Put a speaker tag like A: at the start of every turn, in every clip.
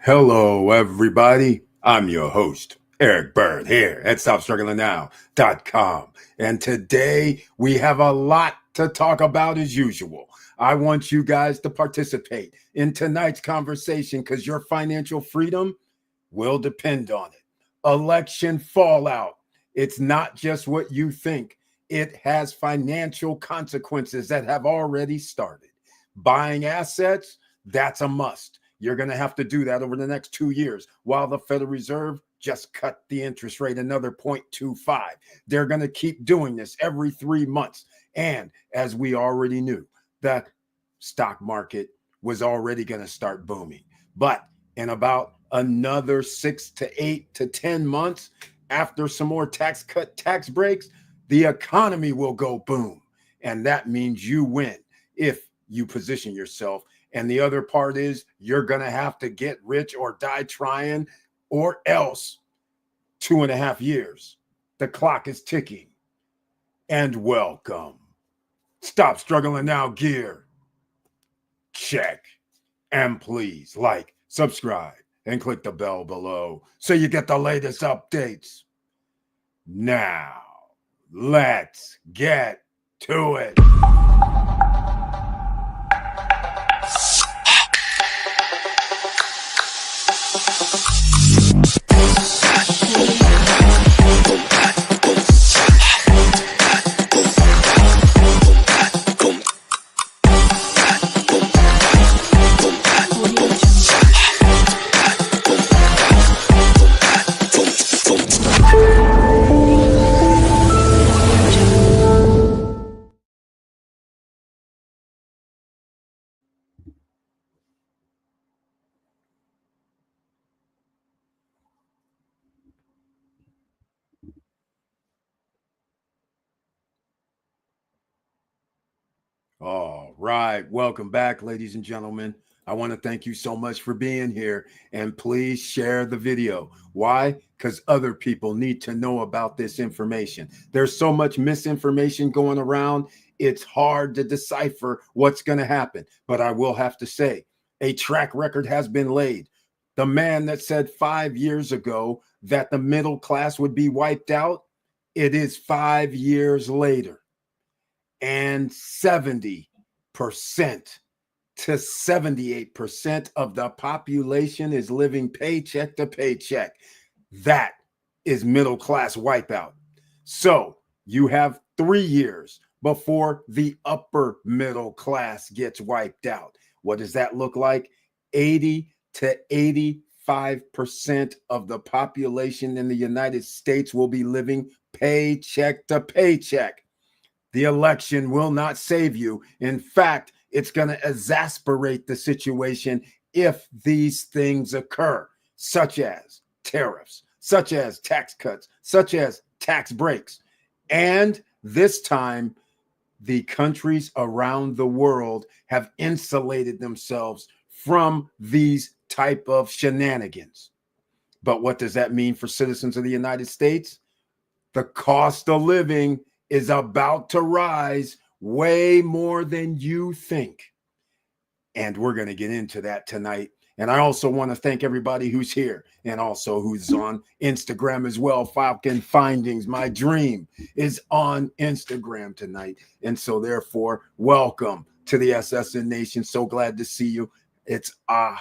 A: Hello, everybody. I'm your host, Eric Bird, here at StopStrugglingNow.com. And today we have a lot to talk about as usual. I want you guys to participate in tonight's conversation because your financial freedom will depend on it. Election fallout. It's not just what you think, it has financial consequences that have already started. Buying assets, that's a must. You're going to have to do that over the next 2 years while the Federal Reserve just cut the interest rate another 0.25. They're going to keep doing this every 3 months. And as we already knew, the stock market was already going to start booming. But in about another 6 to 8 to 10 months, after some more tax breaks, the economy will go boom. And that means you win if you position yourself. And the other part is you're going to have to get rich or die trying, or else 2.5 years. The clock is ticking. And welcome. Stop Struggling Now gear. Check. And please like, subscribe, and click the bell below so you get the latest updates. Now, let's get to it. All right. Welcome back, ladies and gentlemen. I want to thank you so much for being here, and please share the video. Why? Because other people need to know about this information. There's so much misinformation going around. It's hard to decipher what's going to happen. But I will have to say, a track record has been laid. The man that said 5 years ago that the middle class would be wiped out, it is 5 years later. And 70% to 78% of the population is living paycheck to paycheck. That is middle class wipeout. So you have 3 years before the upper middle class gets wiped out. What does that look like? 80 to 85% of the population in the United States will be living paycheck to paycheck. The election will not save you. In fact, it's going to exacerbate the situation if these things occur, such as tariffs, such as tax cuts, such as tax breaks. And this time, the countries around the world have insulated themselves from these type of shenanigans. But what does that mean for citizens of the United States? The cost of living is about to rise way more than you think. And we're going to get into that tonight. And I also want to thank everybody who's here and also who's on Instagram as well. Falcon Findings, my dream, is on Instagram tonight. And so therefore, welcome to the SSN Nation. So glad to see you. It's my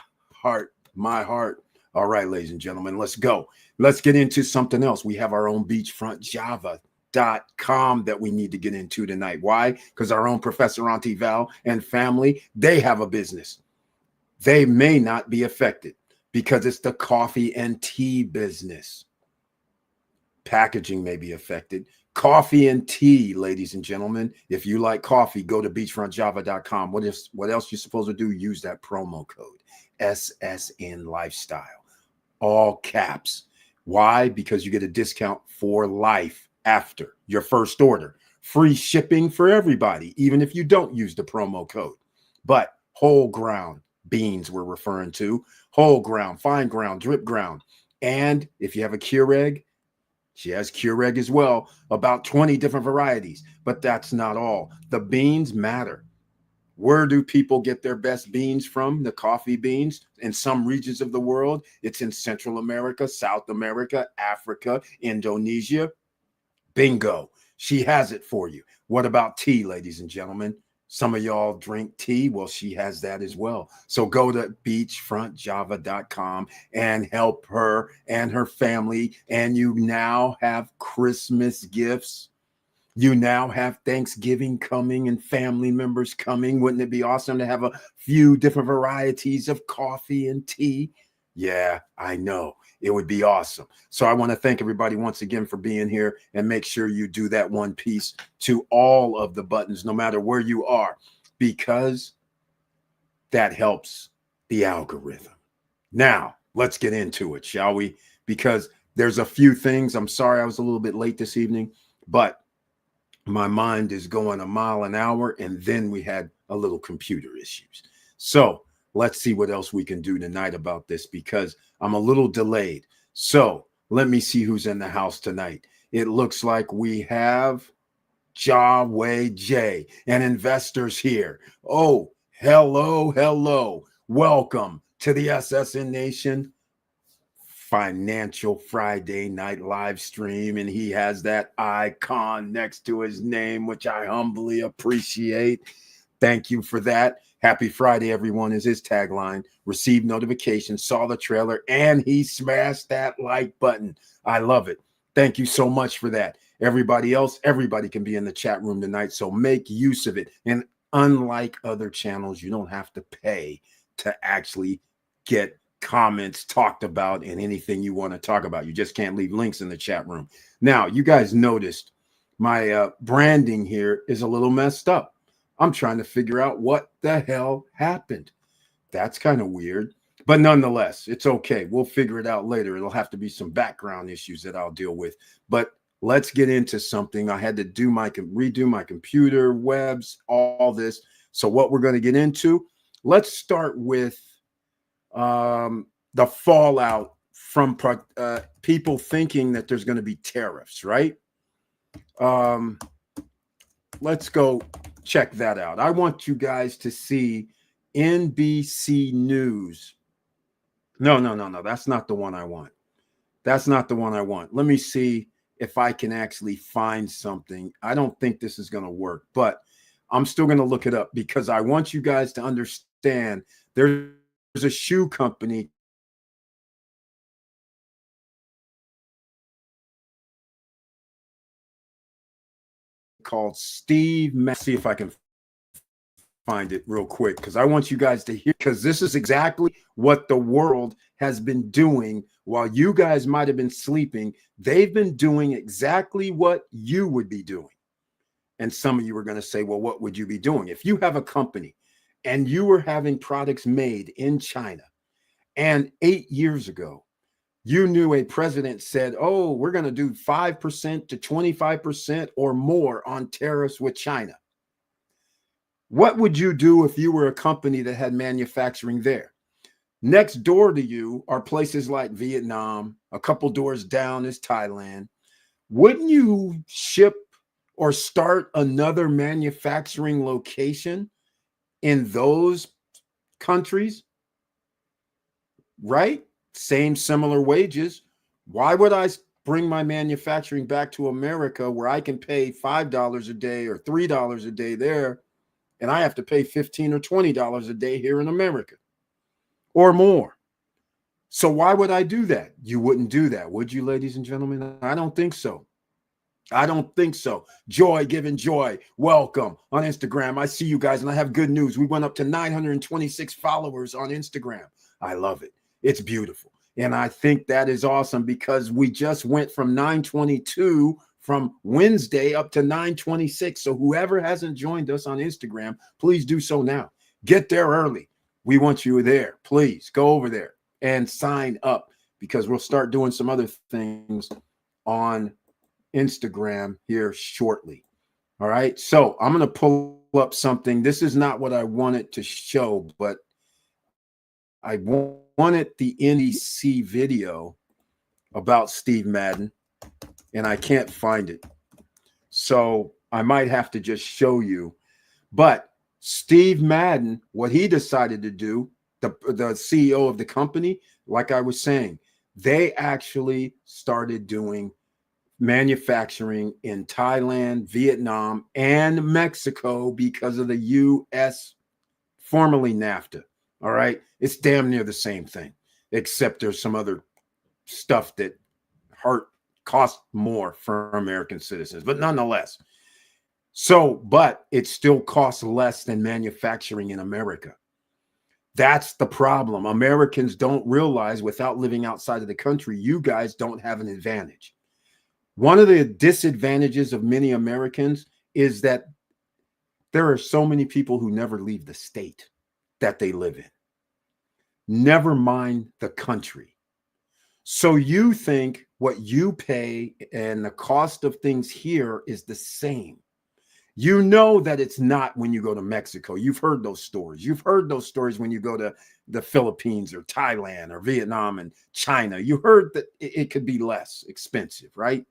A: heart. All right, ladies and gentlemen, let's go. Let's get into something else. We have our own beachfront Java.com that we need to get into tonight. Why? Because our own Professor Auntie Val and family, they have a business. They may not be affected because it's the coffee and tea business. Packaging may be affected. Coffee and tea, ladies and gentlemen. If you like coffee, go to beachfrontjava.com. What else you supposed to do? Use that promo code SSN Lifestyle. All caps. Why? Because you get a discount for life after your first order. Free shipping for everybody, even if you don't use the promo code. But whole ground beans we're referring to. Whole ground, fine ground, drip ground. And if you have a Keurig, she has Keurig as well. About 20 different varieties. But that's not all. The beans matter. Where do people get their best beans from? The coffee beans. In some regions of the world, it's in Central America, South America, Africa, Indonesia. Bingo. She has it for you. What about tea, ladies and gentlemen? Some of y'all drink tea. Well, she has that as well. So go to beachfrontjava.com and help her and her family. And you now have Christmas gifts. You now have Thanksgiving coming and family members coming. Wouldn't it be awesome to have a few different varieties of coffee and tea? Yeah, I know. It would be awesome. So I want to thank everybody once again for being here, and make sure you do that one piece to all of the buttons, no matter where you are, because that helps the algorithm. Now, let's get into it, shall we? Because there's a few things. I'm sorry I was a little bit late this evening, but my mind is going a mile an hour, and then we had a little computer issues. So let's see what else we can do tonight about this, because I'm a little delayed. So let me see who's in the house tonight. It looks like we have Jawway J and investors here. Oh, hello, hello. Welcome to the SSN Nation Financial Friday night live stream, and he has that icon next to his name, which I humbly appreciate. Thank you for that. Happy Friday, everyone, is his tagline. Received notifications, saw the trailer, and he smashed that like button. I love it. Thank you so much for that. Everybody else, everybody can be in the chat room tonight, so make use of it. And unlike other channels, you don't have to pay to actually get comments talked about and anything you want to talk about. You just can't leave links in the chat room. Now, you guys noticed my branding here is a little messed up. I'm trying to figure out what the hell happened. That's kind of weird, but nonetheless, it's okay. We'll figure it out later. It'll have to be some background issues that I'll deal with, but let's get into something. I had to redo my computer, webs, all this. So what we're going to get into, let's start with the fallout from people thinking that there's going to be tariffs, right? Let's go check that out. I want you guys to see NBC News. No. That's not the one I want. That's not the one I want. Let me see if I can actually find something. I don't think this is going to work, but I'm still going to look it up, because I want you guys to understand there's a shoe company called Steve. See if I can find it real quick, because I want you guys to hear, because this is exactly what the world has been doing while you guys might have been sleeping. They've been doing exactly what you would be doing. And some of you are going to say, well, what would you be doing? If you have a company and you were having products made in China, and 8 years ago, you knew a president said, oh, we're going to do 5% to 25% or more on tariffs with China. What would you do if you were a company that had manufacturing there? Next door to you are places like Vietnam. A couple doors down is Thailand. Wouldn't you ship or start another manufacturing location in those countries? Right? Same similar wages. Why would I bring my manufacturing back to America, where I can pay $5 a day or $3 a day there, and I have to pay $15 or $20 a day here in America or more? So why would I do that? You wouldn't do that, would you, ladies and gentlemen? I don't think so. I don't think so. Joy giving joy. Welcome on Instagram. I see you guys, and I have good news. We went up to 926 followers on Instagram. I love it. It's beautiful. And I think that is awesome, because we just went from 922 from Wednesday up to 926. So whoever hasn't joined us on Instagram, please do so now. Get there early. We want you there. Please go over there and sign up, because we'll start doing some other things on Instagram here shortly. All right. So I'm going to pull up something. This is not what I wanted to show, but I wanted the NEC video about Steve Madden, and I can't find it. So I might have to just show you. But Steve Madden, what he decided to do, the CEO of the company, like I was saying, they actually started doing manufacturing in Thailand, Vietnam, and Mexico because of the U.S., formerly NAFTA. All right. It's damn near the same thing, except there's some other stuff that cost more for American citizens, but nonetheless. So, but it still costs less than manufacturing in America. That's the problem. Americans don't realize, without living outside of the country, you guys don't have an advantage. One of the disadvantages of many Americans is that there are so many people who never leave the state that they live in, never mind the country. So you think what you pay and the cost of things here is the same. You know that it's not when you go to Mexico. You've heard those stories. You've heard those stories when you go to the Philippines or Thailand or Vietnam and China. You heard that it could be less expensive, right?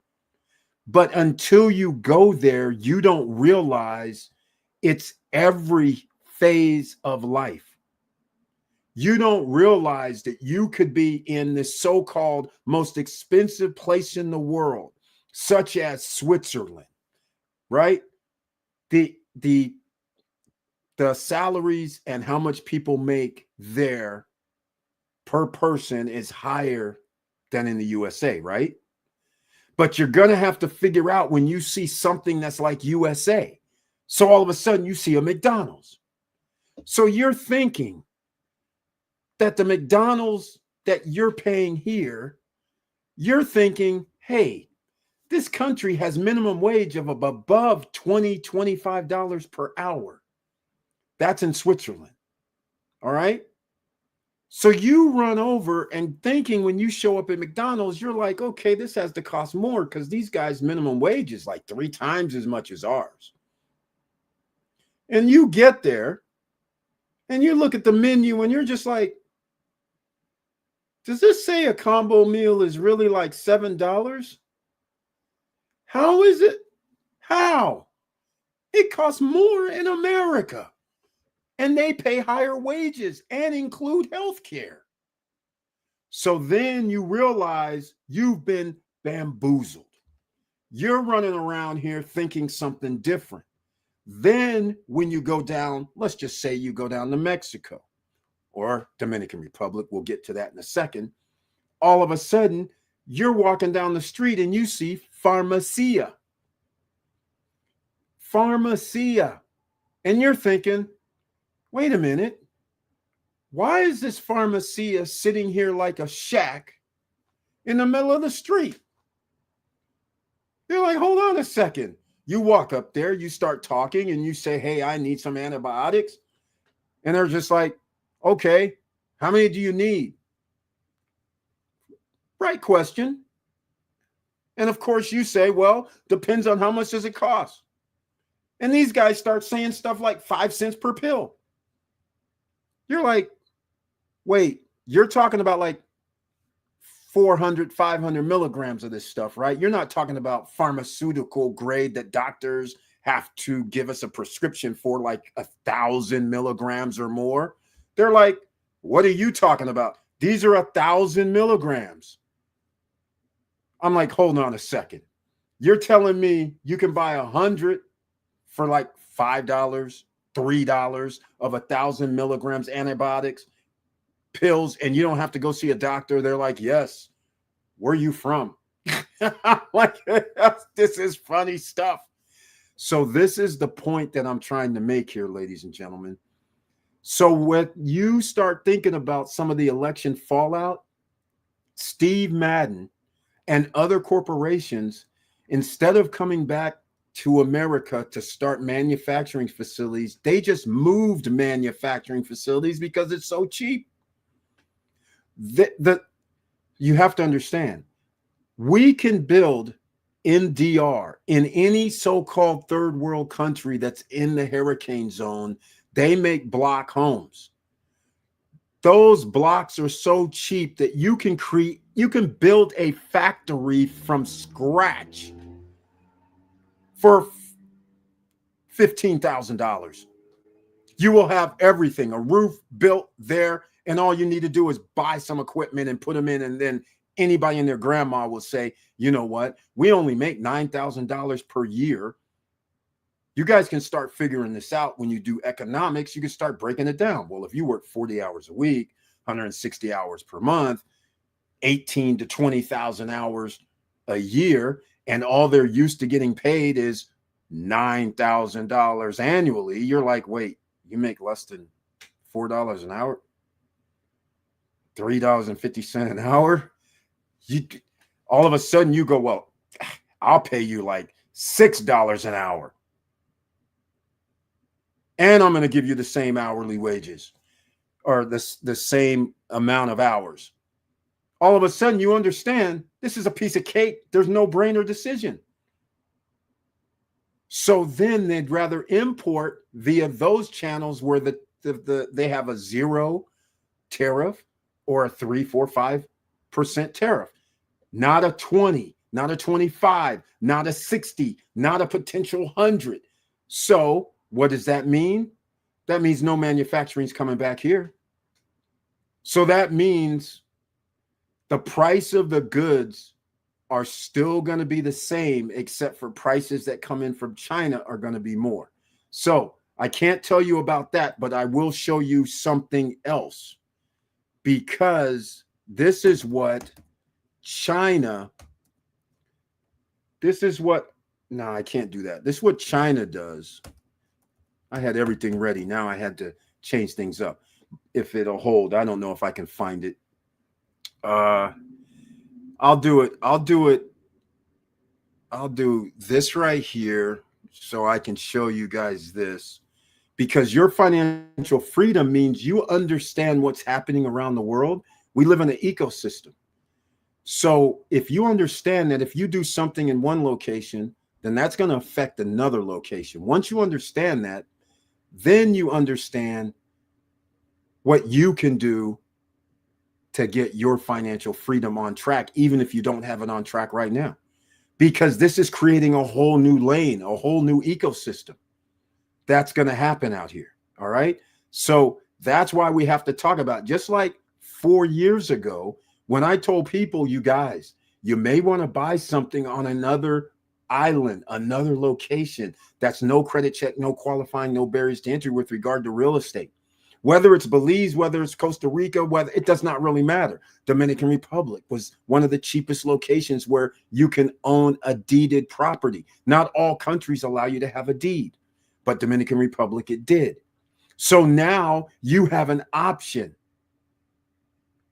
A: But until you go there, you don't realize it's every phase of life. You don't realize that you could be in the so-called most expensive place in the world, such as Switzerland, right? The salaries and how much people make there per person is higher than in the USA, right? But you're going to have to figure out when you see something that's like USA. So all of a sudden you see a McDonald's. So you're thinking that the McDonald's that you're paying here, you're thinking, hey, this country has minimum wage of above $20, $25 per hour. That's in Switzerland. All right. So you run over and thinking when you show up at McDonald's, you're like, okay, this has to cost more because these guys' minimum wage is like 3 times as much as ours. And you get there and you look at the menu and you're just like, does this say a combo meal is really like $7? How is it? How? It costs more in America. And they pay higher wages and include health care. So then you realize you've been bamboozled. You're running around here thinking something different. Then when you go down, let's just say you go down to Mexico or Dominican Republic, we'll get to that in a second. All of a sudden, you're walking down the street and you see Pharmacia. Pharmacia. And you're thinking, wait a minute. Why is this Pharmacia sitting here like a shack in the middle of the street? You're like, hold on a second. You walk up there, you start talking, and you say, hey, I need some antibiotics. And they're just like, okay, how many do you need? Right question. And of course you say, well, depends on how much does it cost. And these guys start saying stuff like 5 cents per pill. You're like, wait, you're talking about like 400, 500 milligrams of this stuff, right? You're not talking about pharmaceutical grade that doctors have to give us a prescription for like 1,000 milligrams or more. They're like, what are you talking about? These are 1,000 milligrams. I'm like, hold on a second. You're telling me you can buy 100 for like $5, $3 of 1,000 milligrams antibiotics pills, and you don't have to go see a doctor? They're like, yes. Where are you from? Like, this is funny stuff. So this is the point that I'm trying to make here, ladies and gentlemen. So when you start thinking about some of the election fallout, Steve Madden and other corporations, instead of coming back to America to start manufacturing facilities, they just moved manufacturing facilities because it's so cheap. You have to understand, we can build in DR, in any so-called third world country that's in the hurricane zone. They make block homes. Those blocks are so cheap that you can build a factory from scratch for $15,000. You will have everything, a roof built there, and all you need to do is buy some equipment and put them in, and then anybody and their grandma will say, you know what, we only make $9,000 per year. You guys can start figuring this out when you do economics. You can start breaking it down. Well, if you work 40 hours a week, 160 hours per month, 18 to 20,000 hours a year, and all they're used to getting paid is $9,000 annually, you're like, wait, you make less than $4 an hour, $3.50 an hour. You all of a sudden you go, well, I'll pay you like $6 an hour, and I'm going to give you the same hourly wages or the same amount of hours. All of a sudden you understand this is a piece of cake. There's no brainer decision. So then they'd rather import via those channels where they have a 0 tariff or a 3, 4, 5% tariff, not a 20, not a 25, not a 60, not a potential 100. So what does that mean? That means no manufacturing is coming back here. So that means the price of the goods are still going to be the same, except for prices that come in from China are going to be more. So I can't tell you about that, but I will show you something else, because this is what China, no, I can't do that. This is what China does. I had everything ready. Now I had to change things up. If it'll hold, I don't know if I can find it. I'll do it. I'll do this right here so I can show you guys this, because your financial freedom means you understand what's happening around the world. We live in an ecosystem. So if you understand that if you do something in one location, then that's going to affect another location. Once you understand that, then you understand what you can do to get your financial freedom on track, even if you don't have it on track right now, because this is creating a whole new lane, a whole new ecosystem that's going to happen out here. All right. So that's why we have to talk about, just like 4 years ago, when I told people, you guys, you may want to buy something on another island, another location that's no credit check, no qualifying, no barriers to entry with regard to real estate. Whether it's Belize, whether it's Costa Rica, whether it does not really matter. Dominican Republic was one of the cheapest locations where you can own a deeded property. Not all countries allow you to have a deed, but Dominican Republic, it did. So now you have an option.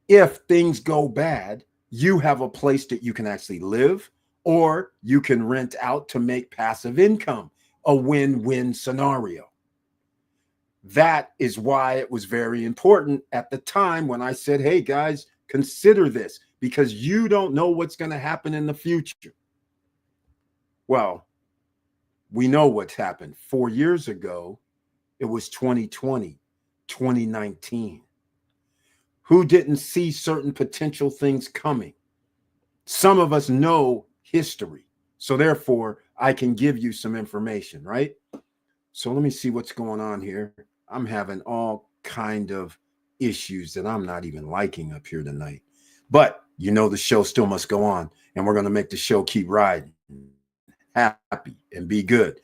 A: If things go bad, you have a place that you can actually live, or you can rent out to make passive income, a win-win scenario. That is why it was very important at the time when I said, hey guys, consider this, because you don't know what's going to happen in the future. Well, we know what's happened. 4 years ago, it was 2020, 2019. Who didn't see certain potential things coming? Some of us know history, so therefore I can give you some information, right? So let me see what's going on here. I'm having all kind of issues that I'm not even liking up here tonight. But you know the show still must go on, and we're going to make the show keep riding. Happy and be good.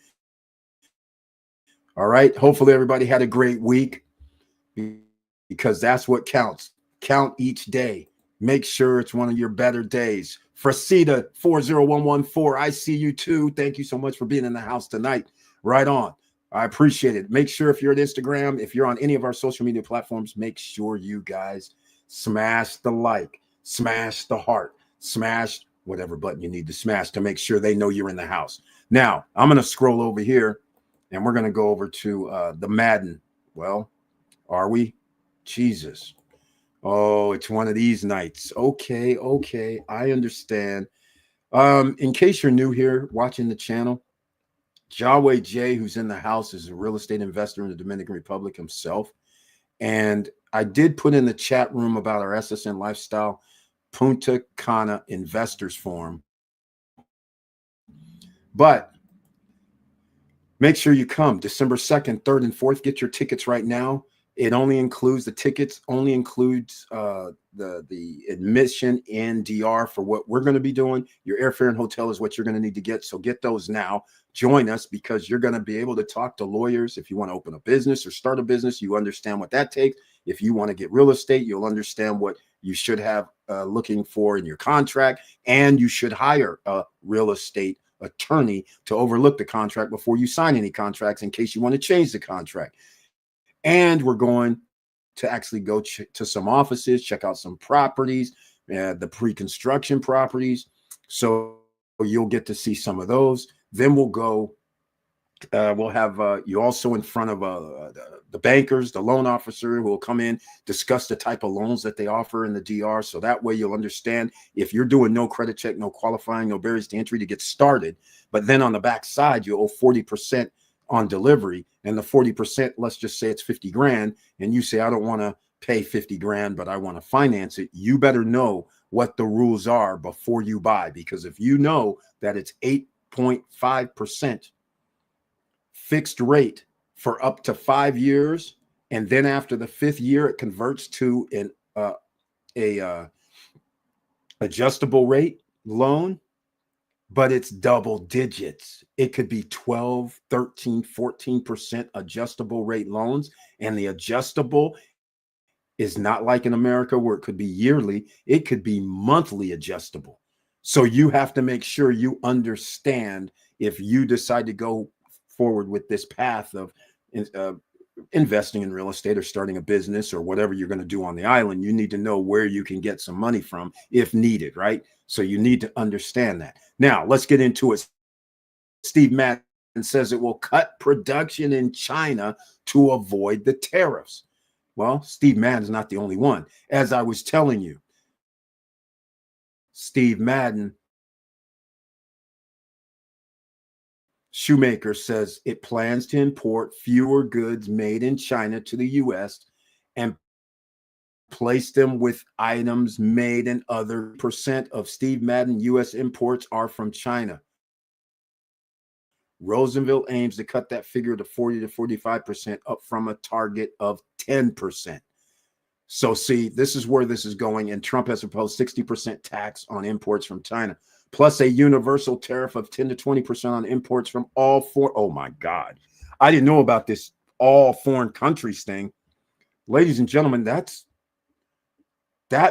A: All right. Hopefully everybody had a great week, because that's what counts. Count each day. Make sure it's one of your better days. Fracida 40114, I see you too. Thank you so much for being in the house tonight. Right on. I appreciate it. Make sure if you're at Instagram, if you're on any of our social media platforms, make sure you guys smash the like, smash the heart, smash whatever button you need to smash to make sure they know you're in the house. Now, I'm going to scroll over here, and we're going to go over to the Madden. Well, are we? Jesus. Oh, it's one of these nights. Okay. I understand. In case you're new here watching the channel, Jaway J, who's in the house, is a real estate investor in the Dominican Republic himself. And I did put in the chat room about our SSN Lifestyle Punta Cana Investors Forum. But Make sure you come December 2nd, 3rd, and 4th. Get your tickets right now. It only includes the tickets, only includes the admission in DR for what we're going to be doing. Your airfare and hotel is what you're going to need to get. So get those now. Join us because you're going to be able to talk to lawyers. If you want to open a business or start a business, you understand what that takes. If you want to get real estate, you'll understand what you should have looking for in your contract, and you should hire a real estate attorney to overlook the contract before you sign any contracts in case you want to change the contract. And we're going to actually go to some offices, check out some properties, the pre-construction properties. So you'll get to see some of those. Then we'll go, we'll have you also in front of the bankers, the loan officer who will come in, discuss the type of loans that they offer in the DR. So that way you'll understand if you're doing no credit check, no qualifying, no barriers to entry to get started. But then on the back side, you owe 40% on delivery, and the 40%, let's just say it's 50 grand, and you say, I don't want to pay 50 grand, but I want to finance it. You better know what the rules are before you buy, because if you know that it's 8.5% fixed rate for up to 5 years, and then after the 5th year, it converts to an adjustable rate loan, but it's double digits. It could be 12, 13, 14% adjustable rate loans. And the adjustable is not like in America where it could be yearly. It could be monthly adjustable. So you have to make sure you understand if you decide to go forward with this path of investing in real estate or starting a business or whatever you're going to do on the island, you need to know where you can get some money from if needed, right? So you need to understand that. Now, let's get into it. Steve Madden says it will cut production in China to avoid the tariffs. Well, Steve Madden's not the only one. As I was telling you, Steve Madden, shoemaker, says it plans to import fewer goods made in China to the U.S. and place them with items made in other. Percent of Steve Madden U.S. imports are from China. Rosenville aims to cut that figure to 40 to 45%, up from a target of 10%. So see, this is where this is going. And Trump has proposed 60% tax on imports from China, plus a universal tariff of 10 to 20% on imports from all four. Oh my God. I didn't know about this all foreign countries thing. Ladies and gentlemen, that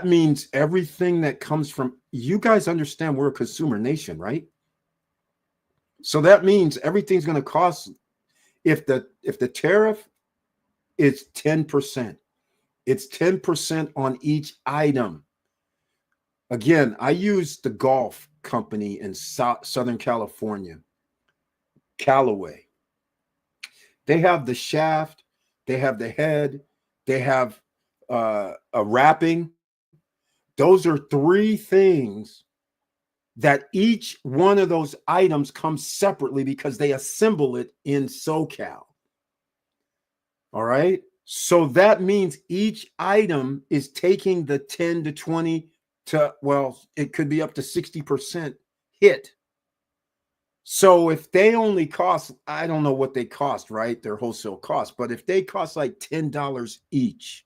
A: means everything that comes from, you guys understand we're a consumer nation, right? So that means everything's going to cost, if the tariff is 10%, it's 10% on each item. Again, I use the golf company in Southern California, Callaway. They have the shaft, they have the head, they have a wrapping. Those are 3 things that each one of those items comes separately because they assemble it in SoCal. All right. So that means each item is taking the 10 to 20 to, well, it could be up to 60% hit. So if they only cost, I don't know what they cost, right? Their wholesale cost, but if they cost like $10 each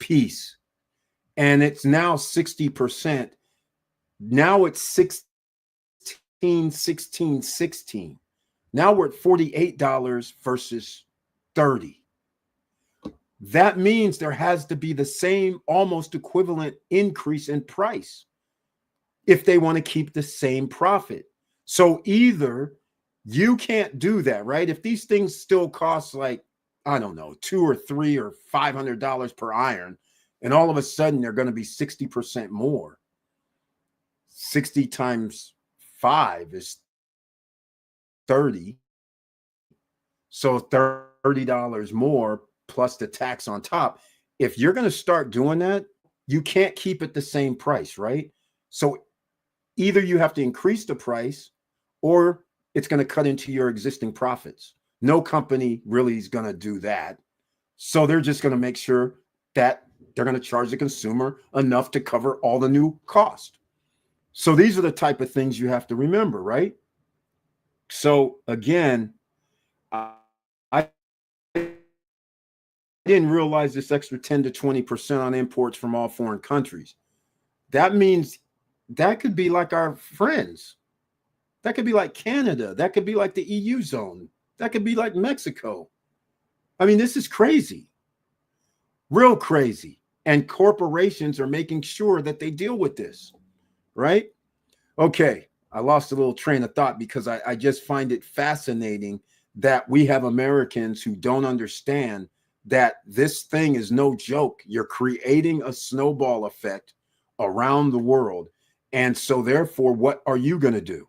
A: piece and it's now 60%, now it's 16. Now we're at $48 versus 30. That means there has to be the same almost equivalent increase in price if they want to keep the same profit. So either you can't do that, right? If these things still cost like, I don't know, $2 or $3 or $500 per iron, and all of a sudden they're going to be 60% more. 60 times 5 is 30. So $30 more plus the tax on top. If you're going to start doing that, you can't keep it the same price, right? So either you have to increase the price or it's going to cut into your existing profits. No company really is going to do that. So they're just going to make sure that they're going to charge the consumer enough to cover all the new cost. So these are the type of things you have to remember, right? So again, I didn't realize this extra 10 to 20% on imports from all foreign countries. That means that could be like our friends. That could be like Canada. That could be like the EU zone. That could be like Mexico. I mean, this is crazy, real crazy. And corporations are making sure that they deal with this, right? Okay, I lost a little train of thought because I just find it fascinating that we have Americans who don't understand that this thing is no joke. You're creating a snowball effect around the world. And so therefore, what are you going to do?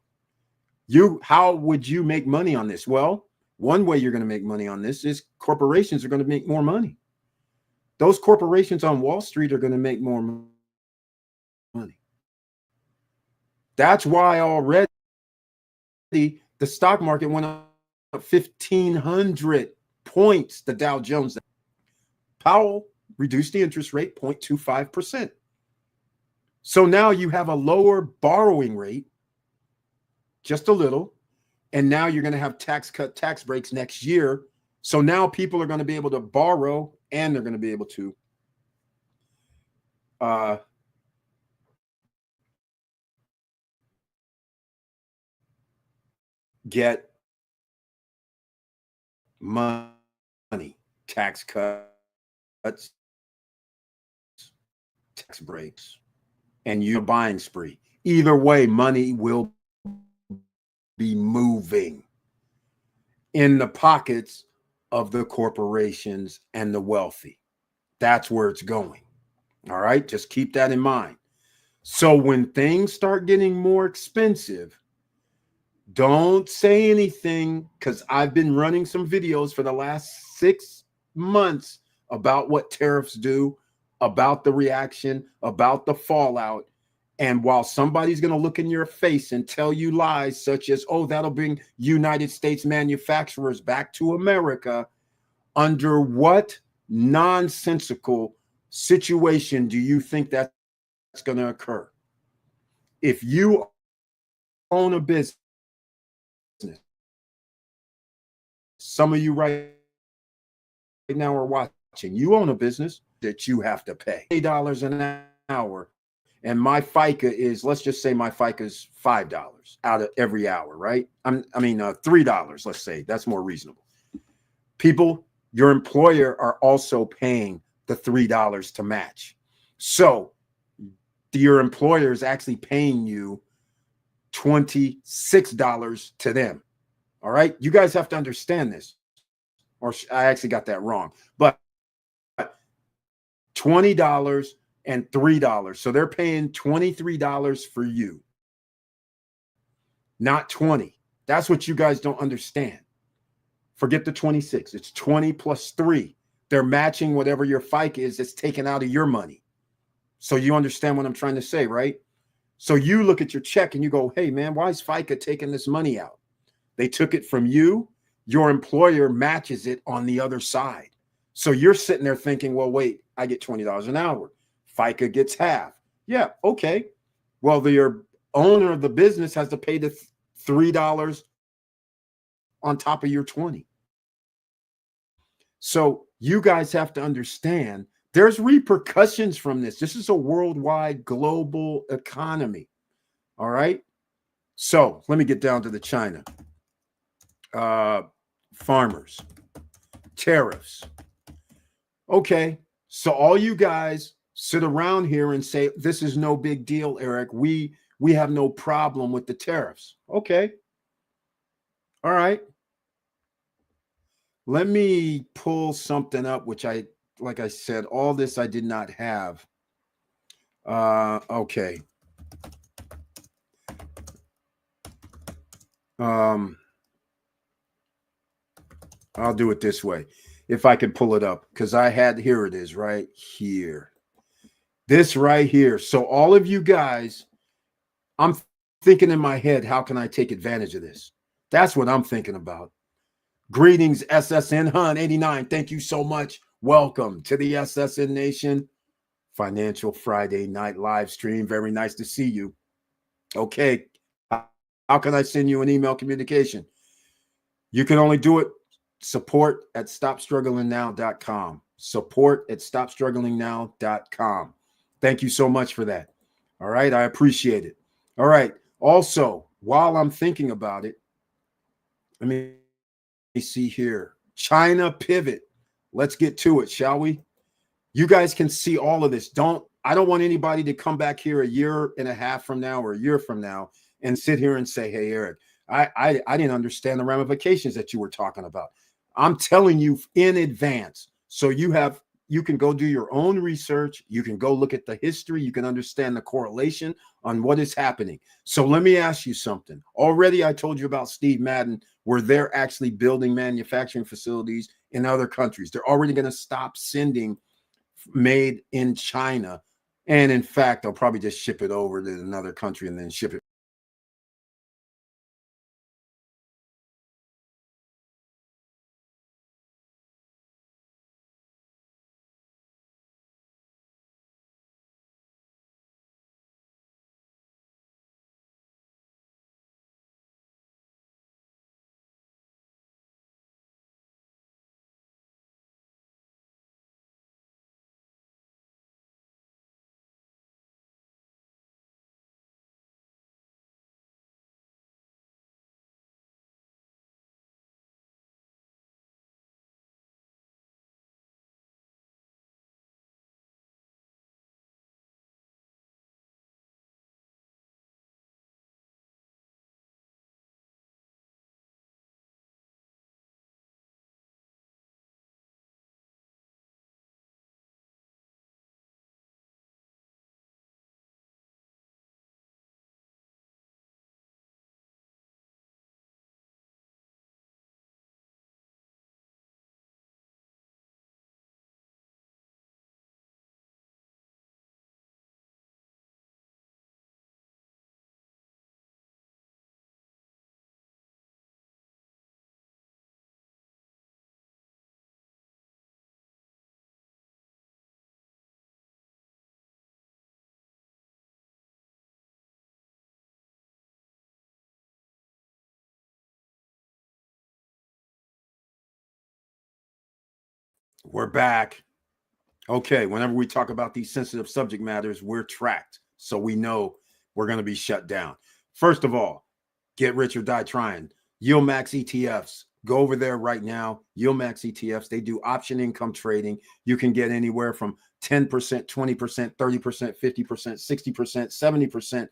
A: How would you make money on this? Well, one way you're going to make money on this is corporations are going to make more money. Those corporations on Wall Street are going to make more money. That's why already the stock market went up 1,500 points, the Dow Jones. Powell reduced the interest rate 0.25%. So now you have a lower borrowing rate, just a little, and now you're going to have tax breaks next year. So now people are going to be able to borrow and they're going to be able to get money, tax cuts, tax breaks, and you're buying spree. Either way, money will be moving in the pockets of the corporations and the wealthy. That's where it's going. All right, just keep that in mind. So when things start getting more expensive, don't say anything, because I've been running some videos for the last 6 months about what tariffs do, about the reaction, about the fallout. And while somebody's going to look in your face and tell you lies such as, oh, that'll bring United States manufacturers back to America, under what nonsensical situation do you think that's going to occur? If you own a business, some of you right now are watching, you own a business that you have to pay $8 an hour. And my FICA is, let's just say my FICA is $5 out of every hour, right? $3, let's say. That's more reasonable. People, your employer are also paying the $3 to match. So your employer is actually paying you $26 to them. All right. You guys have to understand this. Or I actually got that wrong. But $20 and $3. So they're paying $23 for you, not 20. That's what you guys don't understand. Forget the 26. It's 20 plus 3. They're matching whatever your FICA is that's taken out of your money. So you understand what I'm trying to say, right? So you look at your check and you go, hey, man, why is FICA taking this money out? They took it from you. Your employer matches it on the other side. So you're sitting there thinking, well, wait, I get $20 an hour. FICA gets half. Yeah, okay. Well, your owner of the business has to pay the $3 on top of your 20. So you guys have to understand there's repercussions from this. This is a worldwide global economy. All right. So let me get down to the China. Farmers, tariffs. Okay. So all you guys sit around here and say, this is no big deal, Eric. We have no problem with the tariffs. Okay. All right. Let me pull something up, which like I said, all this I did not have. Okay. I'll do it this way. If I can pull it up, because here it is right here. This right here. So all of you guys, I'm thinking in my head, how can I take advantage of this? That's what I'm thinking about. Greetings, SSN Hun 89. Thank you so much. Welcome to the SSN Nation Financial Friday night live stream. Very nice to see you. Okay. How can I send you an email communication? You can only do it support at stopstrugglingnow.com. Support at stopstrugglingnow.com. Thank you so much for that. All right. I appreciate it. All right. Also, while I'm thinking about it, let me see here. China pivot. Let's get to it, shall we? You guys can see all of this. I don't want anybody to come back here a year and a half from now or a year from now and sit here and say, hey, Eric, I didn't understand the ramifications that you were talking about. I'm telling you in advance. So you can go do your own research. You can go look at the history. You can understand the correlation on what is happening. So let me ask you something. Already I told you about Steve Madden, where they're actually building manufacturing facilities in other countries. They're already going to stop sending made in China. And in fact, they'll probably just ship it over to another country and then ship it. We're back. Okay, whenever we talk about these sensitive subject matters, we're tracked. So we know we're going to be shut down. First of all, get rich or die trying. Yield Max ETFs. Go over there right now. Yield Max ETFs. They do option income trading. You can get anywhere from 10%, 20%, 30%, 50%, 60%, 70%.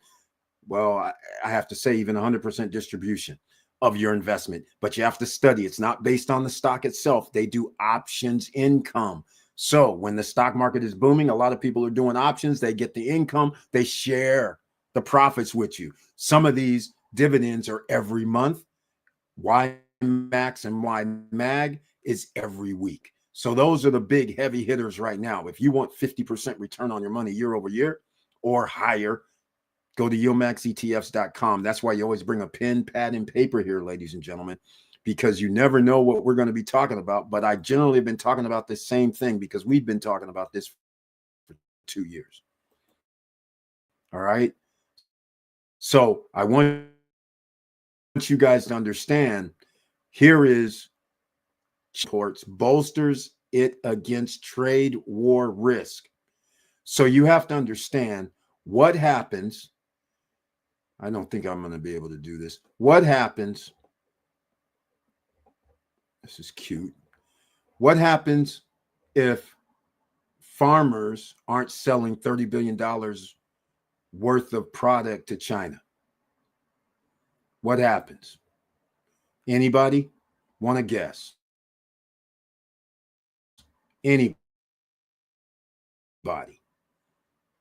A: Well, I have to say even 100% distribution of your investment, but you have to study. It's not based on the stock itself. They do options income. So when the stock market is booming, a lot of people are doing options. They get the income. They share the profits with you. Some of these dividends are every month. Y Max and Y Mag is every week. So those are the big heavy hitters right now. If you want 50% return on your money year over year or higher, go to yieldmaxetfs.com. That's why you always bring a pen, pad, and paper here, ladies and gentlemen, because you never know what we're going to be talking about. But I generally have been talking about the same thing because we've been talking about this for 2 years. All right. So I want you guys to understand here is reports bolsters it against trade war risk. So you have to understand what happens. I don't think I'm going to be able to do this. What happens? This is cute. What happens if farmers aren't selling $30 billion worth of product to China? What happens? Anybody want to guess? Anybody?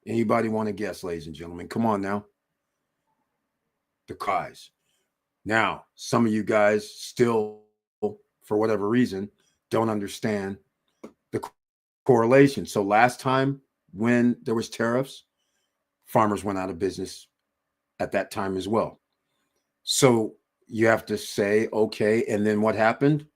A: Anybody want to guess, ladies and gentlemen? Come on now. The cries. Now, some of you guys still, for whatever reason, don't understand the correlation. So last time when there was tariffs, farmers went out of business at that time as well. So you have to say, okay, and then what happened?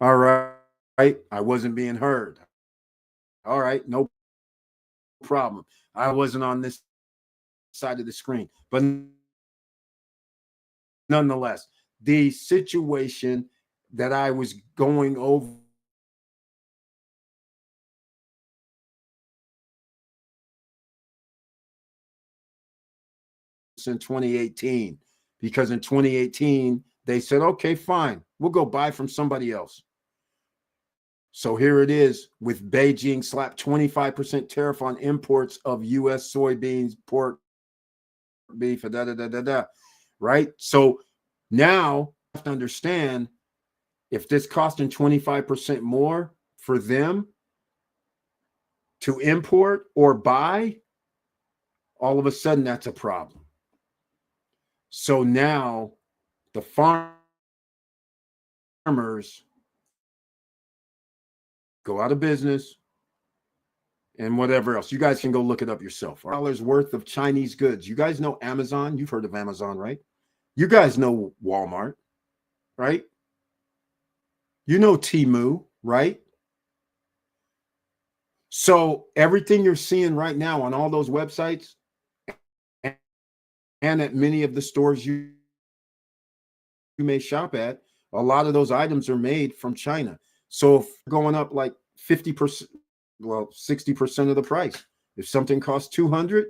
A: All right. Right. I wasn't being heard. All right. No problem. I wasn't on this side of the screen. But nonetheless, the situation that I was going over in 2018, because in 2018, they said, okay, fine, we'll go buy from somebody else. So here it is with Beijing slapped 25% tariff on imports of US soybeans, pork, beef, da da da da da. Right? So now you have to understand, if this costing 25% more for them to import or buy, all of a sudden that's a problem. So now the farmers go out of business and whatever else. You guys can go look it up yourself. $dollars worth of Chinese goods. You guys know Amazon? You've heard of Amazon, right? You guys know Walmart, right? You know Temu, right? So everything you're seeing right now on all those websites and at many of the stores you may shop at, a lot of those items are made from China. So if going up like 50%, well, 60% of the price. If something costs 200,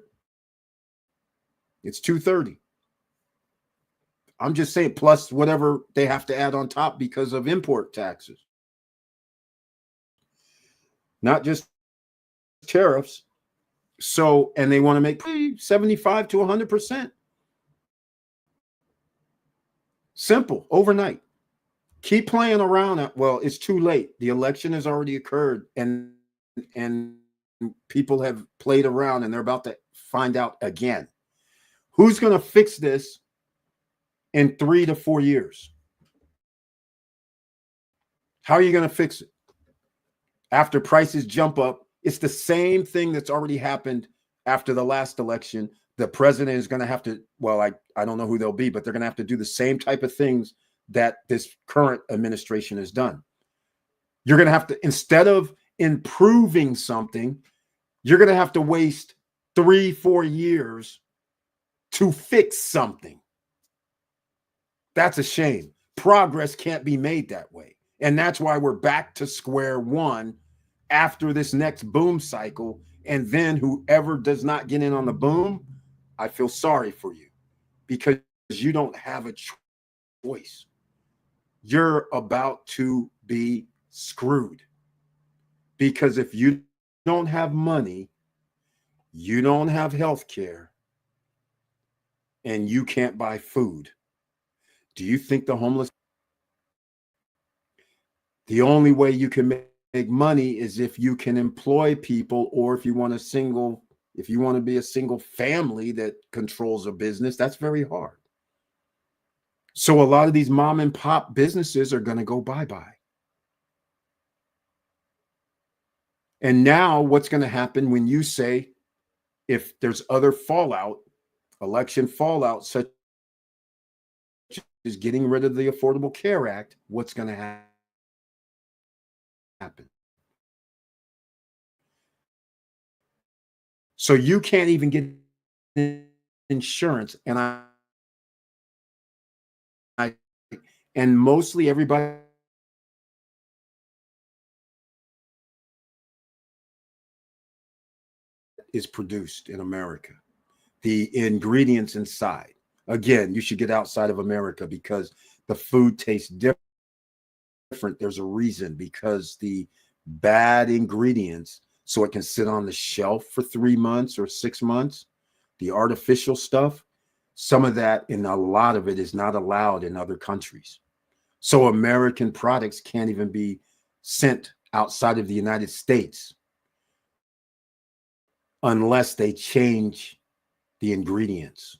A: it's 230. I'm just saying, plus whatever they have to add on top because of import taxes. Not just tariffs. So, and they want to make 75 to 100%. Simple, overnight. Keep playing around. Well, it's too late. The election has already occurred, and people have played around, and they're about to find out again. Who's going to fix this in 3 to 4 years? How are you going to fix it? After prices jump up, it's the same thing that's already happened after the last election. The president is going to have to, well, I don't know who they'll be, but they're going to have to do the same type of things that this current administration has done. You're going to have to, instead of improving something, you're going to have to waste 3-4 years to fix something. That's a shame. Progress can't be made that way. And that's why we're back to square one after this next boom cycle. And then whoever does not get in on the boom, I feel sorry for you, because you don't have a choice. You're about to be screwed, because if you don't have money, you don't have health care, and you can't buy food. Do you think the homeless? The only way you can make money is if you can employ people, or if you want to be a single family that controls a business, that's very hard. So a lot of these mom and pop businesses are going to go bye-bye. And now what's going to happen when you say, if there's other fallout, election fallout, such as getting rid of the Affordable Care Act, what's going to happen? So you can't even get insurance. And mostly everybody is produced in America. The ingredients inside. Again, you should get outside of America, because the food tastes different. There's a reason, because the bad ingredients, so it can sit on the shelf for 3 months or 6 months, the artificial stuff, some of that and a lot of it is not allowed in other countries. So American products can't even be sent outside of the United States unless they change the ingredients,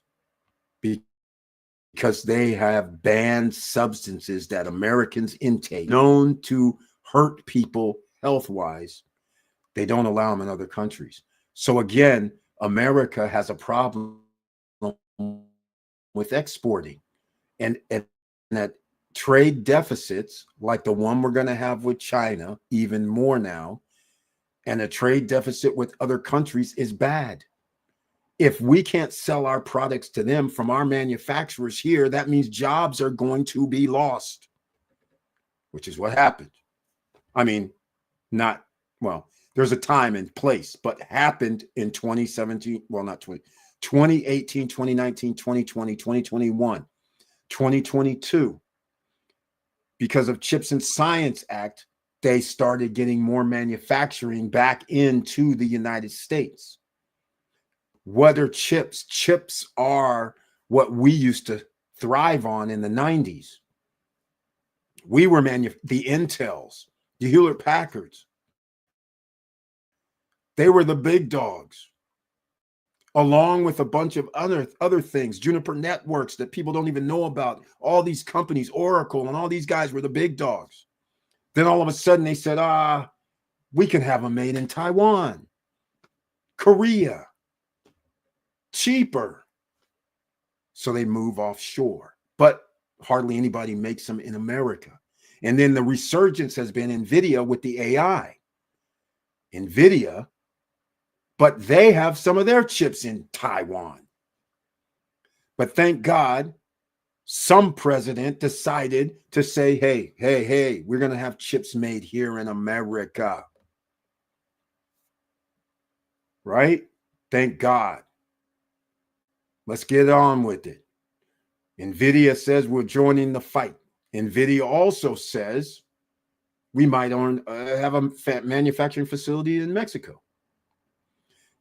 A: because they have banned substances that Americans intake known to hurt people health-wise. They don't allow them in other countries. So again, America has a problem with exporting, and that trade deficits like the one we're going to have with China, even more now, and a trade deficit with other countries is bad. If we can't sell our products to them from our manufacturers here, that means jobs are going to be lost, which is what happened. I mean, not, well, there's a time and place, but happened in 2017, well, not 2018, 2019, 2020, 2021, 2022. Because of Chips and Science Act, they started getting more manufacturing back into the United States. What are chips? Chips are what we used to thrive on in the 90s. We were the Intels, the Hewlett Packards. They were the big dogs, along with a bunch of other things, Juniper Networks that people don't even know about. All these companies, Oracle and all these guys were the big dogs. Then all of a sudden they said, we can have them made in Taiwan, Korea, cheaper. So they move offshore, but hardly anybody makes them in America. And then the resurgence has been NVIDIA with the AI. NVIDIA, but they have some of their chips in Taiwan. But thank God, some president decided to say, hey, we're going to have chips made here in America. Right? Thank God. Let's get on with it. NVIDIA says we're joining the fight. NVIDIA also says we might have a manufacturing facility in Mexico.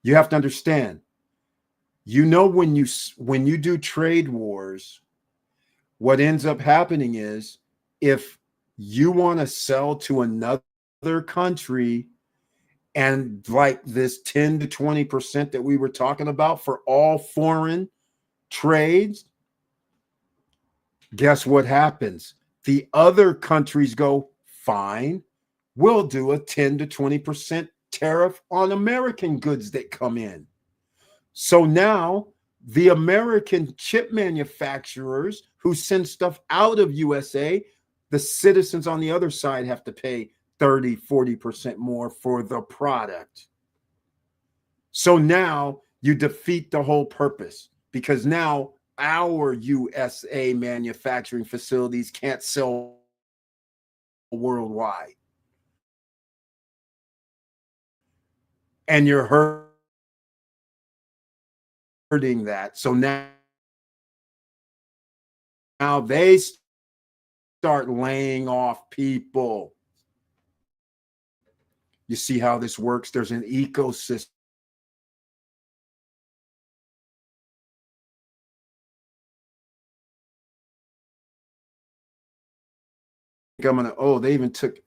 A: You have to understand, when you do trade wars, what ends up happening is if you want to sell to another country, and like this 10 to 20% that we were talking about for all foreign trades, guess what happens? The other countries go, fine, we'll do a 10 to 20% tariff on American goods that come in. So now the American chip manufacturers who send stuff out of USA, the citizens on the other side have to pay 30, 40% more for the product. So now you defeat the whole purpose, because now our USA manufacturing facilities can't sell worldwide. And you're hurting that. So now they start laying off people. You see how this works? There's an ecosystem. They even took,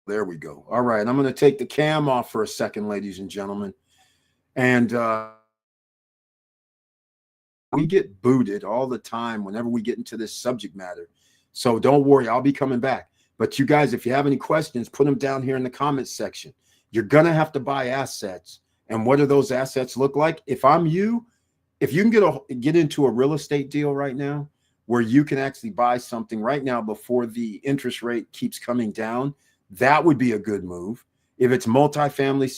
A: there we go. All right, I'm going to take the cam off for a second, ladies and gentlemen. And we get booted all the time whenever we get into this subject matter. So don't worry, I'll be coming back. But you guys, if you have any questions, put them down here in the comments section. You're going to have to buy assets. And what do those assets look like? If I'm you, if you can get into a real estate deal right now where you can actually buy something right now before the interest rate keeps coming down, that would be a good move. If it's multifamily,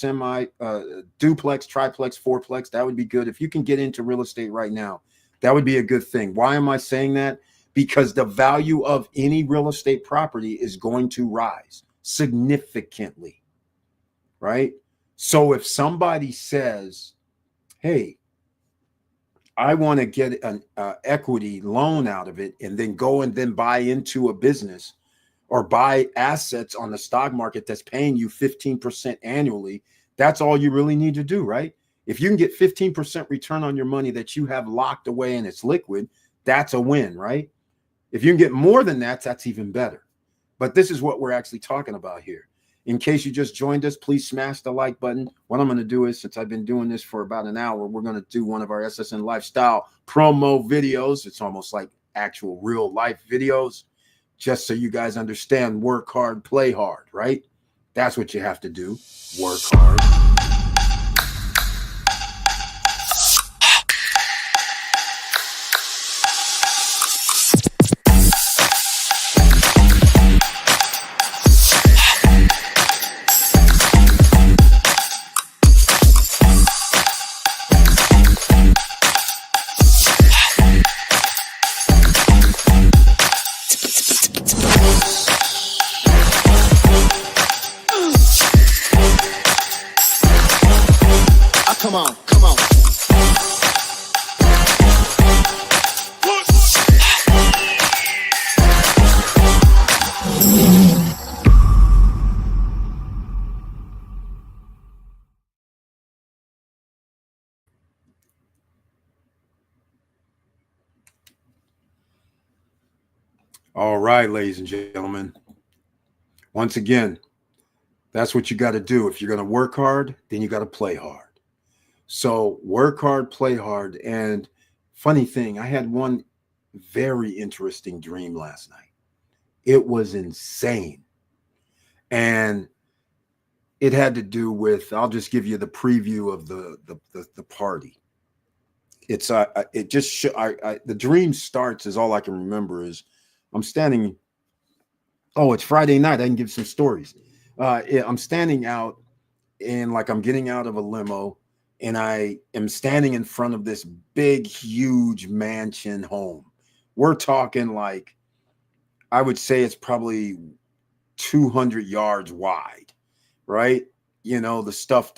A: duplex, triplex, fourplex, that would be good. If you can get into real estate right now, that would be a good thing. Why am I saying that? Because the value of any real estate property is going to rise significantly, right? So if somebody says, hey, I want to get an equity loan out of it and then go and then buy into a business or buy assets on the stock market that's paying you 15% annually, that's all you really need to do, right? If you can get 15% return on your money that you have locked away and it's liquid, that's a win, right? If you can get more than that, that's even better. But this is what we're actually talking about here. In case you just joined us, please smash the like button. What I'm going to do is, since I've been doing this for about an hour, we're going to do one of our SSN Lifestyle promo videos. It's almost like actual real life videos, just so you guys understand, work hard, play hard, right? That's what you have to do. Work hard.
B: Come on, come on.
A: All right, ladies and gentlemen. Once again, that's what you got to do. If you're going to work hard, then you got to play hard. So work hard, play hard. And funny thing, I had one very interesting dream last night. It was insane. And it had to do with, I'll just give you the preview of the party. It's it just the dream starts, is all I can remember is I'm standing. Oh, it's Friday night. I can give some stories. I'm standing out, and like I'm getting out of a limo, and I am standing in front of this big, huge mansion home. We're talking like, I would say it's probably 200 yards wide, right? You know, the stuff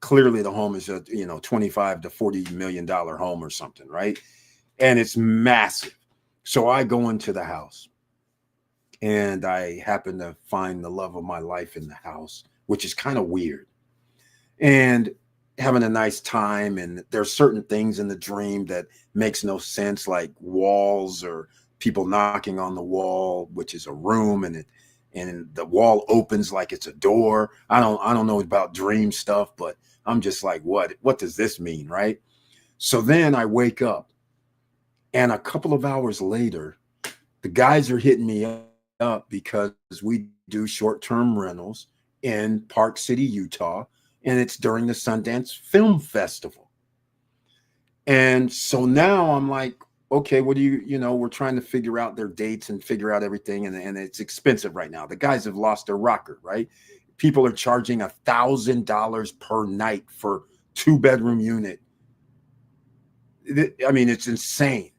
A: clearly the home is a, 25 to $40 million home or something, right? And it's massive. So I go into the house, and I happen to find the love of my life in the house, which is kind of weird. And having a nice time, and there's certain things in the dream that makes no sense, like walls or people knocking on the wall, which is a room, and the wall opens like it's a door. I don't know about dream stuff, but I'm just like, what does this mean, right? So then I wake up, and a couple of hours later, the guys are hitting me up because we do short-term rentals in Park City, Utah, and it's during the Sundance Film Festival. And so now I'm like, okay, what do we're trying to figure out their dates and figure out everything. And it's expensive right now. The guys have lost their rocker, right? People are charging $1,000 per night for 2-bedroom unit. I mean, it's insane.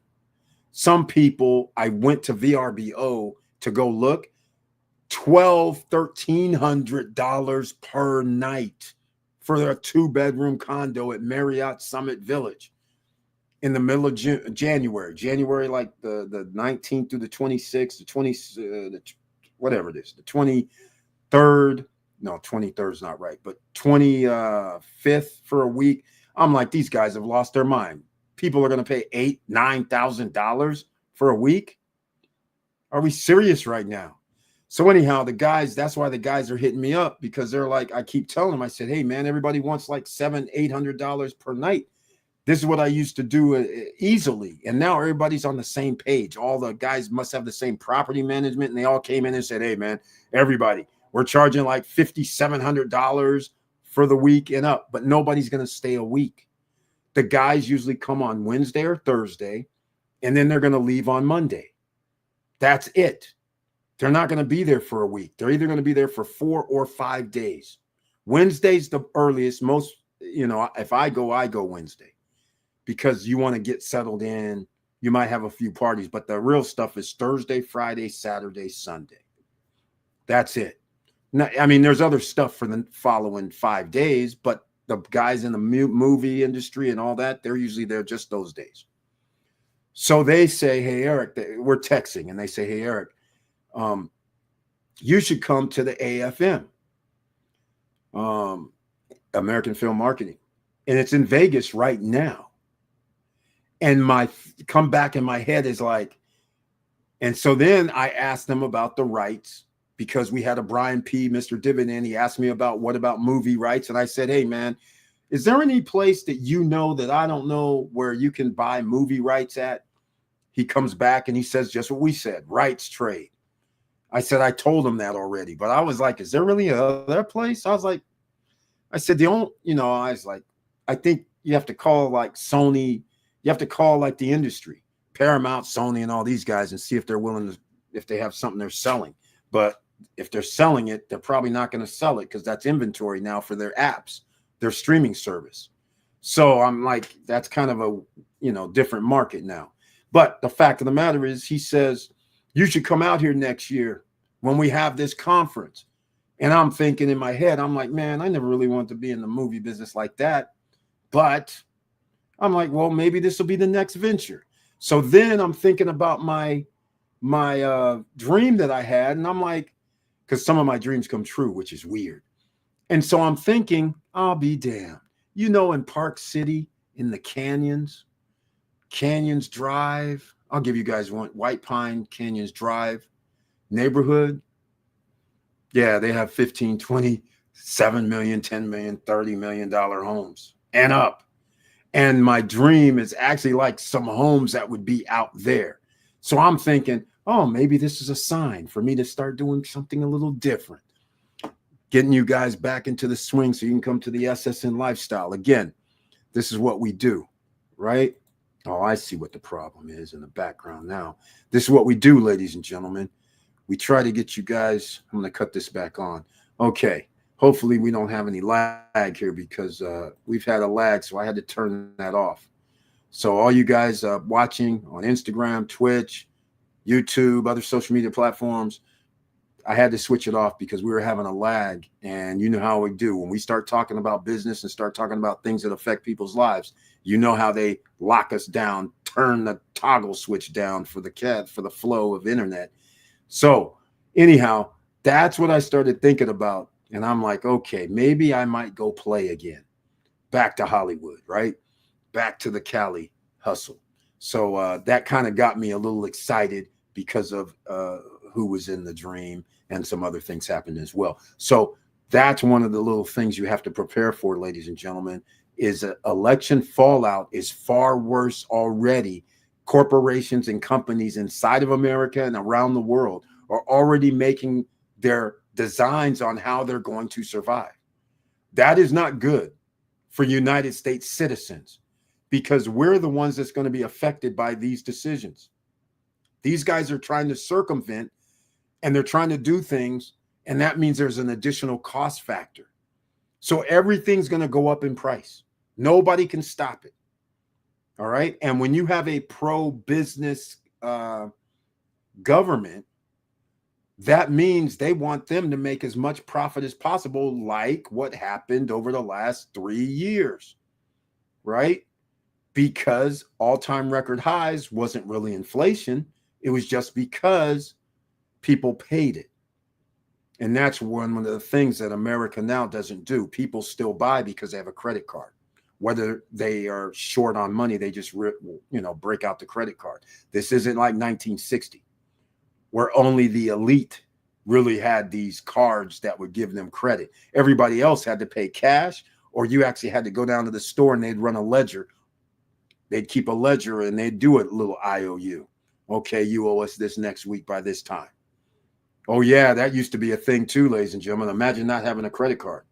A: Some people, I went to VRBO to go look, $1,300 per night for a 2-bedroom condo at Marriott Summit Village in the middle of January, like the 19th through the 26th, the 20, whatever it is, the 23rd. No, 23rd is not right, but 25th for a week. I'm like, these guys have lost their mind. People are going to pay $8,000-$9,000 for a week. Are we serious right now? So anyhow, that's why the guys are hitting me up, because they're like, I keep telling them, I said, hey man, everybody wants like $700-$800 per night. This is what I used to do easily. And now everybody's on the same page. All the guys must have the same property management. And they all came in and said, hey man, everybody, we're charging like $5,700 for the week and up, but nobody's going to stay a week. The guys usually come on Wednesday or Thursday, and then they're going to leave on Monday. That's it. They're not going to be there for a week. They're either going to be there for 4 or 5 days. Wednesday's the earliest. Most, if I go Wednesday, because you want to get settled in. You might have a few parties, but the real stuff is Thursday, Friday, Saturday, Sunday. That's it. Now, I mean, there's other stuff for the following 5 days, but the guys in the movie industry and all that, they're usually there just those days. So they say, hey, Eric, we're texting, and they say, hey, Eric, you should come to the AFM, American Film Marketing. And it's in Vegas right now. And my come back in my head is like, and so then I asked them about the rights, because we had a Brian P., Mr. Dividend. He asked me about what about movie rights. And I said, hey, man, is there any place that that I don't know where you can buy movie rights at? He comes back and he says just what we said, rights trade. I said, I told him that already. But I was like, is there really another place? I said, I think you have to call like Sony. You have to call like the industry, Paramount, Sony, and all these guys, and see if they're willing to, if they have something they're selling. But if they're selling it, they're probably not going to sell it, because that's inventory now for their apps, their streaming service. So I'm like, that's kind of a, different market now. But the fact of the matter is, he says, you should come out here next year when we have this conference. And I'm thinking in my head, I'm like, man, I never really wanted to be in the movie business like that. but I'm like, well, maybe this will be the next venture. So then I'm thinking about my dream that I had, and I'm like, because some of my dreams come true, which is weird. And so I'm thinking, I'll be damned. You know, in Park City, in the Canyons Drive, I'll give you guys one, White Pine Canyons Drive neighborhood. Yeah, they have 15, 20, 7 million, 10 million, $30 million homes and up. And my dream is actually like some homes that would be out there. So I'm thinking, oh, maybe this is a sign for me to start doing something a little different. Getting you guys back into the swing so you can come to the SSN lifestyle. Again, this is what we do, right? Oh, I see what the problem is in the background now. This is what we do, ladies and gentlemen. We try to get you guys, I'm going to cut this back on. Okay. Hopefully we don't have any lag here because we've had a lag, so I had to turn that off. So all you guys watching on Instagram, Twitch, YouTube, other social media platforms, I had to switch it off because we were having a lag. And you know how we do. When we start talking about business and start talking about things that affect people's lives, you know how they lock us down, turn the toggle switch down for the flow of internet. So anyhow, that's what I started thinking about. And I'm like, okay, maybe I might go play again. Back to Hollywood, right? Back to the Cali hustle. So that kind of got me a little excited because of who was in the dream, and some other things happened as well. So that's one of the little things you have to prepare for, ladies and gentlemen, is election fallout is far worse already. Corporations and companies inside of America and around the world are already making their designs on how they're going to survive. That is not good for United States citizens because we're the ones that's going to be affected by these decisions. These guys are trying to circumvent and they're trying to do things, and that means there's an additional cost factor. So everything's going to go up in price. Nobody can stop it. All right. And when you have a pro-business government, that means they want them to make as much profit as possible, like what happened over the last 3 years, right? Because all-time record highs wasn't really inflation. It was just because people paid it. And that's one of the things that America now doesn't do. People still buy because they have a credit card. Whether they are short on money, they just break out the credit card. This isn't like 1960. Where only the elite really had these cards that would give them credit. Everybody else had to pay cash, or you actually had to go down to the store and they'd run a ledger. They'd keep a ledger and they'd do a little IOU. Okay, you owe us this next week by this time. Oh yeah, that used to be a thing too, ladies and gentlemen. Imagine not having a credit card.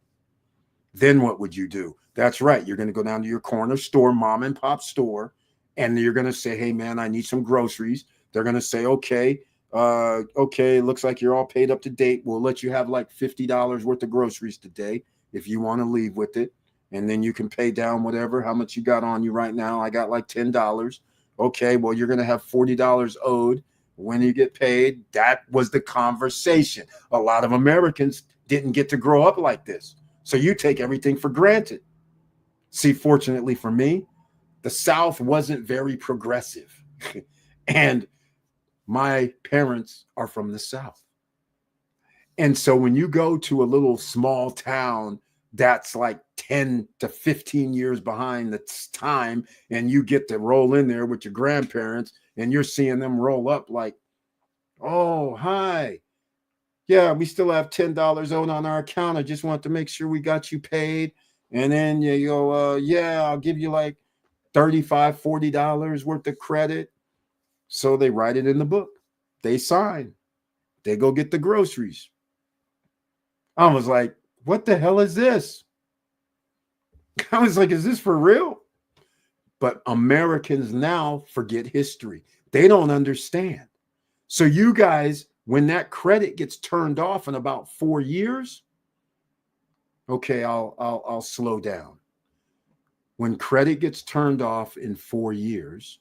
A: Then what would you do? That's right. You're going to go down to your corner store, mom and pop store, and you're going to say, hey man, I need some groceries. They're going to say, okay, looks like you're all paid up to date. We'll let you have like $50 worth of groceries today if you want to leave with it. And then you can pay down whatever, how much you got on you right now. I got like $10. Okay, well, you're going to have $40 owed when you get paid. That was the conversation. A lot of Americans didn't get to grow up like this. So you take everything for granted. See, fortunately for me, the South wasn't very progressive. And my parents are from the South. And so when you go to a little small town that's like 10 to 15 years behind the time, and you get to roll in there with your grandparents and you're seeing them roll up like, oh, hi. Yeah, we still have $10 owed on our account. I just want to make sure we got you paid. And then you go, yeah, I'll give you like $35, $40 worth of credit. So they write it in the book. They sign. They go get the groceries. I was like, what the hell is this? I was like, is this for real? But Americans now forget history. They don't understand. So you guys, when that credit gets turned off in about 4 years, okay, I'll slow down. When credit gets turned off in 4 years,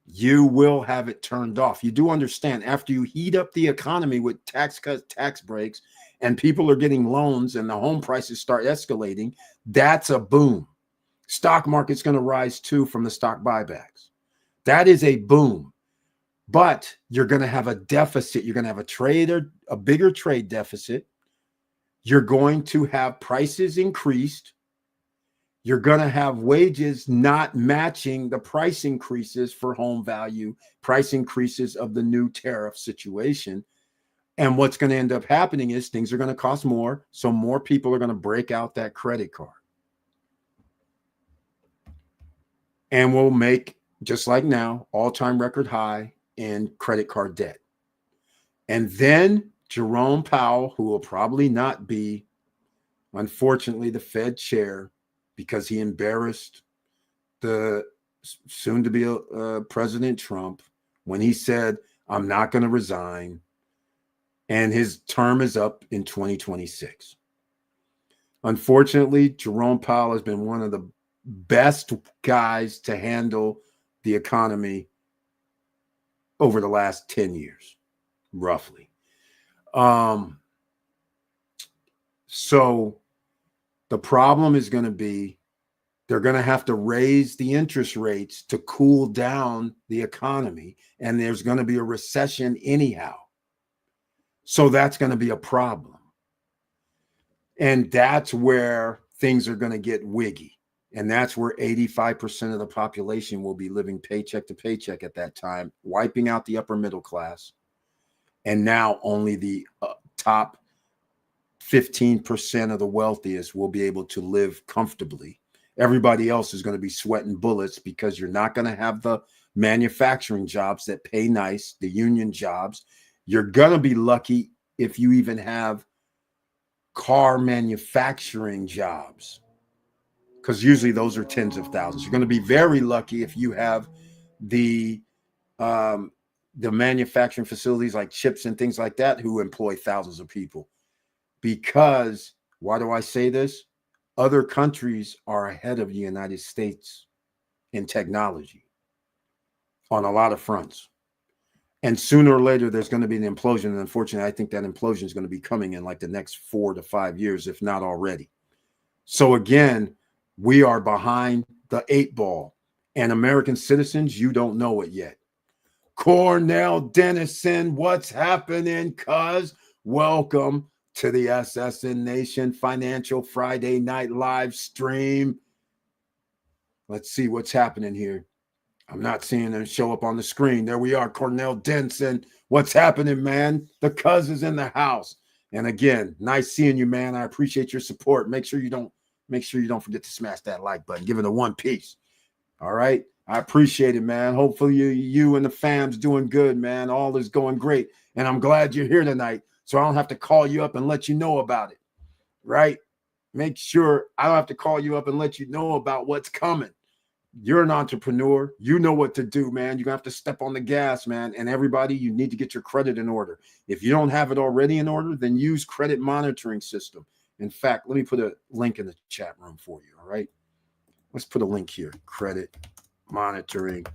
A: you will have it turned off. You do understand, after you heat up the economy with tax cuts, tax breaks, and people are getting loans and the home prices start escalating, that's a boom. Stock market's going to rise too from the stock buybacks. That is a boom. But you're going to have a deficit. You're going to have a bigger trade deficit. You're going to have prices increased. You're going to have wages not matching the price increases for home value, price increases of the new tariff situation. And what's going to end up happening is things are going to cost more. So more people are going to break out that credit card. And we'll make, just like now, all-time record high in credit card debt. And then Jerome Powell, who will probably not be, unfortunately, the Fed chair, because he embarrassed the soon-to-be President Trump when he said, I'm not going to resign, and his term is up in 2026. Unfortunately, Jerome Powell has been one of the best guys to handle the economy over the last 10 years, roughly. So the problem is going to be they're going to have to raise the interest rates to cool down the economy, and there's going to be a recession anyhow. So that's going to be a problem. And that's where things are going to get wiggy. And that's where 85% of the population will be living paycheck to paycheck at that time, wiping out the upper middle class. And now only the top 15% of the wealthiest will be able to live comfortably. Everybody else is going to be sweating bullets because you're not going to have the manufacturing jobs that pay nice, the union jobs. You're going to be lucky if you even have car manufacturing jobs, because usually those are tens of thousands. You're going to be very lucky if you have the manufacturing facilities like chips and things like that who employ thousands of people. Because, why do I say this? Other countries are ahead of the United States in technology on a lot of fronts. And sooner or later, there's going to be an implosion. And unfortunately, I think that implosion is going to be coming in like the next 4 to 5 years, if not already. So again, we are behind the 8 ball. And American citizens, you don't know it yet. Cornell Dennison, what's happening, cuz? Welcome to the SSN Nation Financial Friday Night Live stream. Let's see what's happening here. I'm not seeing them show up on the screen. There we are, Cornell Denson. What's happening, man? The cuz is in the house. And again, nice seeing you, man. I appreciate your support. Make sure you don't forget to smash that like button. Give it a 1 piece. All right. I appreciate it, man. Hopefully you and the fam's doing good, man. All is going great. And I'm glad you're here tonight, so I don't have to call you up and let you know about it. Right? Make sure I don't have to call you up and let you know about what's coming. You're an entrepreneur. You know what to do, man. You're going to have to step on the gas, man. And everybody, you need to get your credit in order. If you don't have it already in order, then use credit monitoring system. In fact, let me put a link in the chat room for you, all right? Let's put a link here. Credit monitoring.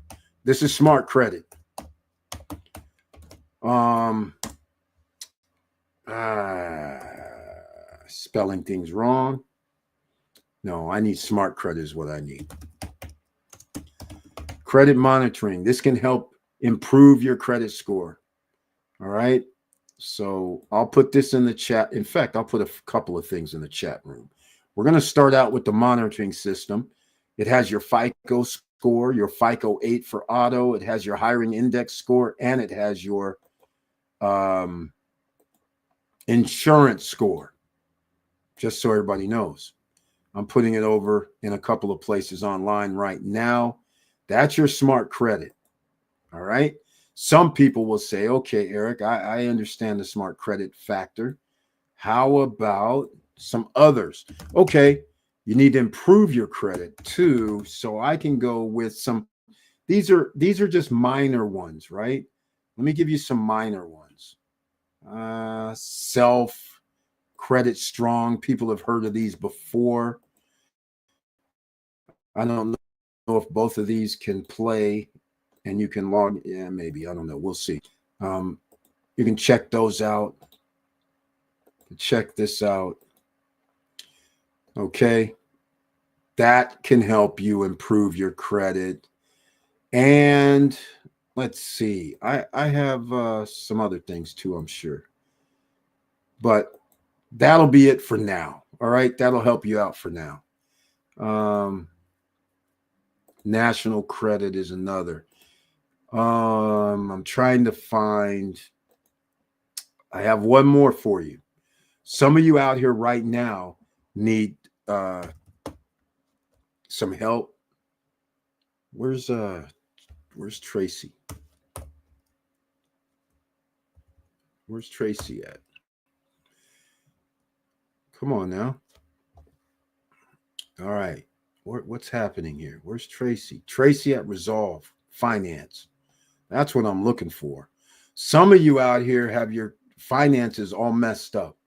A: This is smart credit. Spelling things wrong. No, I need smart credit is what I need. Credit monitoring. This can help improve your credit score. All right. So I'll put this in the chat. In fact, I'll put a couple of things in the chat room. We're going to start out with the monitoring system. It has your FICO score, your FICO 8 for auto. It has your hiring index score, and it has your insurance score, just so everybody knows. I'm putting it over in a couple of places online right now. That's your smart credit. All right. Some people will say, okay, Eric, I understand the smart credit factor. How about some others? Okay. You need to improve your credit too. So I can go with some, these are just minor ones, right? Let me give you some minor ones. Self credit strong. People have heard of these before. I don't know if both of these can play and you can log. Yeah, maybe. I don't know. We'll see. You can check those out. Check this out. Okay. That can help you improve your credit. And let's see, I have some other things too, I'm sure. But that'll be it for now. All right. That'll help you out for now. National credit is another. I'm trying to find, I have one more for you. Some of you out here right now need some help. Where's Tracy? Where's Tracy at? Come on now. All right. What's happening here? Where's Tracy? Tracy at Resolve Finance. That's what I'm looking for. Some of you out here have your finances all messed up.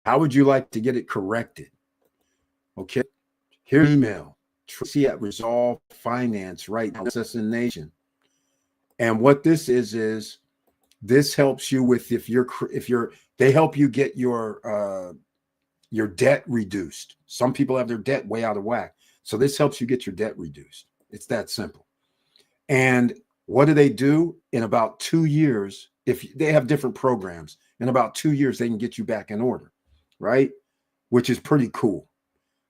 A: How would you like to get it corrected? Okay. Here's email. Tracy at Resolve Finance right now. Assassin Nation. And what this is this helps you with if you're they help you get your debt reduced. Some people have their debt way out of whack. So this helps you get your debt reduced. It's that simple. And what do? In about 2 years, if they have different programs, in about 2 years, they can get you back in order, right? Which is pretty cool.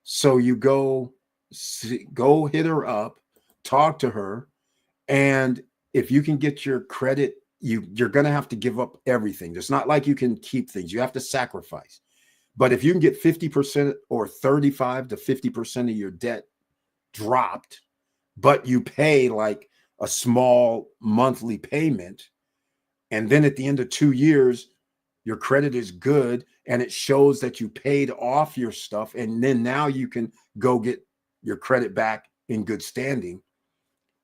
A: So you go hit her up, talk to her, and if you can get your credit, you're going to have to give up everything. It's not like you can keep things. You have to sacrifice. But if you can get 50% or 35 to 50% of your debt dropped, but you pay like a small monthly payment, and then at the end of 2 years, your credit is good and it shows that you paid off your stuff, and then now you can go get your credit back in good standing.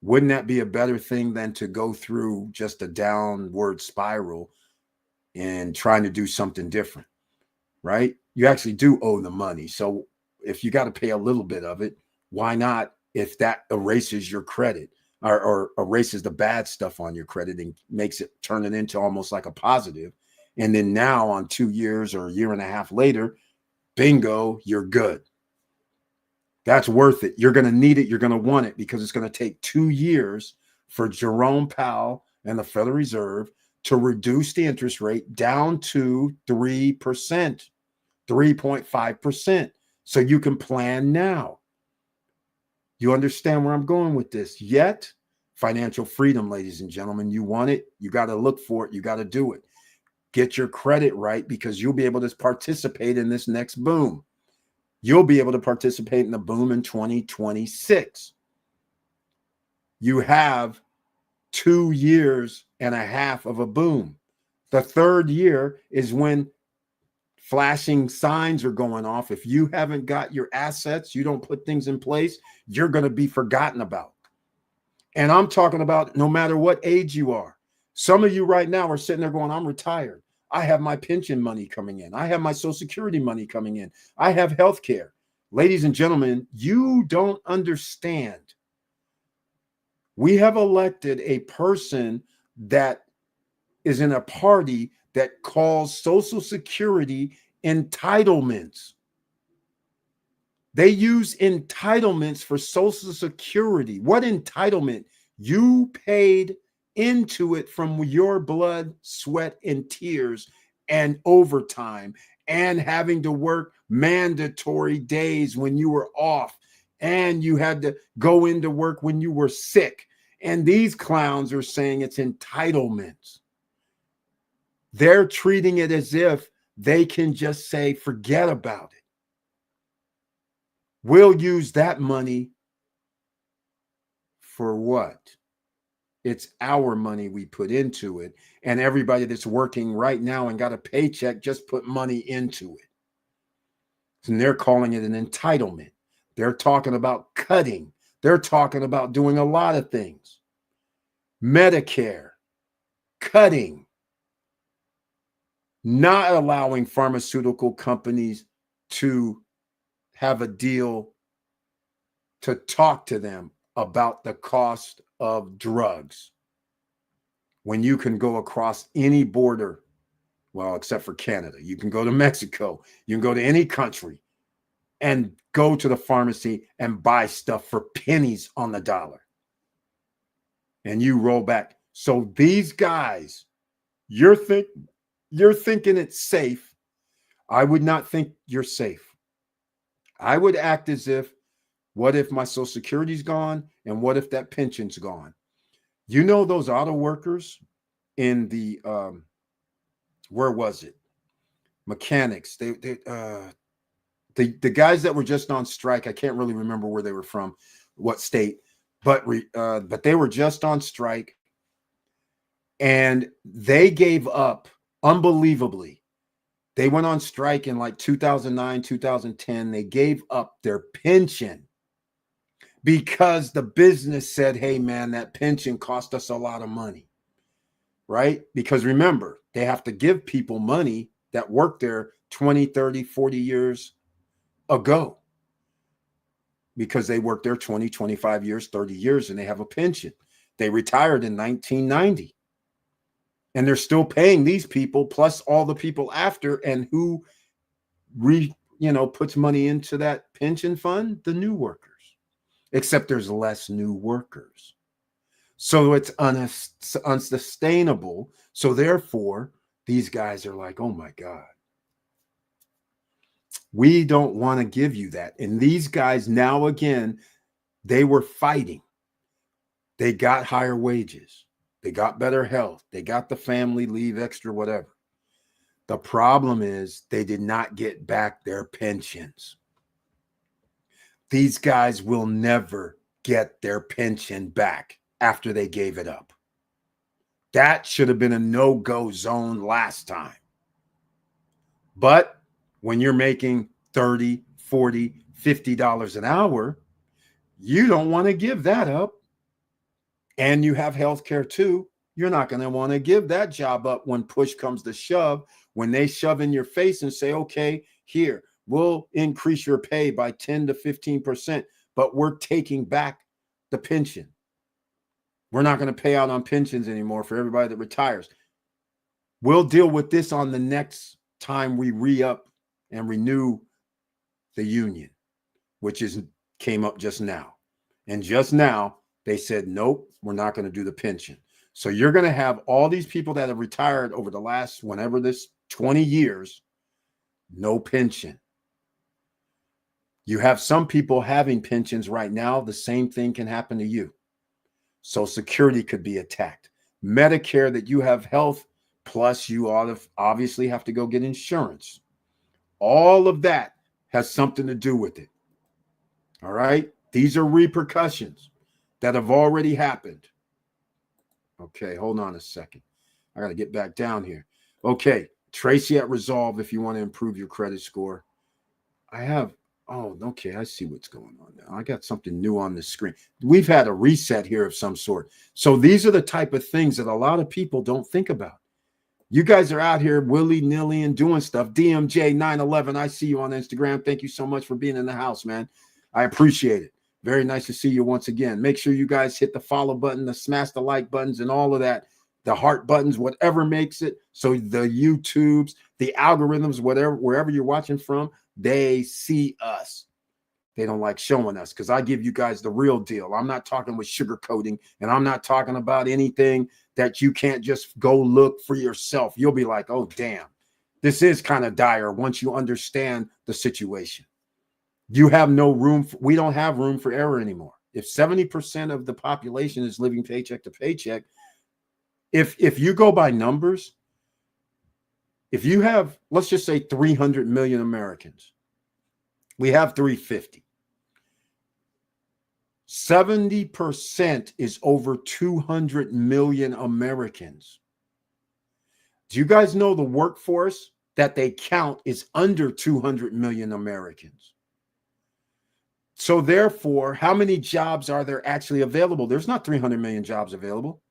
A: Wouldn't that be a better thing than to go through just a downward spiral and trying to do something different, right? You actually do owe the money. So if you got to pay a little bit of it, why not, if that erases your credit or erases the bad stuff on your credit and makes it turn it into almost like a positive. And then now on 2 years or a year and a half later, bingo, you're good. That's worth it. You're going to need it. You're going to want it, because it's going to take 2 years for Jerome Powell and the Federal Reserve to reduce the interest rate down to 3%, 3.5%. So you can plan now. You understand where I'm going with this? Yet, financial freedom, ladies and gentlemen, you want it. You got to look for it. You got to do it. Get your credit right, because you'll be able to participate in this next boom. You'll be able to participate in the boom in 2026. You have 2 years and a half of a boom. The third year is when flashing signs are going off. If you haven't got your assets, you don't put things in place, you're going to be forgotten about. And I'm talking about no matter what age you are. Some of you right now are sitting there going, I'm retired. I have my pension money coming in. I have my Social Security money coming in. I have health care. Ladies and gentlemen, you don't understand. We have elected a person that is in a party that calls Social Security entitlements. They use entitlements for Social Security. What entitlement? You paid into it from your blood, sweat, and tears, and overtime, and having to work mandatory days when you were off, and you had to go into work when you were sick. And these clowns are saying it's entitlements. They're treating it as if they can just say, forget about it. We'll use that money for what? It's our money we put into it. And everybody that's working right now and got a paycheck just put money into it. And they're calling it an entitlement. They're talking about cutting. They're talking about doing a lot of things. Medicare, cutting, not allowing pharmaceutical companies to have a deal to talk to them about the cost of drugs when you can go across any border Well, except for Canada. You can go to Mexico. You can go to any country and go to the pharmacy and buy stuff for pennies on the dollar. And you roll back. So these guys, you're thinking it's safe. I would not think you're safe. I would act as if, what if my Social Security's gone? And what if that pension's gone? You know, those auto workers in the, where was it? Mechanics. The guys that were just on strike. I can't really remember where they were from, what state, but they were just on strike, and they gave up unbelievably. They went on strike in like 2009, 2010. They gave up their pension because the business said, hey, man, that pension cost us a lot of money, right? Because remember, they have to give people money that worked there 20, 30, 40 years ago because they worked there 20, 25 years, 30 years, and they have a pension. They retired in 1990. And they're still paying these people plus all the people after. And who puts money into that pension fund? The new workers. Except there's less new workers. So it's unsustainable. So therefore, these guys are like, oh my God, we don't want to give you that. And these guys now, again, they were fighting. They got higher wages. They got better health. They got the family leave, extra, whatever. The problem is they did not get back their pensions. These guys will never get their pension back after they gave it up. That should have been a no-go zone last time. But when you're making $30, $40, $50 an hour, you don't want to give that up. And you have health care too. You're not going to want to give that job up when push comes to shove, when they shove in your face and say, okay, here, we'll increase your pay by 10 to 15%, but we're taking back the pension. We're not going to pay out on pensions anymore for everybody that retires. We'll deal with this on the next time we re-up and renew the union, which came up just now. And just now, they said, nope, we're not going to do the pension. So you're going to have all these people that have retired over the last, whenever this 20 years, no pension. You have some people having pensions right now. The same thing can happen to you. Social Security could be attacked. Medicare, that you have health, plus you obviously have to go get insurance. All of that has something to do with it. All right? These are repercussions that have already happened. Okay, hold on a second. I got to get back down here. Okay, Tracy at Resolve if you want to improve your credit score. Okay, I see what's going on now. I got something new on the screen. We've had a reset here of some sort. So these are the type of things that a lot of people don't think about. You guys are out here willy-nilly and doing stuff. DMJ911, I see you on Instagram. Thank you so much for being in the house, man. I appreciate it. Very nice to see you once again. Make sure you guys hit the follow button, smash the like buttons, and all of that. The heart buttons, whatever makes it. So the YouTubes, the algorithms, wherever you're watching from, they see us. They don't like showing us because I give you guys the real deal. I'm not talking with sugarcoating, and I'm not talking about anything that you can't just go look for yourself. You'll be like, oh, damn, this is kind of dire once you understand the situation. You have no room. We don't have room for error anymore. If 70% of the population is living paycheck to paycheck, if you go by numbers, if you have, let's just say 300 million Americans, we have 350. 70% is over 200 million Americans. Do you guys know the workforce that they count is under 200 million Americans? So therefore, how many jobs are there actually available? There's not 300 million jobs available.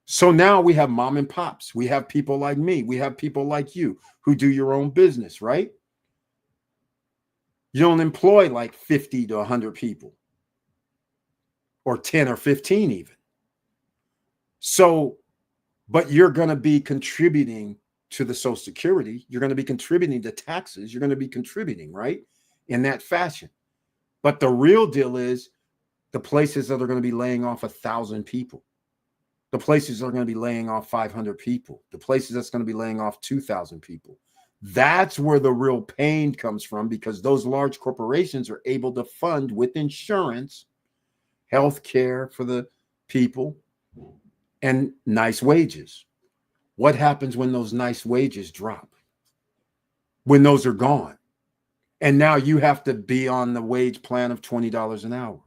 A: So now we have mom and pops. We have people like me. We have people like you who do your own business, right? You don't employ like 50 to 100 people or 10 or 15 even. So but you're going to be contributing to the Social Security. You're going to be contributing to taxes. You're going to be contributing, right, in that fashion. But the real deal is the places that are going to be laying off 1,000 people, the places that are going to be laying off 500 people, the places that's going to be laying off 2,000 people. That's where the real pain comes from, because those large corporations are able to fund with insurance, health care for the people, and nice wages. What happens when those nice wages drop? When those are gone? And now you have to be on the wage plan of $20 an hour,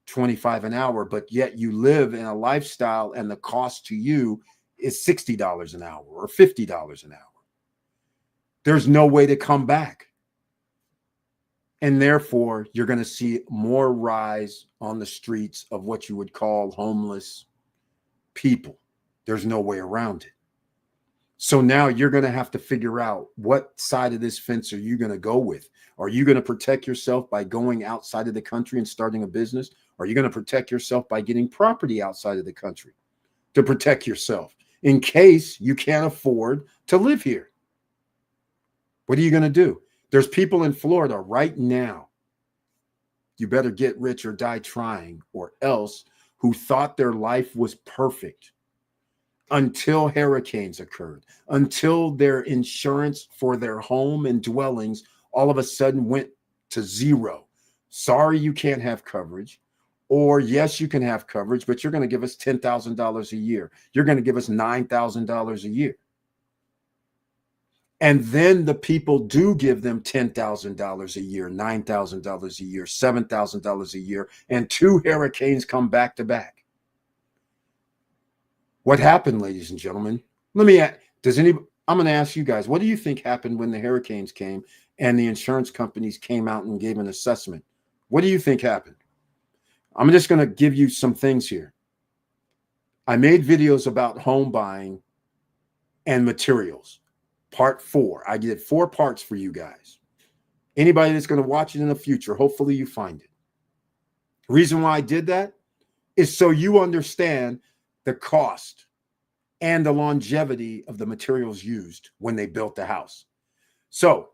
A: $25 an hour, but yet you live in a lifestyle and the cost to you is $60 an hour or $50 an hour. There's no way to come back. And therefore, you're going to see more rise on the streets of what you would call homeless people. There's no way around it. So now you're going to have to figure out, what side of this fence are you going to go with? Are you going to protect yourself by going outside of the country and starting a business? Are you going to protect yourself by getting property outside of the country to protect yourself in case you can't afford to live here? What are you going to do? There's people in Florida right now, you better get rich or die trying, or else, who thought their life was perfect until hurricanes occurred, until their insurance for their home and dwellings all of a sudden went to zero. Sorry, you can't have coverage. Or yes, you can have coverage, but you're going to give us $10,000 a year. You're going to give us $9,000 a year. And then the people do give them $10,000 a year, $9,000 a year, $7,000 a year, and 2 hurricanes come back to back. What happened, ladies and gentlemen? Let me ask, I'm going to ask you guys, what do you think happened when the hurricanes came and the insurance companies came out and gave an assessment? What do you think happened? I'm just going to give you some things here. I made videos about home buying and materials. Part 4. I did 4 parts for you guys. Anybody that's going to watch it in the future, hopefully you find it. The reason why I did that is so you understand the cost and the longevity of the materials used when they built the house. So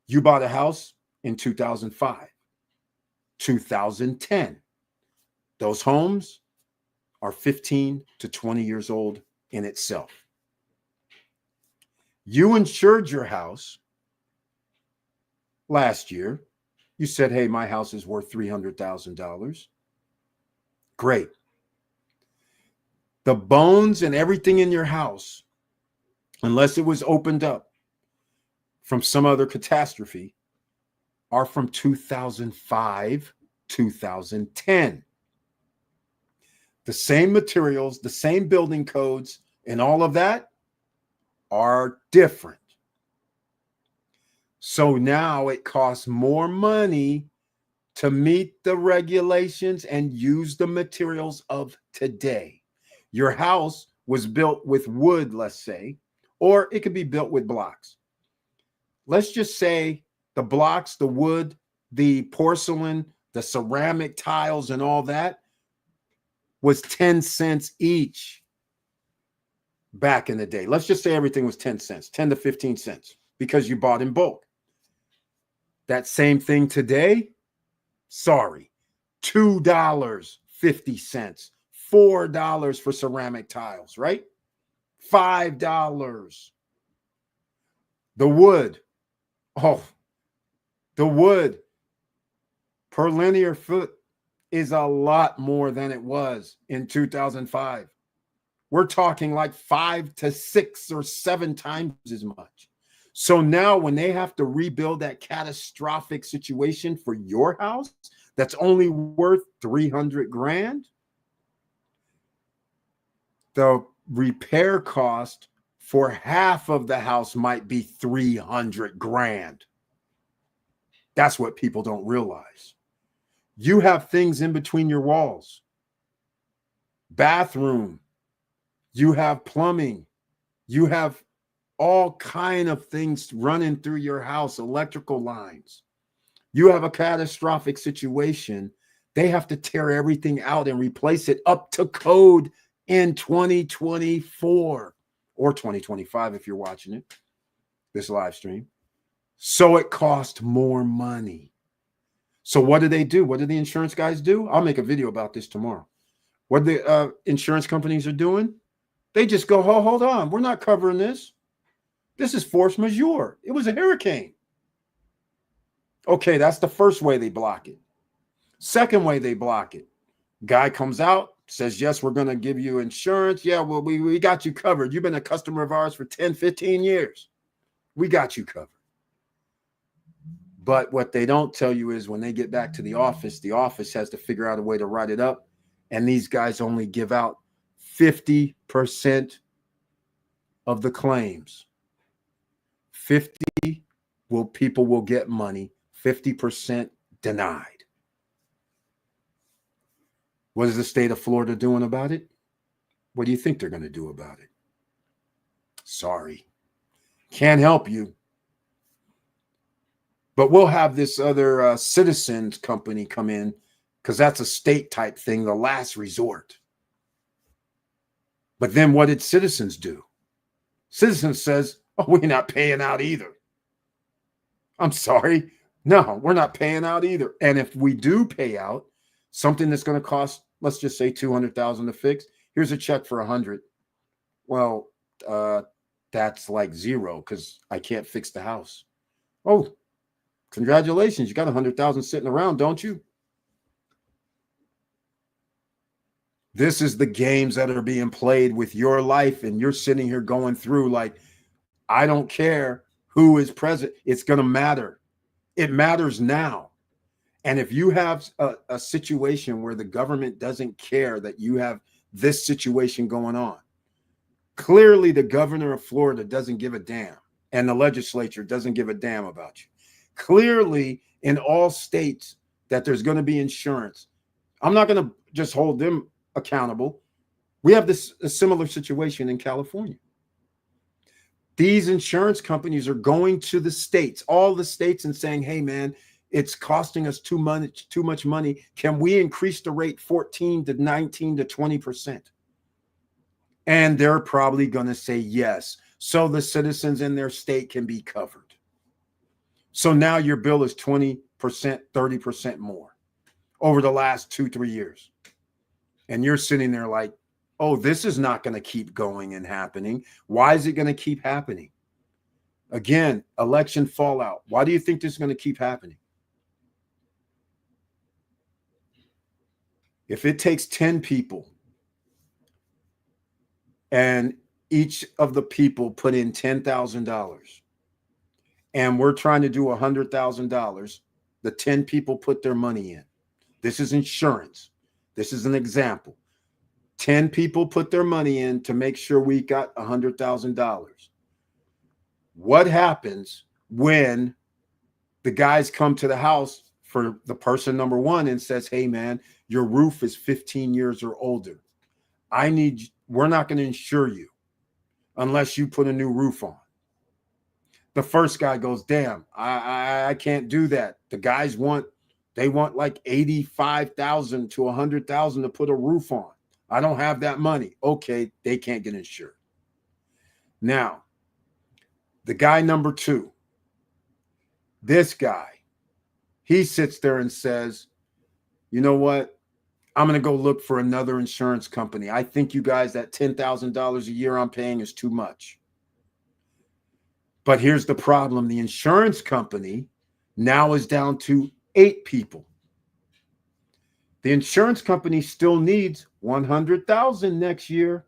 A: you bought a house in 2005, 2010. Those homes are 15 to 20 years old in itself. You insured your house last year. You said, hey, my house is worth $300,000. Great. The bones and everything in your house, unless it was opened up from some other catastrophe, are from 2005, 2010. The same materials, the same building codes, and all of that are different. So now it costs more money to meet the regulations and use the materials of today. Your house was built with wood, let's say, or it could be built with blocks. Let's just say the blocks, the wood, the porcelain, the ceramic tiles, and all that was 10 cents each back in the day. Let's just say everything was 10 cents, 10 to 15 cents, because you bought in bulk. That same thing today, sorry, $2.50, $4 for ceramic tiles, right? $5. The wood, the wood per linear foot is a lot more than it was in 2005. We're talking like 5 to 6 or 7 times as much. So now when they have to rebuild that catastrophic situation for your house that's only worth 300 grand, the repair cost for half of the house might be 300 grand. That's what people don't realize. You have things in between your walls. Bathroom, you have plumbing, you have all kind of things running through your house, electrical lines. You have a catastrophic situation. They have to tear everything out and replace it up to code in 2024 or 2025 if you're watching it, this live stream. So it cost more money. So what do they do? What do the insurance guys do? I'll make a video about this tomorrow. What the insurance companies are doing? They just go, oh, hold on. We're not covering this. This is force majeure. It was a hurricane. Okay, that's the first way they block it. Second way they block it. Guy comes out, says, yes, we're going to give you insurance. Yeah, well, we got you covered. You've been a customer of ours for 10, 15 years. We got you covered. But what they don't tell you is when they get back to the office has to figure out a way to write it up. And these guys only give out 50% of the claims. 50 people will get money, 50% denied. What is the state of Florida doing about it? What do you think they're going to do about it? Sorry. Can't help you. But we'll have this other Citizens company come in because that's a state type thing, the last resort. But then what did Citizens do? Citizens says, oh, we're not paying out either. I'm sorry. No, we're not paying out either. And if we do pay out something that's going to cost, let's just say $200,000 to fix, here's a check for $100,000. Well, that's like zero because I can't fix the house. Oh, congratulations. You got $100,000 sitting around, don't you? This is the games that are being played with your life. And you're sitting here going through like, I don't care who is president. It's going to matter. It matters now. And if you have a situation where the government doesn't care that you have this situation going on, clearly the governor of Florida doesn't give a damn. And the legislature doesn't give a damn about you. Clearly in all states that there's going to be insurance. I'm not going to just hold them accountable. We have a similar situation in California. These insurance companies are going to the states, all the states, and saying, hey, man, it's costing us too much money. Can we increase the rate 14 to 19 to 20%? And they're probably going to say yes. So the citizens in their state can be covered. So now your bill is 20%, 30% more over the last 2-3 years. And you're sitting there like, oh, this is not going to keep going and happening. Why is it going to keep happening? Again, election fallout. Why do you think this is going to keep happening? If it takes 10 people and each of the people put in $10,000 and we're trying to do $100,000, the 10 people put their money in. This is insurance. This is an example. 10 people put their money in to make sure we got $100,000. What happens when the guys come to the house for the person number one and says, hey, man, your roof is 15 years or older. We're not going to insure you unless you put a new roof on. The first guy goes, damn, I can't do that. The guys want like $85,000 to $100,000 to put a roof on. I don't have that money. Okay, they can't get insured. Now, the guy number two, this guy, he sits there and says, you know what? I'm going to go look for another insurance company. I think you guys, that $10,000 a year I'm paying is too much. But here's the problem. The insurance company now is down to 8 people. The insurance company still needs $100,000 next year.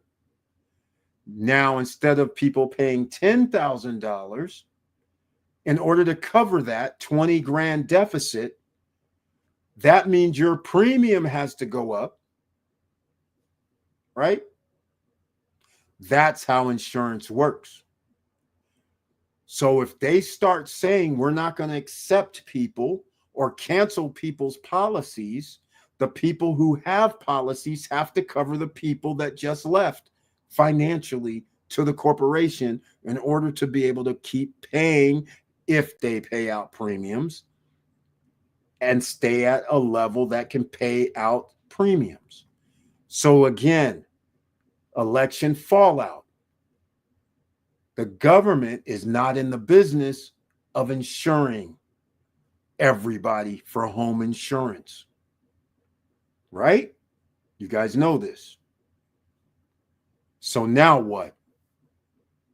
A: Now, instead of people paying $10,000, in order to cover that 20 grand deficit, that means your premium has to go up, right? That's how insurance works. So if they start saying we're not going to accept people or cancel people's policies, the people who have policies have to cover the people that just left financially to the corporation in order to be able to keep paying if they pay out premiums and stay at a level that can pay out premiums. So again, election fallout. The government is not in the business of insuring everybody for home insurance, right? You guys know this. So now what?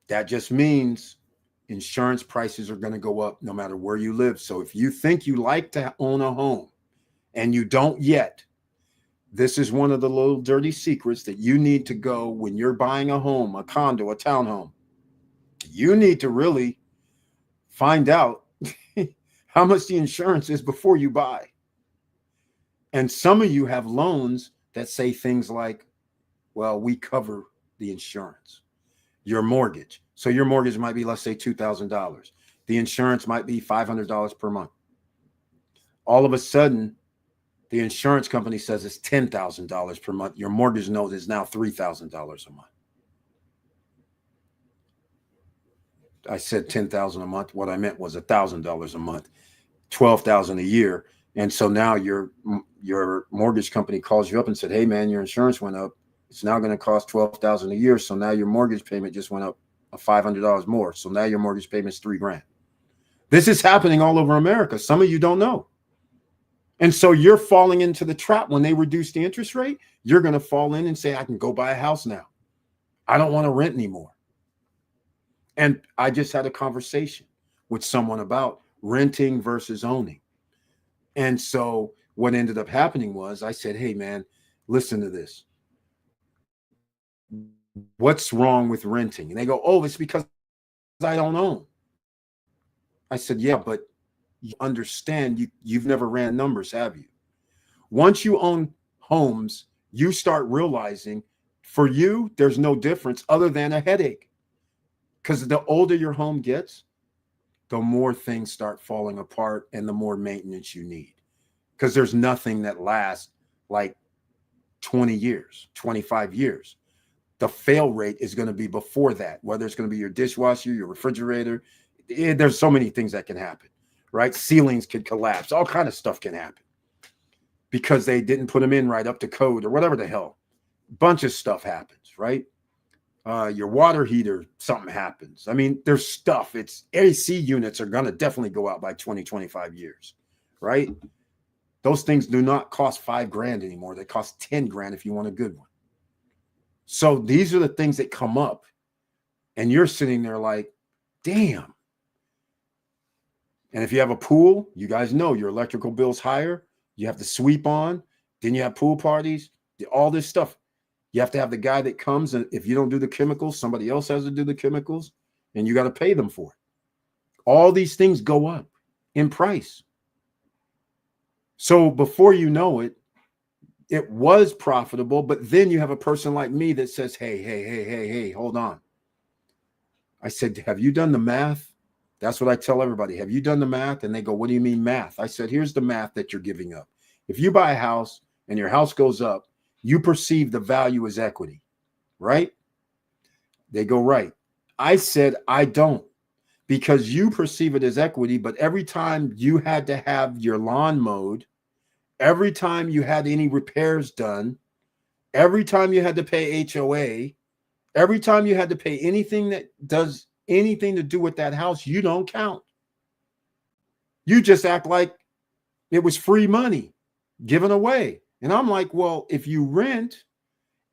A: That just means insurance prices are going to go up no matter where you live. So if you think you like to own a home and you don't yet, this is one of the little dirty secrets that you need to go when you're buying a home, a condo, a townhome. You need to really find out how much the insurance is before you buy. And some of you have loans that say things like, well, we cover the insurance, your mortgage. So your mortgage might be, let's say, $2,000. The insurance might be $500 per month. All of a sudden, the insurance company says it's $10,000 per month. Your mortgage note is now $3,000 a month. I said 10,000 a month. What I meant was $1,000 a month, 12,000 a year. And so now your mortgage company calls you up and said, hey man, your insurance went up. It's now going to cost 12,000 a year. So now your mortgage payment just went up $500 more. So now your mortgage payment is $3,000. This is happening all over America. Some of you don't know. And so you're falling into the trap. When they reduce the interest rate, you're going to fall in and say, I can go buy a house now. I don't want to rent anymore. And I just had a conversation with someone about renting versus owning. And so what ended up happening was I said, hey, man, listen to this. What's wrong with renting? And they go, oh, it's because I don't own. I said, yeah, but you understand you've never ran numbers, have you? Once you own homes, you start realizing for you, there's no difference other than a headache. Because the older your home gets, the more things start falling apart and the more maintenance you need. Because there's nothing that lasts like 20 years, 25 years. The fail rate is going to be before that, whether it's going to be your dishwasher, your refrigerator. There's so many things that can happen, right? Ceilings can collapse. All kind of stuff can happen because they didn't put them in right up to code or whatever the hell. Bunch of stuff happens, right? Your water heater, something happens. I mean, there's stuff. It's AC units are going to definitely go out by 20, 25 years, right? Those things do not cost $5,000 anymore. They cost $10,000 if you want a good one. So these are the things that come up and you're sitting there like, damn. And if you have a pool, you guys know your electrical bill's higher. You have to sweep on. Then you have pool parties, all this stuff. You have to have the guy that comes, and if you don't do the chemicals, somebody else has to do the chemicals, and you got to pay them for it. All these things go up in price. So before you know it, it was profitable, but then you have a person like me that says, hey, hold on. I said, have you done the math? That's what I tell everybody. Have you done the math? And they go, what do you mean math? I said, here's the math that you're giving up. If you buy a house and your house goes up, you perceive the value as equity, right? They go, right. I said, I don't, because you perceive it as equity, but every time you had to have your lawn mowed, every time you had any repairs done, every time you had to pay HOA, every time you had to pay anything that does anything to do with that house, you don't count. You just act like it was free money given away. And I'm like, well, if you rent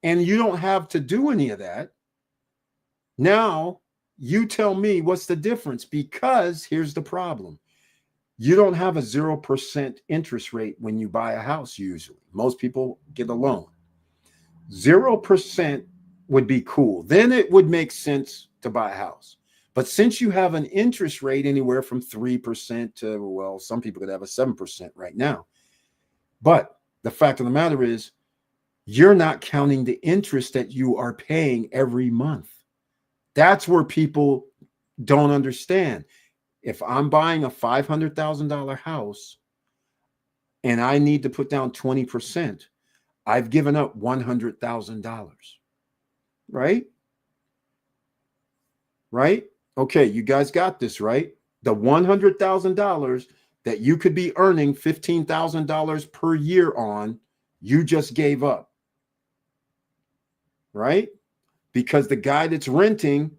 A: and you don't have to do any of that, now you tell me what's the difference, because here's the problem. You don't have a 0% interest rate when you buy a house usually. Most people get a loan. 0% would be cool. Then it would make sense to buy a house. But since you have an interest rate anywhere from 3% to, well, some people could have a 7% right now. But the fact of the matter is, you're not counting the interest that you are paying every month. That's where people don't understand. If I'm buying a $500,000 house and I need to put down 20%, I've given up $100,000, right? Right? Okay, you guys got this, right? The $100,000 that you could be earning $15,000 per year on, you just gave up, right? because the guy that's renting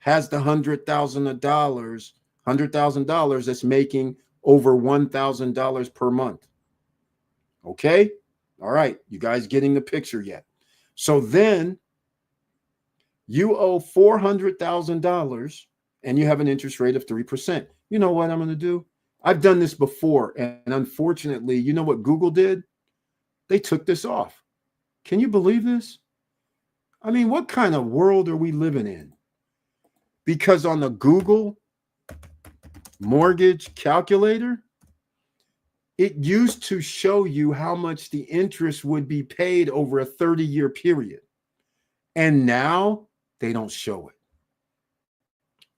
A: has the $100,000 that's making over $1,000 per month. Okay. All right. You guys getting the picture yet? So then you owe $400,000 and you have an interest rate of 3%. You know what I'm going to do? I've done this before. And unfortunately, you know what Google did? They took this off. Can you believe this? I mean, what kind of world are we living in? Because on the Google mortgage calculator, it used to show you how much the interest would be paid over a 30-year period. And now they don't show it.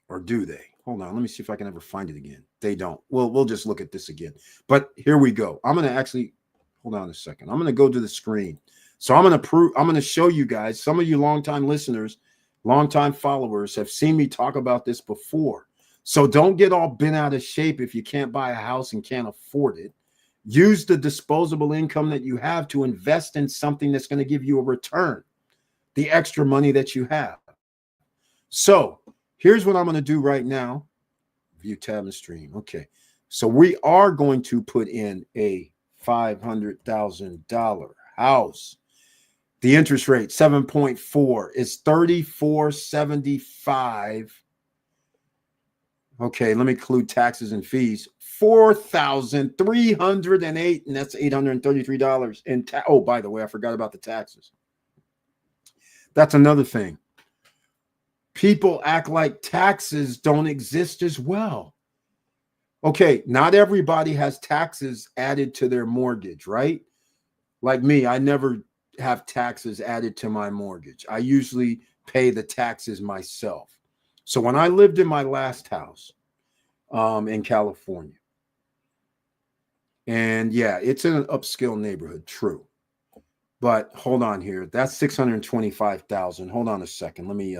A: Or do they? Hold on. Let me see if I can ever find it again. They don't. We'll just look at this again. But here we go. I'm going to actually, hold on a second. I'm going to go to the screen. So I'm going to show you guys, some of you longtime listeners, longtime followers have seen me talk about this before. So don't get all bent out of shape if you can't buy a house and can't afford it. Use the disposable income that you have to invest in something that's going to give you a return, the extra money that you have. So here's what I'm going to do right now. View tab and stream. Okay. So we are going to put in a $500,000 house. The interest rate, 7.4, is $34.75. Okay, let me include taxes and fees. $4,308, and that's $833 in oh, by the way, I forgot about the taxes. That's another thing. People act like taxes don't exist as well. Okay, not everybody has taxes added to their mortgage, right? Like me, I never have taxes added to my mortgage. I usually pay the taxes myself. So when I lived in my last house in California, and yeah, it's in an upscale neighborhood, true. But hold on here. That's $625,000. Hold on a second. Let me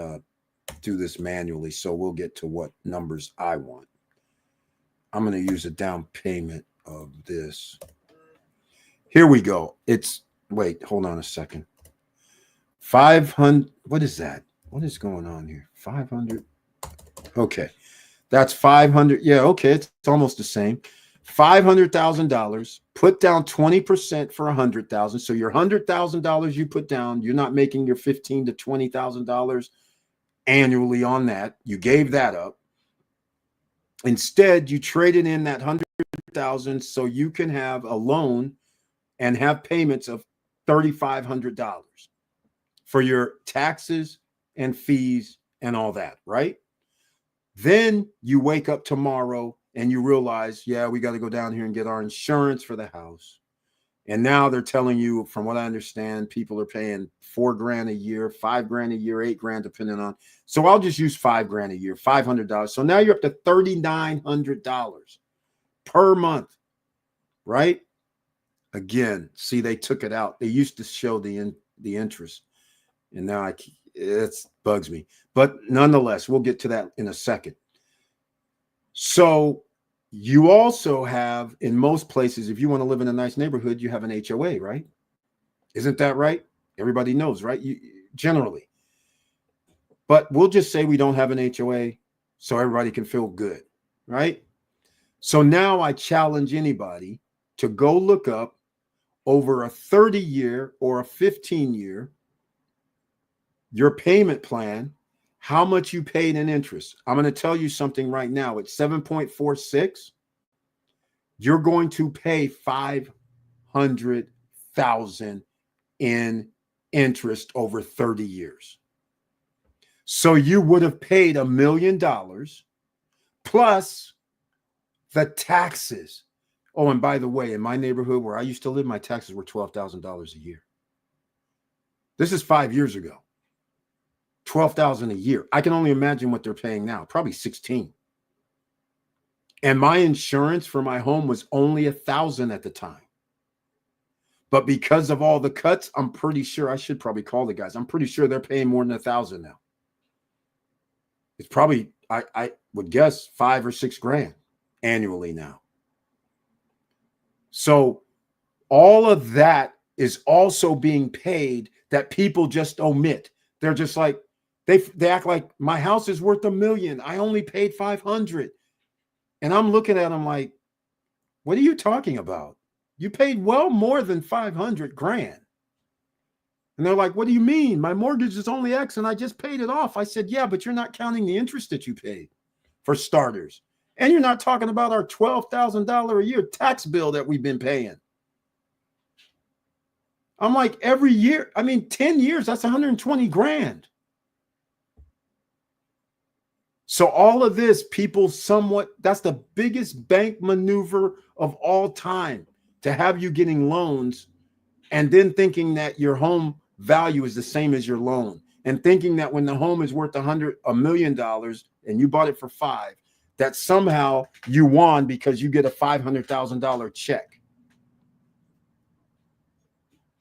A: do this manually so we'll get to what numbers I want. I'm going to use a down payment of this. Here we go. It's, wait, hold on a second. 500. What is that? What is going on here? 500. Okay. That's 500. Yeah. Okay. It's almost the same. $500,000. Put down 20% for $100,000. So your $100,000 you put down, you're not making your $15,000 to $20,000 annually on that. You gave that up. Instead, you traded in that $100,000 so you can have a loan and have payments of $3,500 for your taxes and fees and all that, right? Then you wake up tomorrow and you realize, yeah, we got to go down here and get our insurance for the house. And now they're telling you, from what I understand, people are paying $4,000 a year, $5,000 a year, $8,000, depending on. So I'll just use $5,000 a year, $500. So now you're up to $3,900 per month, right? Again, see, they took it out. They used to show the interest, and now it bugs me. But nonetheless, we'll get to that in a second. So you also have, in most places, if you want to live in a nice neighborhood, you have an HOA, right? Isn't that right? Everybody knows, right? Generally. But we'll just say we don't have an HOA so everybody can feel good, right? So now I challenge anybody to go look up over a 30-year or a 15-year, your payment plan, how much you paid in interest. I'm going to tell you something right now. At 7.46, you're going to pay $500,000 in interest over 30 years. So you would have paid $1 million plus the taxes. Oh, and by the way, in my neighborhood where I used to live, my taxes were $12,000 a year. This is 5 years ago. $12,000 a year. I can only imagine what they're paying now, probably 16. And my insurance for my home was only $1,000 at the time. But because of all the cuts, I'm pretty sure, I should probably call the guys. I'm pretty sure they're paying more than $1,000 now. It's probably, I would guess, $5,000 or $6,000 annually now. So all of that is also being paid that people just omit. They're just like, They act like my house is worth $1 million. I only paid 500. And I'm looking at them like, what are you talking about? You paid well more than 500 grand. And they're like, what do you mean? My mortgage is only X and I just paid it off. I said, yeah, but you're not counting the interest that you paid for starters. And you're not talking about our $12,000 a year tax bill that we've been paying. I'm like, every year, 10 years, that's 120 grand. So all of this, people that's the biggest bank maneuver of all time, to have you getting loans and then thinking that your home value is the same as your loan, and thinking that when the home is worth $1 million and you bought it for $5 million, that somehow you won because you get a $500,000 check.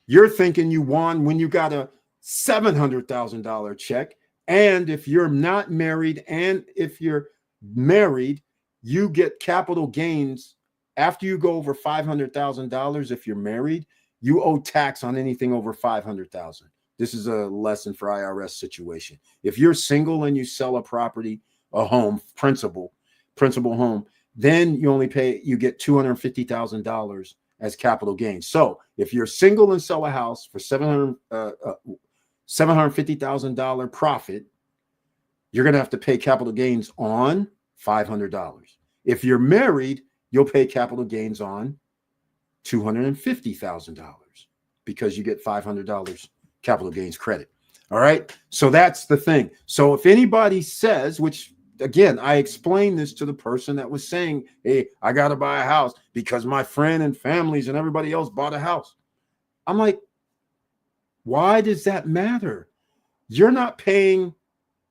A: You're thinking you won when you got a $700,000 check. And if you're not married, and if you're married, you get capital gains after you go over $500,000. If you're married, you owe tax on anything over $500,000. This is a lesson for IRS situation. If you're single and you sell a property, a home, principal home, then you get $250,000 as capital gains. So if you're single and sell a house for $750,000 profit, you're going to have to pay capital gains on $500. If you're married, you'll pay capital gains on $250,000 because you get $500 capital gains credit. All right. So that's the thing. So if anybody says, which again, I explained this to the person that was saying, hey, I got to buy a house because my friend and families and everybody else bought a house. I'm like, why does that matter? You're not paying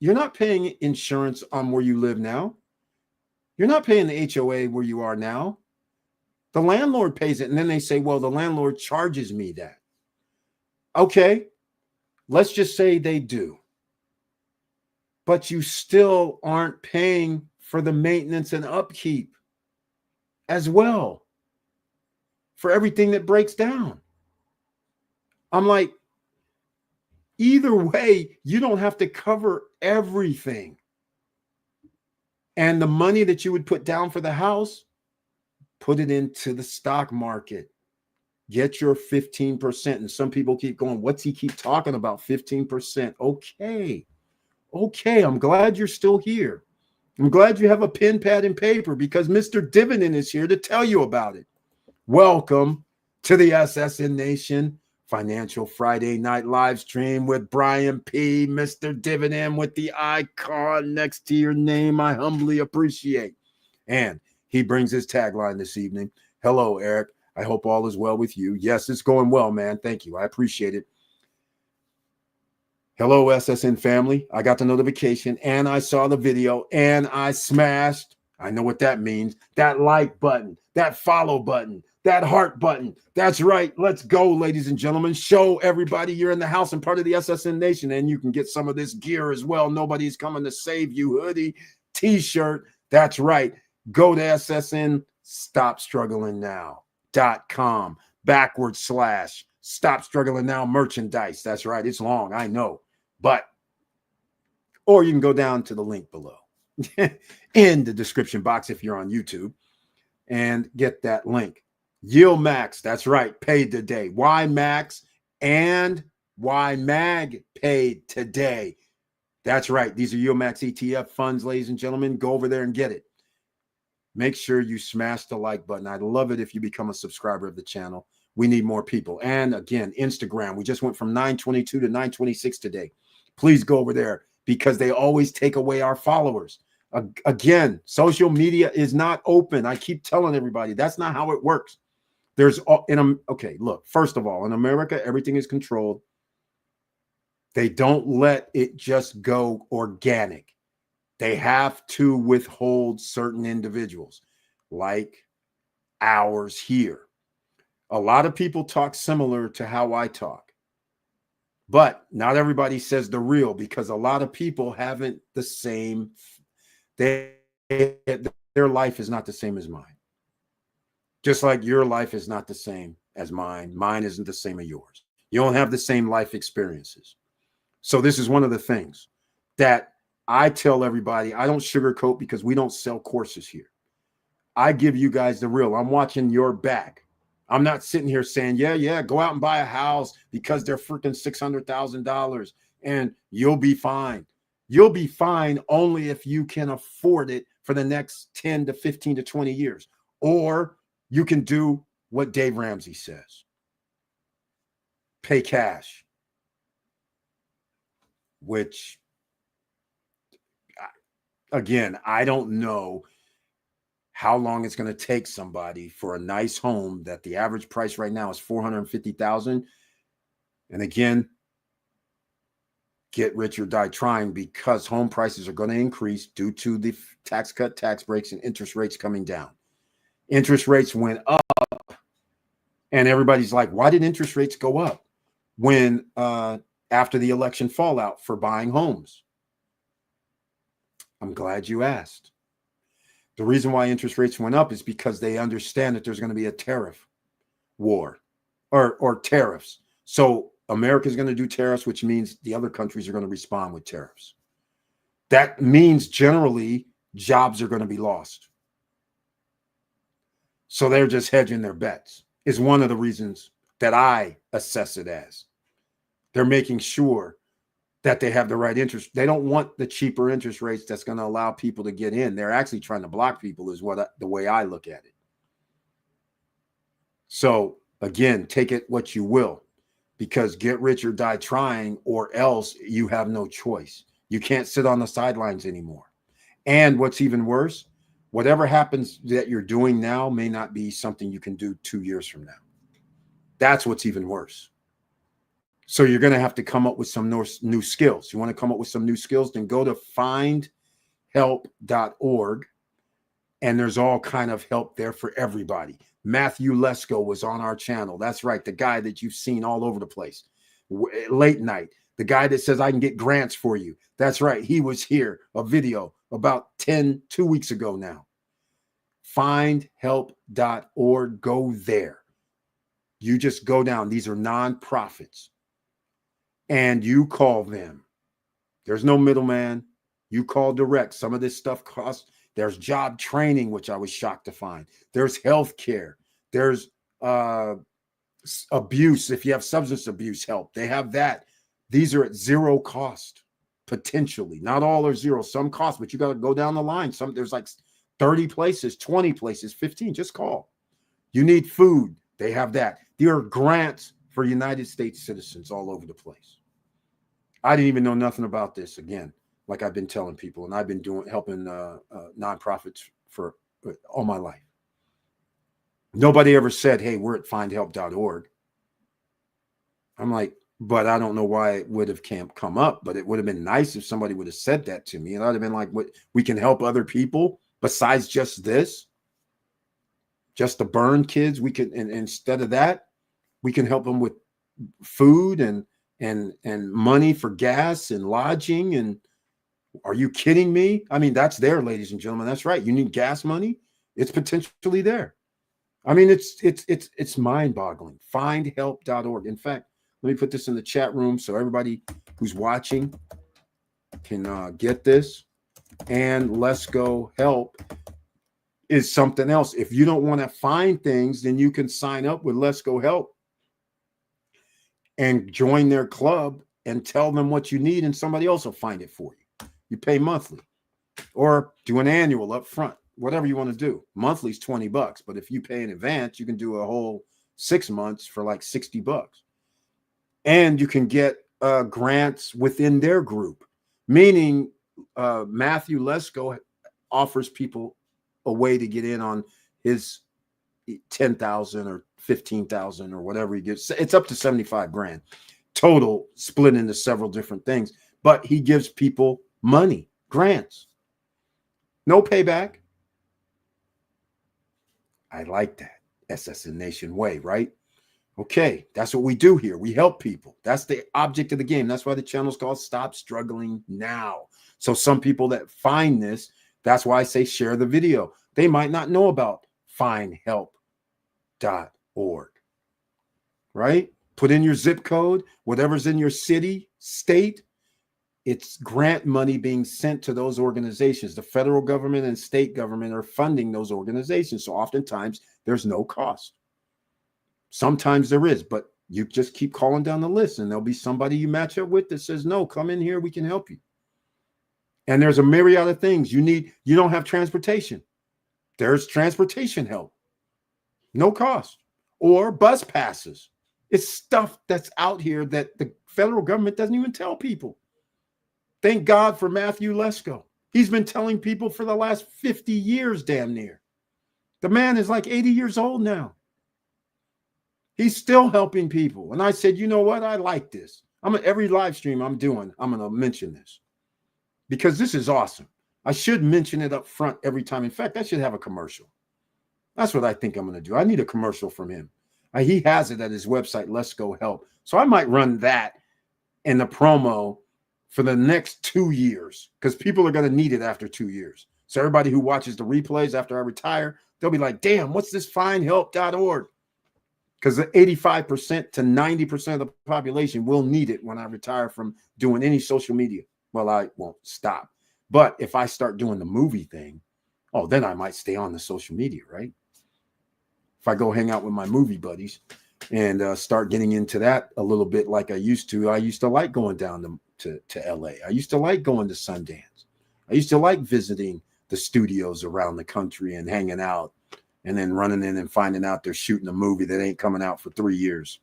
A: insurance on where you live now. You're not paying the HOA where you are now. The landlord pays it. And then they say, well, the landlord charges me that. Okay, let's just say they do. But you still aren't paying for the maintenance and upkeep as well, for everything that breaks down. I'm like, either way, you don't have to cover everything. And the money that you would put down for the house, put it into the stock market. Get your 15%. And some people keep going, what's he keep talking about? 15%. Okay, I'm glad you're still here. I'm glad you have a pen, pad, and paper, because Mr. Dividend is here to tell you about it. Welcome to the SSN Nation Financial Friday Night Live Stream with Brian P. Mr. Dividend with the icon next to your name. I humbly appreciate. And he brings his tagline this evening. Hello, Eric. I hope all is well with you. Yes, it's going well, man. Thank you. I appreciate it. Hello, SSN family. I got the notification and I saw the video and I smashed, I know what that means, that like button, that follow button, that heart button. That's right. Let's go, ladies and gentlemen. Show everybody you're in the house and part of the SSN Nation, and you can get some of this gear as well. Nobody's coming to save you. Hoodie, t-shirt. That's right. Go to ssnstopstrugglingnow.com/Stop Struggling Now merchandise. That's right. It's long, I know. But, or you can go down to the link below in the description box if you're on YouTube and get that link. Yield Max, that's right, paid today. Why Max and Why Mag paid today. That's right. These are Yield Max ETF funds, ladies and gentlemen. Go over there and get it. Make sure you smash the like button. I'd love it if you become a subscriber of the channel. We need more people. And again, Instagram, we just went from 922 to 926 today. Please go over there because they always take away our followers. Again, social media is not open. I keep telling everybody that's not how it works. Okay, look, first of all, in America, everything is controlled. They don't let it just go organic. They have to withhold certain individuals like ours here. A lot of people talk similar to how I talk, but not everybody says the real, because a lot of people haven't the same. Their life is not the same as mine. Just like your life is not the same as mine. Mine isn't the same as yours. You don't have the same life experiences. So this is one of the things. that I tell everybody, I don't sugarcoat because we don't sell courses here. I give you guys the real. I'm watching your back. I'm not sitting here saying, yeah, go out and buy a house because they're freaking $600,000 and you'll be fine. You'll be fine only if you can afford it for the next 10 to 15 to 20 years. Or you can do what Dave Ramsey says. Pay cash. Which, again, I don't know how long it's going to take somebody for a nice home that the average price right now is $450,000. And again, get rich or die trying, because home prices are going to increase due to the tax cut, tax breaks, and interest rates coming down. Interest rates went up, and everybody's like, why did interest rates go up when after the election fallout for buying homes? I'm glad you asked. The reason why interest rates went up is because they understand that there's going to be a tariff war or tariffs. So America's going to do tariffs, which means the other countries are going to respond with tariffs. That means generally jobs are going to be lost. So they're just hedging their bets, is one of the reasons that I assess it as. They're making sure that they have the right interest. They don't want the cheaper interest rates that's going to allow people to get in. They're actually trying to block people, is the way I look at it. So again, take it what you will, because get rich or die trying, or else you have no choice. You can't sit on the sidelines anymore. And what's even worse, whatever happens that you're doing now may not be something you can do 2 years from now. That's what's even worse. So you're going to have to come up with some new skills. You want to come up with some new skills, then go to findhelp.org. And there's all kind of help there for everybody. Matthew Lesko was on our channel. That's right. The guy that you've seen all over the place. Late night. The guy that says I can get grants for you. That's right. He was here, a video about 2 weeks ago now. Findhelp.org. Go there. You just go down. These are nonprofits. And you call them. There's no middleman. You call direct. Some of this stuff costs. There's job training, which I was shocked to find. There's health care. There's abuse. If you have substance abuse help, they have that. These are at zero cost, potentially. Not all are zero. Some cost, but you got to go down the line. There's like 30 places, 20 places, 15. Just call. You need food. They have that. There are grants for United States citizens all over the place. I didn't even know nothing about this, again, like I've been telling people, and I've been helping nonprofits for all my life. Nobody ever said, hey, we're at findhelp.org. I'm like, but I don't know why it would have come up, but it would have been nice if somebody would have said that to me. And I'd have been like, what, we can help other people besides just this, just to burn kids. We can, and instead of that, we can help them with food and money for gas and lodging. And are you kidding me? I mean, that's there, ladies and gentlemen. That's right. You need gas money. It's potentially there. I mean, it's mind-boggling. Findhelp.org. In fact, let me put this in the chat room so everybody who's watching can get this. And Let's Go Help is something else. If you don't want to find things, then you can sign up with Let's Go Help and join their club and tell them what you need, and somebody else will find it for you. You pay monthly or do an annual up front, whatever you want to do. Monthly is $20, but if you pay in advance, you can do a whole 6 months for like $60. And you can get grants within their group, meaning Matthew Lesko offers people a way to get in on his 10,000 or 15,000 or whatever he gets. It's up to 75 grand total, split into several different things, but he gives people money, grants, no payback. I like that. SSN Nation way, right? Okay, that's what we do here. We help people. That's the object of the game. That's why the channel's called Stop Struggling Now. So some people that find this, that's why I say share the video. They might not know about findhelp.org, right? Put in your zip code, whatever's in your city, state, it's grant money being sent to those organizations. The federal government and state government are funding those organizations. So oftentimes there's no cost. Sometimes there is, but you just keep calling down the list and there'll be somebody you match up with that says, no, come in here, we can help you. And there's a myriad of things you need. You don't have transportation. There's transportation help. No cost. Or bus passes. It's stuff that's out here that the federal government doesn't even tell people. Thank God for Matthew Lesko. He's been telling people for the last 50 years, damn near. The man is like 80 years old now. He's still helping people. And I said, you know what? I like this. Every live stream I'm doing, I'm going to mention this because this is awesome. I should mention it up front every time. In fact, I should have a commercial. That's what I think I'm going to do. I need a commercial from him. He has it at his website, Let's Go Help. So I might run that in the promo for the next 2 years because people are going to need it after 2 years. So everybody who watches the replays after I retire, they'll be like, damn, what's this finehelp.org? Because 85% to 90% of the population will need it when I retire from doing any social media. Well, I won't stop. But if I start doing the movie thing, oh, then I might stay on the social media, right? If I go hang out with my movie buddies and start getting into that a little bit like I used to like going down to LA. I used to like going to Sundance. I used to like visiting the studios around the country and hanging out and then running in and finding out they're shooting a movie that ain't coming out for 3 years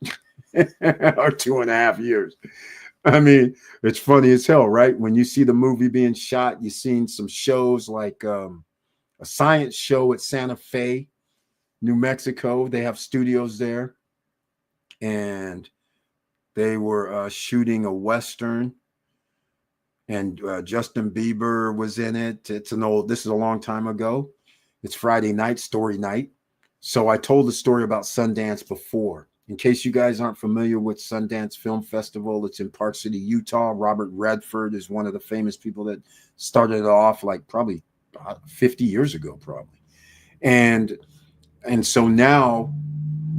A: or 2.5 years. I mean, it's funny as hell, right? When you see the movie being shot, you've seen some shows like a science show at Santa Fe, New Mexico. They have studios there. And they were shooting a Western. And Justin Bieber was in it. This is a long time ago. It's Friday night, story night. So I told the story about Sundance before. In case you guys aren't familiar with Sundance Film Festival, it's in Park City, Utah. Robert Redford is one of the famous people that started it off like probably 50 years ago, probably. And so now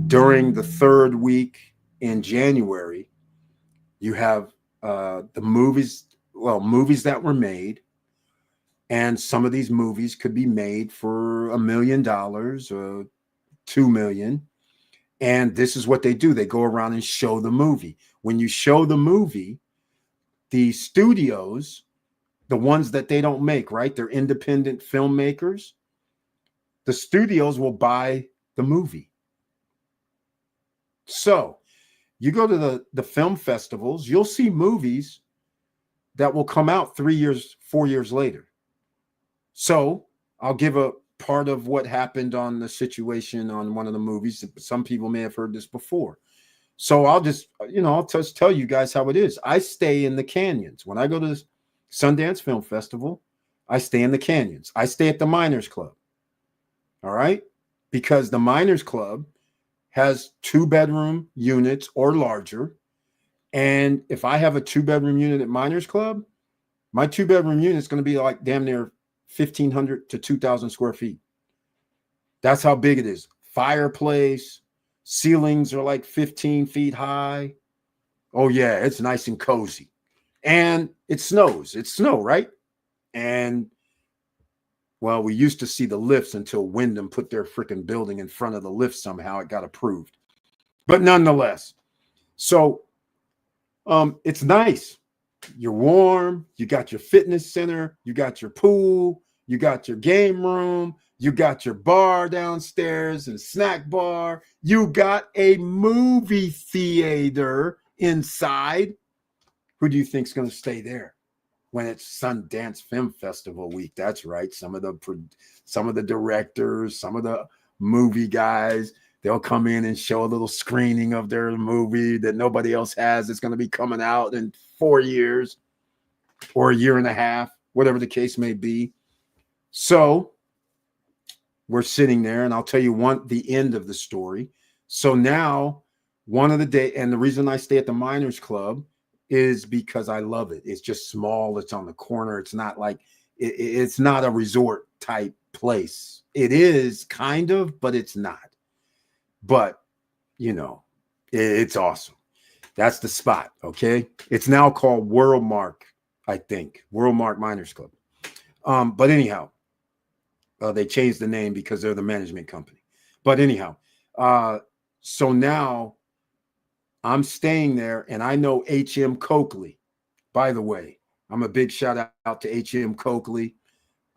A: during the third week in January, you have the movies that were made. And some of these movies could be made for $1 million or $2 million. And this is what they do. They go around and show the movie. When you show the movie, the studios, the ones that they don't make, right? They're independent filmmakers. The studios will buy the movie. So you go to the film festivals, you'll see movies that will come out 3 years, 4 years later. So I'll give a part of what happened on the situation on one of the movies. Some people may have heard this before. So I'll just tell you guys how it is. I stay in the canyons. When I go to the Sundance Film Festival, I stay in the canyons. I stay at the Miners Club. All right? Because the Miners Club has 2-bedroom units or larger. And if I have a 2-bedroom unit at Miners Club, my 2-bedroom unit is going to be like damn near 1,500 to 2,000 square feet. That's how big it is. Fireplace, ceilings are like 15 feet high. Oh yeah, it's nice and cozy. And it snows. It's snow, right? And well, we used to see the lifts until Wyndham put their freaking building in front of the lift somehow. It got approved. But nonetheless, so it's nice. You're warm. You got your fitness center. You got your pool. You got your game room. You got your bar downstairs and snack bar. You got a movie theater inside. Who do you think's going to stay there when it's Sundance Film Festival week? That's right. Some of the directors, some of the movie guys, they'll come in and show a little screening of their movie that nobody else has. It's going to be coming out in 4 years or a year and a half, whatever the case may be. So we're sitting there, and I'll tell you the end of the story. So now one of the day, and the reason I stay at the Miners Club is because I love it. It's just small. It's on the corner. It's not like it's not a resort type place. It is kind of, but it's not. But, it's awesome. That's the spot, okay? It's now called Worldmark. I think. World Mark Miners Club. But anyhow, they changed the name because they're the management company. But anyhow, so now I'm staying there, and I know H.M. Coakley. By the way, I'm a big shout out to H.M. Coakley.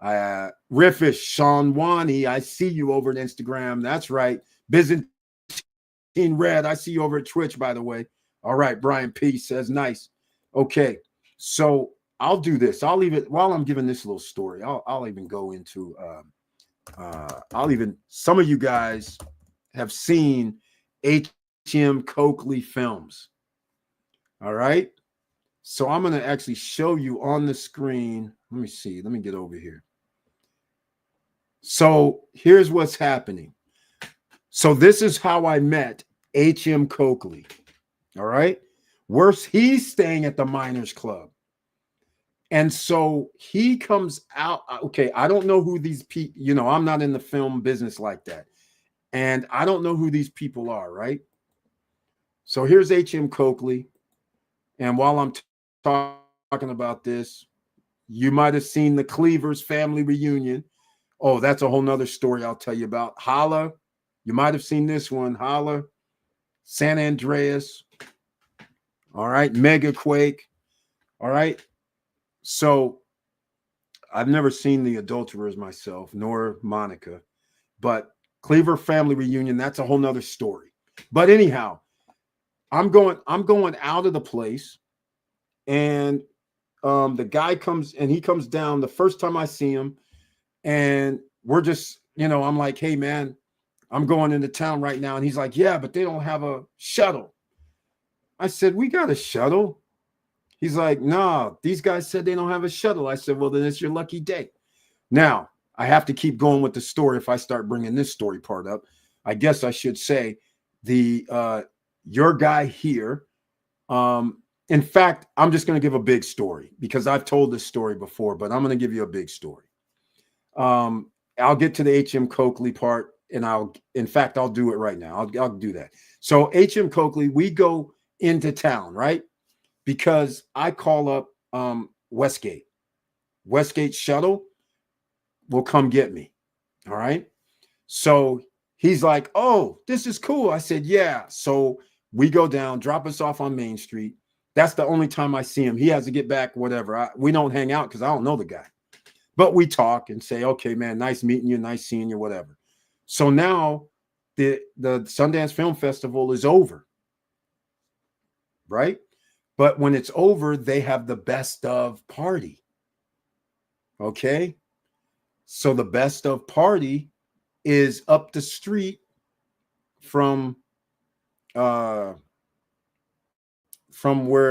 A: Riffish, Sean Wani, I see you over at Instagram. That's right. Byzantine Red, I see you over at Twitch, by the way. All right, Brian P says nice. Okay, so I'll do this. I'll leave it while I'm giving this little story. I'll even go into some of you guys have seen H.M. Coakley films. All right. So I'm going to actually show you on the screen. Let me see. Let me get over here. So here's what's happening. So this is how I met H.M. Coakley. All right. He's staying at the Miners Club. And so he comes out. Okay. I don't know who these people, I'm not in the film business like that. And I don't know who these people are. Right. So here's H.M. Coakley. And while I'm talking about this, you might have seen the Cleavers family reunion. Oh, that's a whole nother story I'll tell you about. Holla. You might have seen this one. Holla. San Andreas. All right. Mega Quake. All right. So I've never seen The Adulterers myself, nor Monica. But Cleaver family reunion, that's a whole nother story. But anyhow, I'm going out of the place. And the guy comes down the first time I see him. And we're just, I'm like, hey, man, I'm going into town right now. And he's like, yeah, but they don't have a shuttle. I said, we got a shuttle. He's like, nah, these guys said they don't have a shuttle. I said, well, then it's your lucky day. Now, I have to keep going with the story if I start bringing this story part up. I guess I should say your guy here. In fact, I'm just going to give a big story because I've told this story before, but I'm going to give you a big story. I'll get to the H.M. Coakley part, and I'll do it right now. I'll do that. So H.M. Coakley, we go into town, right? Because I call up Westgate. Westgate shuttle will come get me. All right. So he's like, oh, this is cool. I said, yeah. So we go down, drop us off on Main Street. That's the only time I see him. He has to get back, whatever. We don't hang out because I don't know the guy. But we talk and say, okay, man, nice meeting you, nice seeing you, whatever. So now the Sundance Film Festival is over, right? But when it's over, they have the best of party. Okay? So the best of party is up the street from where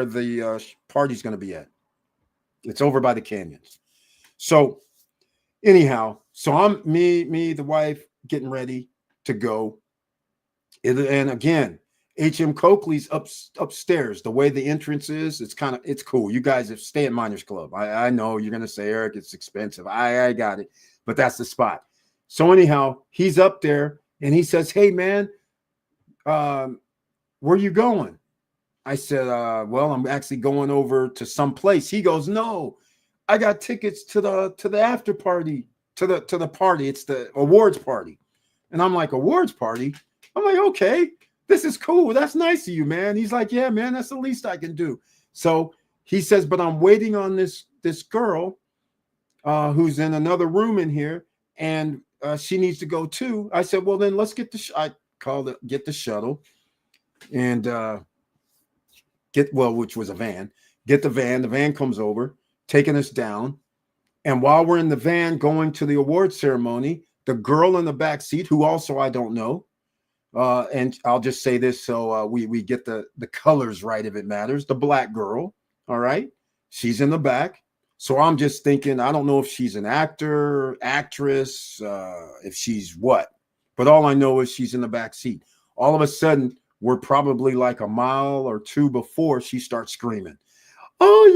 A: the party's going to be at. It's over by the canyons. So anyhow, so I'm me, the wife, getting ready to go. And again, H.M. Coakley's upstairs. The way the entrance is, it's cool. You guys have stay at Miners Club. I know you're gonna say, Eric, it's expensive. I got it, but that's the spot. So anyhow, he's up there and he says, hey man, where are you going? I said, well, I'm actually going over to some place. He goes, no, I got tickets to the after party, to the party. It's the awards party. And I'm like, awards party? I'm like, okay, this is cool. That's nice of you, man. He's like, yeah, man, that's the least I can do. So he says, but I'm waiting on this girl who's in another room in here, and she needs to go too. I said, well, then let's get get the shuttle and which was a van. Get the van. The van comes over, taking us down. And while we're in the van going to the award ceremony, the girl in the back seat, who also I don't know, and I'll just say this so we get the colors right if it matters. The black girl, all right, she's in the back. So I'm just thinking, I don't know if she's an actor, actress, if she's what, but all I know is she's in the back seat. All of a sudden, we're probably like a mile or two before she starts screaming, oh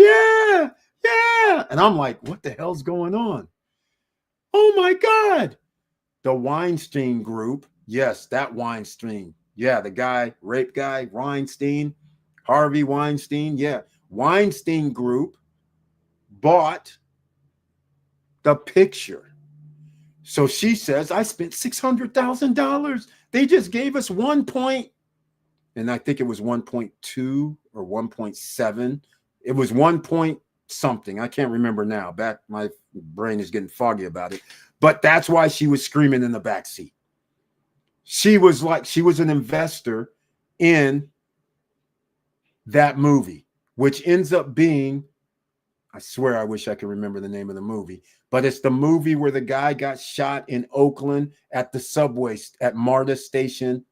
A: yeah, yeah. And I'm like, what the hell's going on? Oh my God. The Weinstein group. Yes, that Weinstein. Yeah, the guy, rape guy, Weinstein, Harvey Weinstein. Yeah, Weinstein group bought the picture. So she says, I spent $600,000. They just gave us 1 point, and I think it was 1.2 or 1.7. It was 1 point something. I can't remember now. My brain is getting foggy about it. But that's why she was screaming in the back seat. She was an investor in that movie, which ends up being, I swear I wish I could remember the name of the movie, but it's the movie where the guy got shot in Oakland at the subway at MARTA station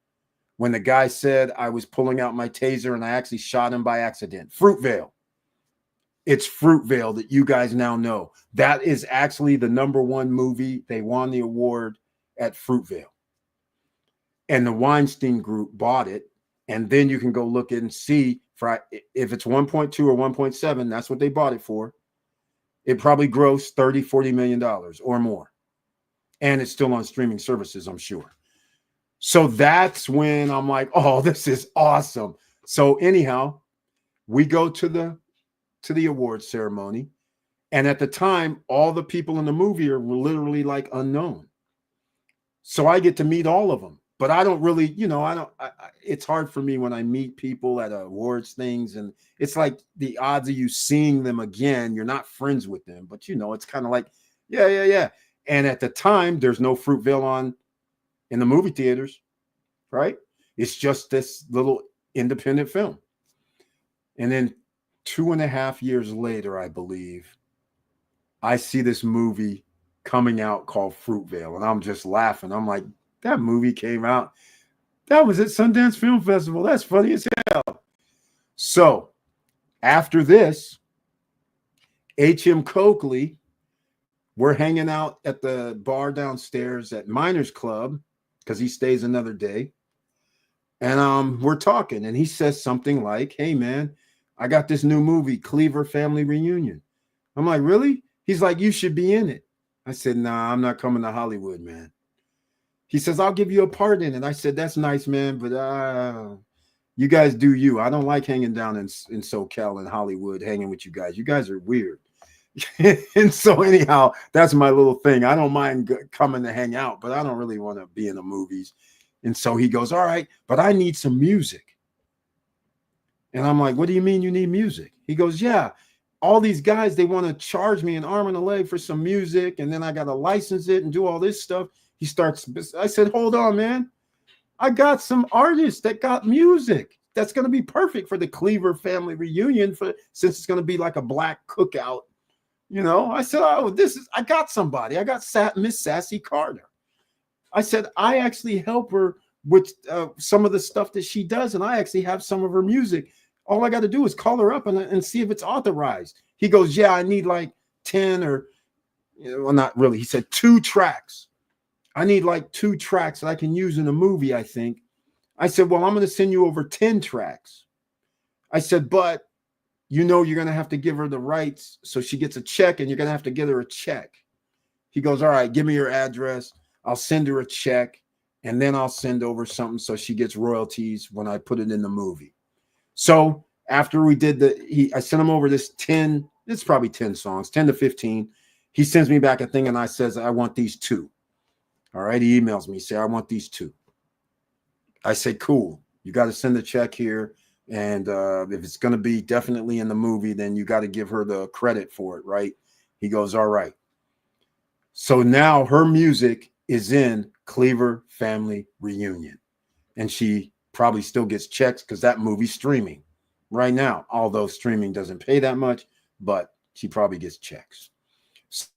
A: when the guy said I was pulling out my taser and I actually shot him by accident. Fruitvale. It's Fruitvale that you guys now know. That is actually the #1 movie. They won the award at Fruitvale. And the Weinstein Group bought it. And then you can go look and see if it's 1.2 or 1.7, that's what they bought it for. It probably grossed $30-40 million or more. And it's still on streaming services, I'm sure. So that's when I'm like, oh, this is awesome. So anyhow, we go to the awards ceremony. And at the time, all the people in the movie are literally like unknown. So I get to meet all of them. But I don't really, it's hard for me when I meet people at awards things. And it's like the odds of you seeing them again, you're not friends with them. But, it's kind of like, yeah. And at the time, there's no Fruitvale on in the movie theaters, right? It's just this little independent film. And then 2.5 years later, I believe, I see this movie coming out called Fruitvale. And I'm just laughing. I'm like, that movie came out. That was at Sundance Film Festival. That's funny as hell. So after this, H.M. Coakley, we're hanging out at the bar downstairs at Miners Club because he stays another day. And we're talking. And he says something like, hey, man, I got this new movie, Cleaver Family Reunion. I'm like, really? He's like, you should be in it. I said, nah, I'm not coming to Hollywood, man. He says, I'll give you a part in it. I said, that's nice, man, but you guys do you. I don't like hanging down in SoCal and Hollywood, hanging with you guys. You guys are weird. And so anyhow, that's my little thing. I don't mind coming to hang out, but I don't really want to be in the movies. And so he goes, all right, but I need some music. And I'm like, what do you mean you need music? He goes, yeah, all these guys, they want to charge me an arm and a leg for some music. And then I got to license it and do all this stuff. I said, hold on, man. I got some artists that got music that's going to be perfect for the Cleaver Family Reunion since it's going to be like a black cookout. I said, oh, I got somebody. I got Miss Sassy Carter. I said, I actually help her with some of the stuff that she does. And I actually have some of her music. All I got to do is call her up and see if it's authorized. He goes, yeah, I need like 10 or, well, not really. He said 2 tracks. I need like 2 tracks that I can use in a movie, I think. I said, well, I'm going to send you over 10 tracks. I said, but you're going to have to give her the rights. So she gets a check and you're going to have to get her a check. He goes, all right, give me your address. I'll send her a check and then I'll send over something so she gets royalties when I put it in the movie. So after we did I sent him over this 10, it's probably 10 songs, 10 to 15. He sends me back a thing and I says, I want these 2. All right. He emails me, say, I want these 2. I say, cool. You got to send the check here. And if it's going to be definitely in the movie, then you got to give her the credit for it. Right. He goes, all right. So now her music is in Cleaver Family Reunion. And she probably still gets checks because that movie's streaming right now. Although streaming doesn't pay that much, but she probably gets checks.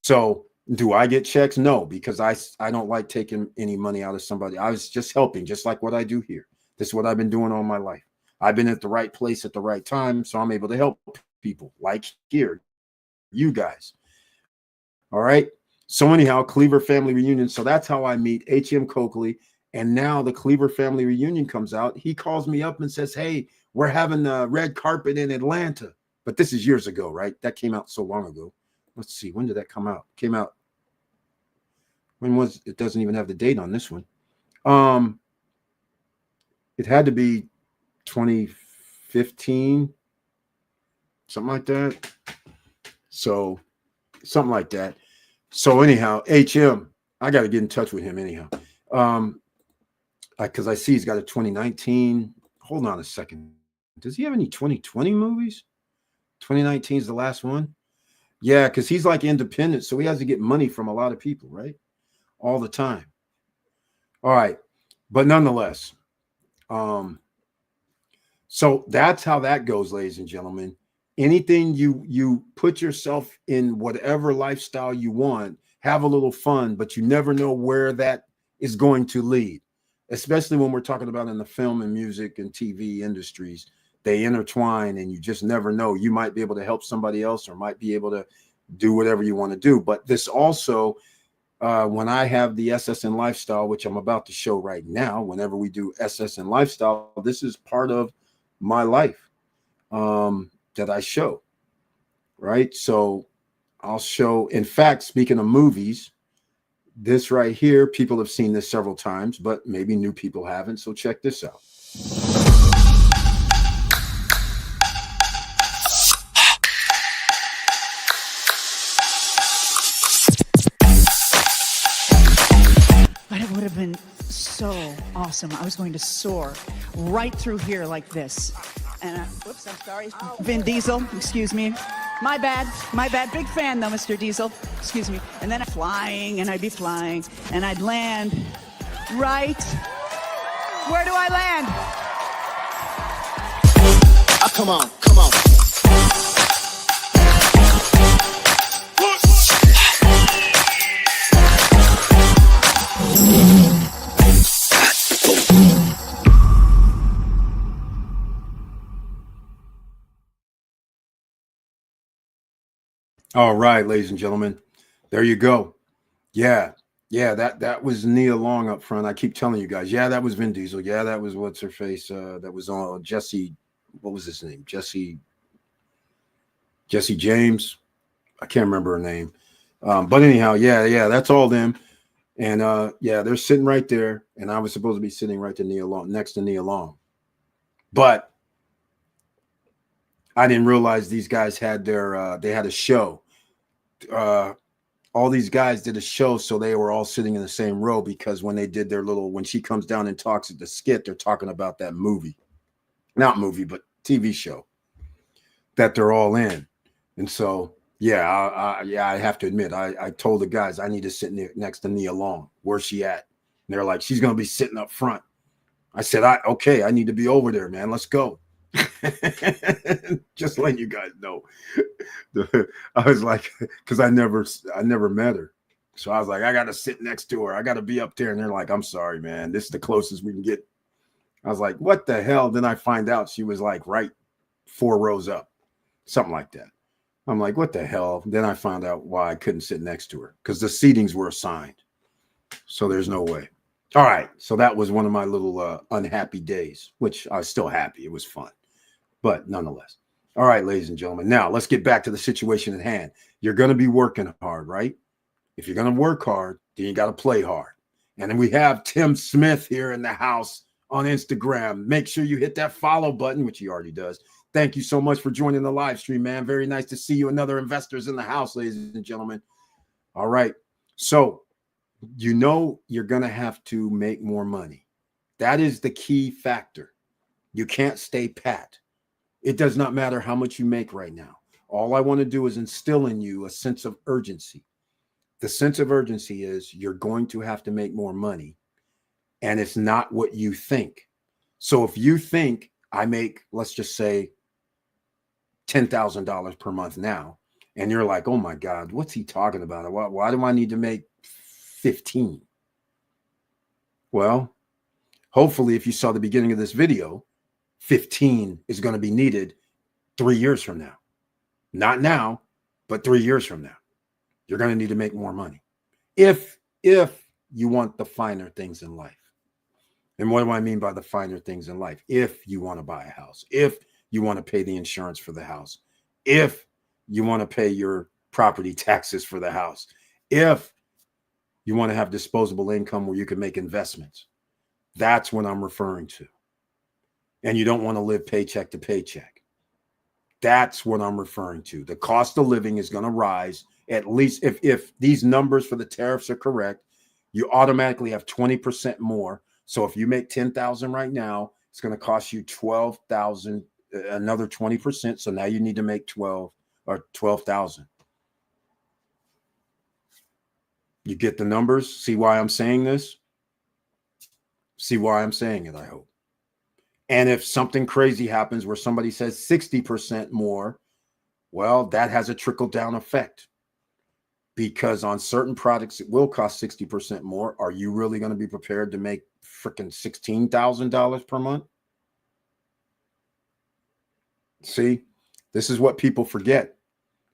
A: So do I get checks? No, because I don't like taking any money out of somebody. I was just helping, just like what I do here. This is what I've been doing all my life. I've been at the right place at the right time, so I'm able to help people like here, you guys. All right. So anyhow, Cleaver Family Reunion. So that's how I meet H.M. Coakley. And now the Cleaver Family Reunion comes out. He calls me up and says, hey, we're having a red carpet in Atlanta. But this is years ago, right? That came out so long ago. Let's see. When did that come out? Came out. When was it? Doesn't even have the date on this one. It had to be 2015, something like that. So something like that. So anyhow, HM, I got to get in touch with him anyhow. Because I see he's got a 2019. Hold on a second. Does he have any 2020 movies? 2019 is the last one. Yeah, because he's like independent, so he has to get money from a lot of people, right? All the time. All right, but nonetheless, so that's how that goes, ladies and gentlemen. Anything you put yourself in, whatever lifestyle you want, have a little fun, but you never know where that is going to lead. Especially when we're talking about in the film and music and TV industries, they intertwine, and you just never know. You might be able to help somebody else, or might be able to do whatever you want to do. But this also, when I have the SSN lifestyle, which I'm about to show right now, whenever we do SSN lifestyle, this is part of my life that I show, right? So I'll show, in fact, speaking of movies, this right here, people have seen this several times, but maybe new people haven't. So check this out.
B: But it would have been so awesome. I was going to soar right through here like this. And whoops, I'm sorry. Vin Diesel, excuse me. My bad, my bad. Big fan though, Mr. Diesel. Excuse me. And then flying, and I'd be flying, and I'd land right. Where do I land?
C: Oh, come on, come on.
A: All right, ladies and gentlemen, there you go. Yeah, that was Nia Long up front. I keep telling you guys, yeah, that was Vin Diesel. Yeah, that was what's her face. That was on Jesse. What was his name? Jesse James. I can't remember her name. But anyhow, yeah, that's all them. And yeah, they're sitting right there, and I was supposed to be sitting right to Nia Long, next to Nia Long, but I didn't realize these guys had their they had a show. All these guys did a show, so they were all sitting in the same row, because when they did their little, when she comes down and talks at the skit, they're talking about that movie, not movie, but TV show that they're all in. And so, yeah, I have to admit, I told the guys I need to sit next to Nia Long. Where's she at? And they're like, she's going to be sitting up front. I said, okay, I need to be over there, man. Let's go. Just letting you guys know. I was like, because I never met her, so I was like, I gotta sit next to her, I gotta be up there. And they're like, I'm sorry, man, this is the closest we can get. I was like, what the hell? Then I find out she was like right 4 rows up, something like that. I'm like, what the hell? Then I found out why I couldn't sit next to her, because the seatings were assigned, so there's no way. All right, so that was one of my little unhappy days, which I was still happy. It was fun, but nonetheless. All right, ladies and gentlemen, now let's get back to the situation at hand. You're going to be working hard, right? If you're going to work hard, then you got to play hard. And then we have Tim Smith here in the house on Instagram. Make sure you hit that follow button, which he already does. Thank you so much for joining the live stream, man. Very nice to see you and other investors in the house, ladies and gentlemen. All right, so you know you're going to have to make more money. That is the key factor. You can't stay pat. It does not matter how much you make right now. All I want to do is instill in you a sense of urgency. The sense of urgency is you're going to have to make more money, and it's not what you think. So if you think I make, let's just say, $10,000 per month now, and you're like, oh my God, what's he talking about? Why do I need to make 15? Well, hopefully, if you saw the beginning of this video, 15 is going to be needed 3 years from now. Not now, but 3 years from now. You're going to need to make more money if you want the finer things in life. And what do I mean by the finer things in life? If you want to buy a house, if you want to pay the insurance for the house, if you want to pay your property taxes for the house, if you want to have disposable income where you can make investments, that's what I'm referring to. And you don't want to live paycheck to paycheck. That's what I'm referring to. The cost of living is going to rise. At least if these numbers for the tariffs are correct, you automatically have 20% more. So if you make 10,000 right now, it's going to cost you 12,000, another 20%. So now you need to make 12 or 12,000. You get the numbers? See why I'm saying this? See why I'm saying it, I hope. And if something crazy happens where somebody says 60% more, well, that has a trickle down effect. Because on certain products, it will cost 60% more. Are you really going to be prepared to make freaking $16,000 per month? See, this is what people forget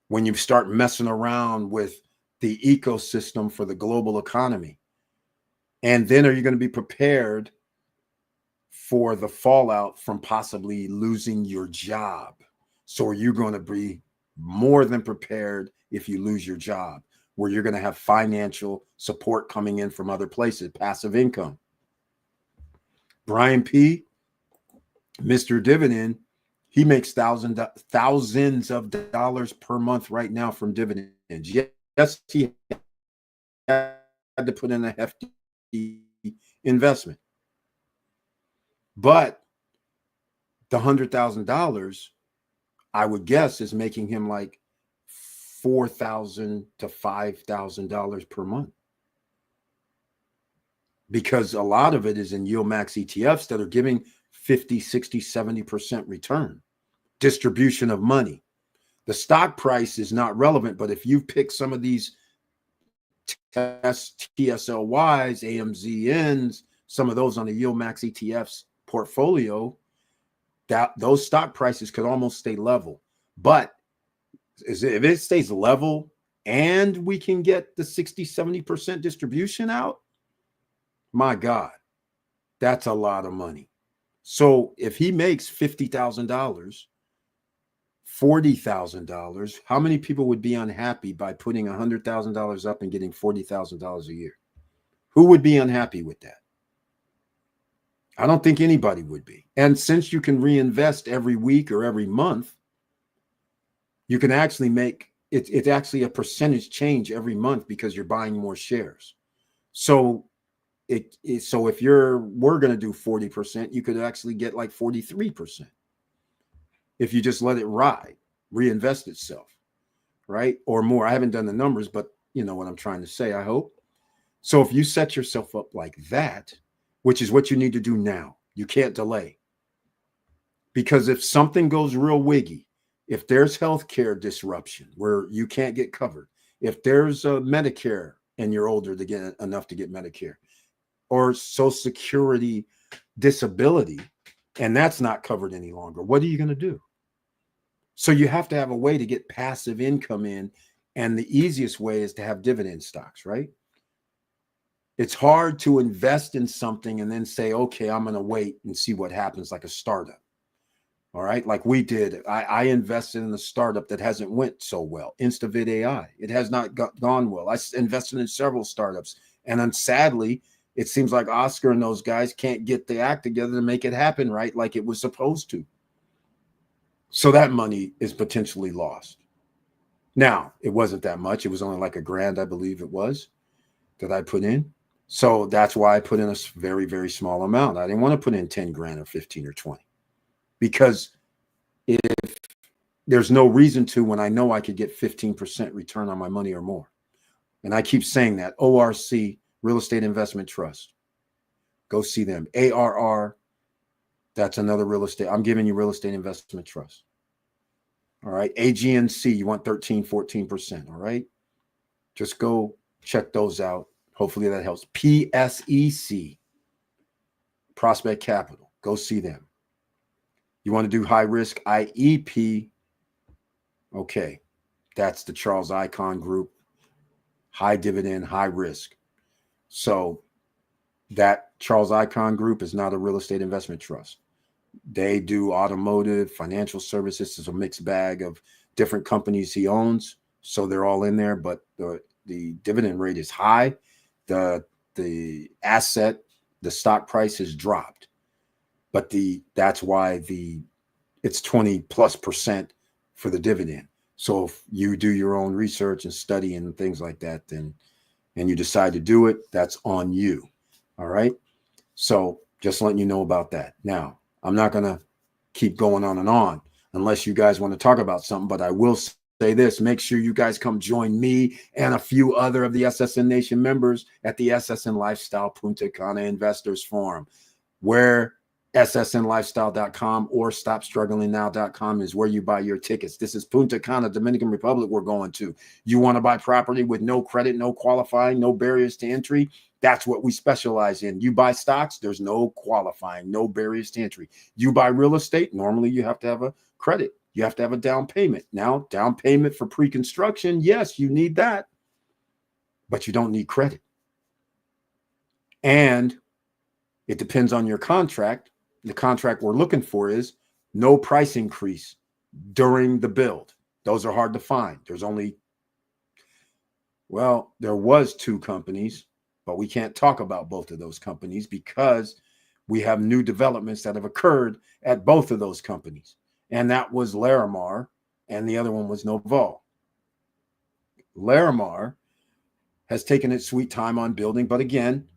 A: when you start messing around with the ecosystem for the global economy. And then are you going to be prepared for the fallout from possibly losing your job? So are you going to be more than prepared if you lose your job, where you're going to have financial support coming in from other places, passive income? Brian P., Mr. Dividend, he makes thousands of dollars per month right now from dividends. Yes, he had to put in a hefty investment. But the $100,000, I would guess, is making him like $4,000 to $5,000 per month, because a lot of it is in yield max ETFs that are giving 50, 60, 70% return, distribution of money. The stock price is not relevant, but if you pick some of these TSLYs, AMZNs, some of those on the yield max ETFs portfolio, that those stock prices could almost stay level. But if it stays level and we can get the 60, 70% distribution out, my God, that's a lot of money. So if he makes $50,000, $40,000, how many people would be unhappy by putting $100,000 up and getting $40,000 a year? Who would be unhappy with that? I don't think anybody would be. And since you can reinvest every week or every month, you can actually make it's actually a percentage change every month because you're buying more shares. So so if we're going to do 40%, you could actually get like 43% if you just let it ride, reinvest itself, right? Or more. I haven't done the numbers, but you know what I'm trying to say, I hope. So if you set yourself up like that, which is what you need to do now, you can't delay. Because if something goes real wiggy, if there's healthcare disruption where you can't get covered, if there's a Medicare and you're older to get enough to get Medicare, or Social Security disability, and that's not covered any longer, what are you going to do? So you have to have a way to get passive income in, and the easiest way is to have dividend stocks, right? It's hard to invest in something and then say, okay, I'm going to wait and see what happens, like a startup. All right. Like we did. I invested in a startup that hasn't went so well. Instavid AI. It has not gone well. I invested in several startups. And then sadly, it seems like Oscar and those guys can't get the act together to make it happen right like it was supposed to. So that money is potentially lost. Now, it wasn't that much. It was only like $1,000, I believe it was, that I put in. So that's why I put in a very, very small amount. I didn't want to put in 10 grand or 15 or 20. Because if there's no reason to, when I know I could get 15% return on my money or more. And I keep saying that. ORC, Real Estate Investment Trust. Go see them. ARR, that's another real estate. I'm giving you Real Estate Investment Trust. All right. AGNC, you want 13, 14%. All right. Just go check those out. Hopefully that helps. PSEC, Prospect Capital. Go see them. You want to do high risk IEP? Okay, that's the Charles Icahn Group. High dividend, high risk. So that Charles Icahn Group is not a real estate investment trust. They do automotive, financial services. It's a mixed bag of different companies he owns. So they're all in there, but the dividend rate is high. The asset, the stock price has dropped. But that's why it's 20+% for the dividend. So if you do your own research and study and things like that, then, and you decide to do it, that's on you. All right. So just letting you know about that. Now, I'm not going to keep going on and on unless you guys want to talk about something, but I will say this: make sure you guys come join me and a few other of the SSN Nation members at the SSN Lifestyle Punta Cana Investors Forum, where ssnlifestyle.com or stopstrugglingnow.com is where you buy your tickets. This is Punta Cana, Dominican Republic we're going to. You want to buy property with no credit, no qualifying, no barriers to entry? That's what we specialize in. You buy stocks, there's no qualifying, no barriers to entry. You buy real estate, normally you have to have a credit. You have to have a down payment. Now, down payment for pre-construction, yes, you need that, but you don't need credit. And it depends on your contract. The contract we're looking for is no price increase during the build. Those are hard to find. There's only, well, there was 2 companies, but we can't talk about both of those companies because we have new developments that have occurred at both of those companies. And that was Larimar, and the other one was Noval. Larimar has taken its sweet time on building, but again,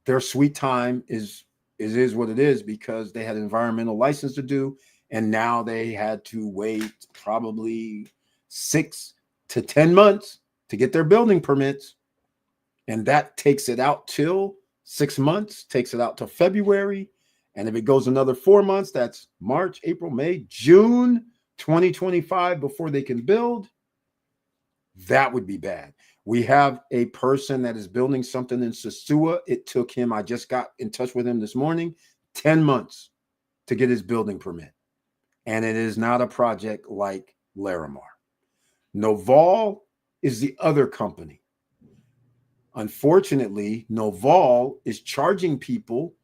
A: their sweet time is what it is because they had an environmental license to do, and now they had to wait probably 6 to 10 months to get their building permits. And that takes it out till 6 months, takes it out till February. And if it goes another 4 months, that's March, April, May, June 2025 before they can build. That would be bad. We have a person that is building something in Sosua. It took him, I just got in touch with him this morning, 10 months to get his building permit. And it is not a project like Larimar. Noval is the other company. Unfortunately, Noval is charging people,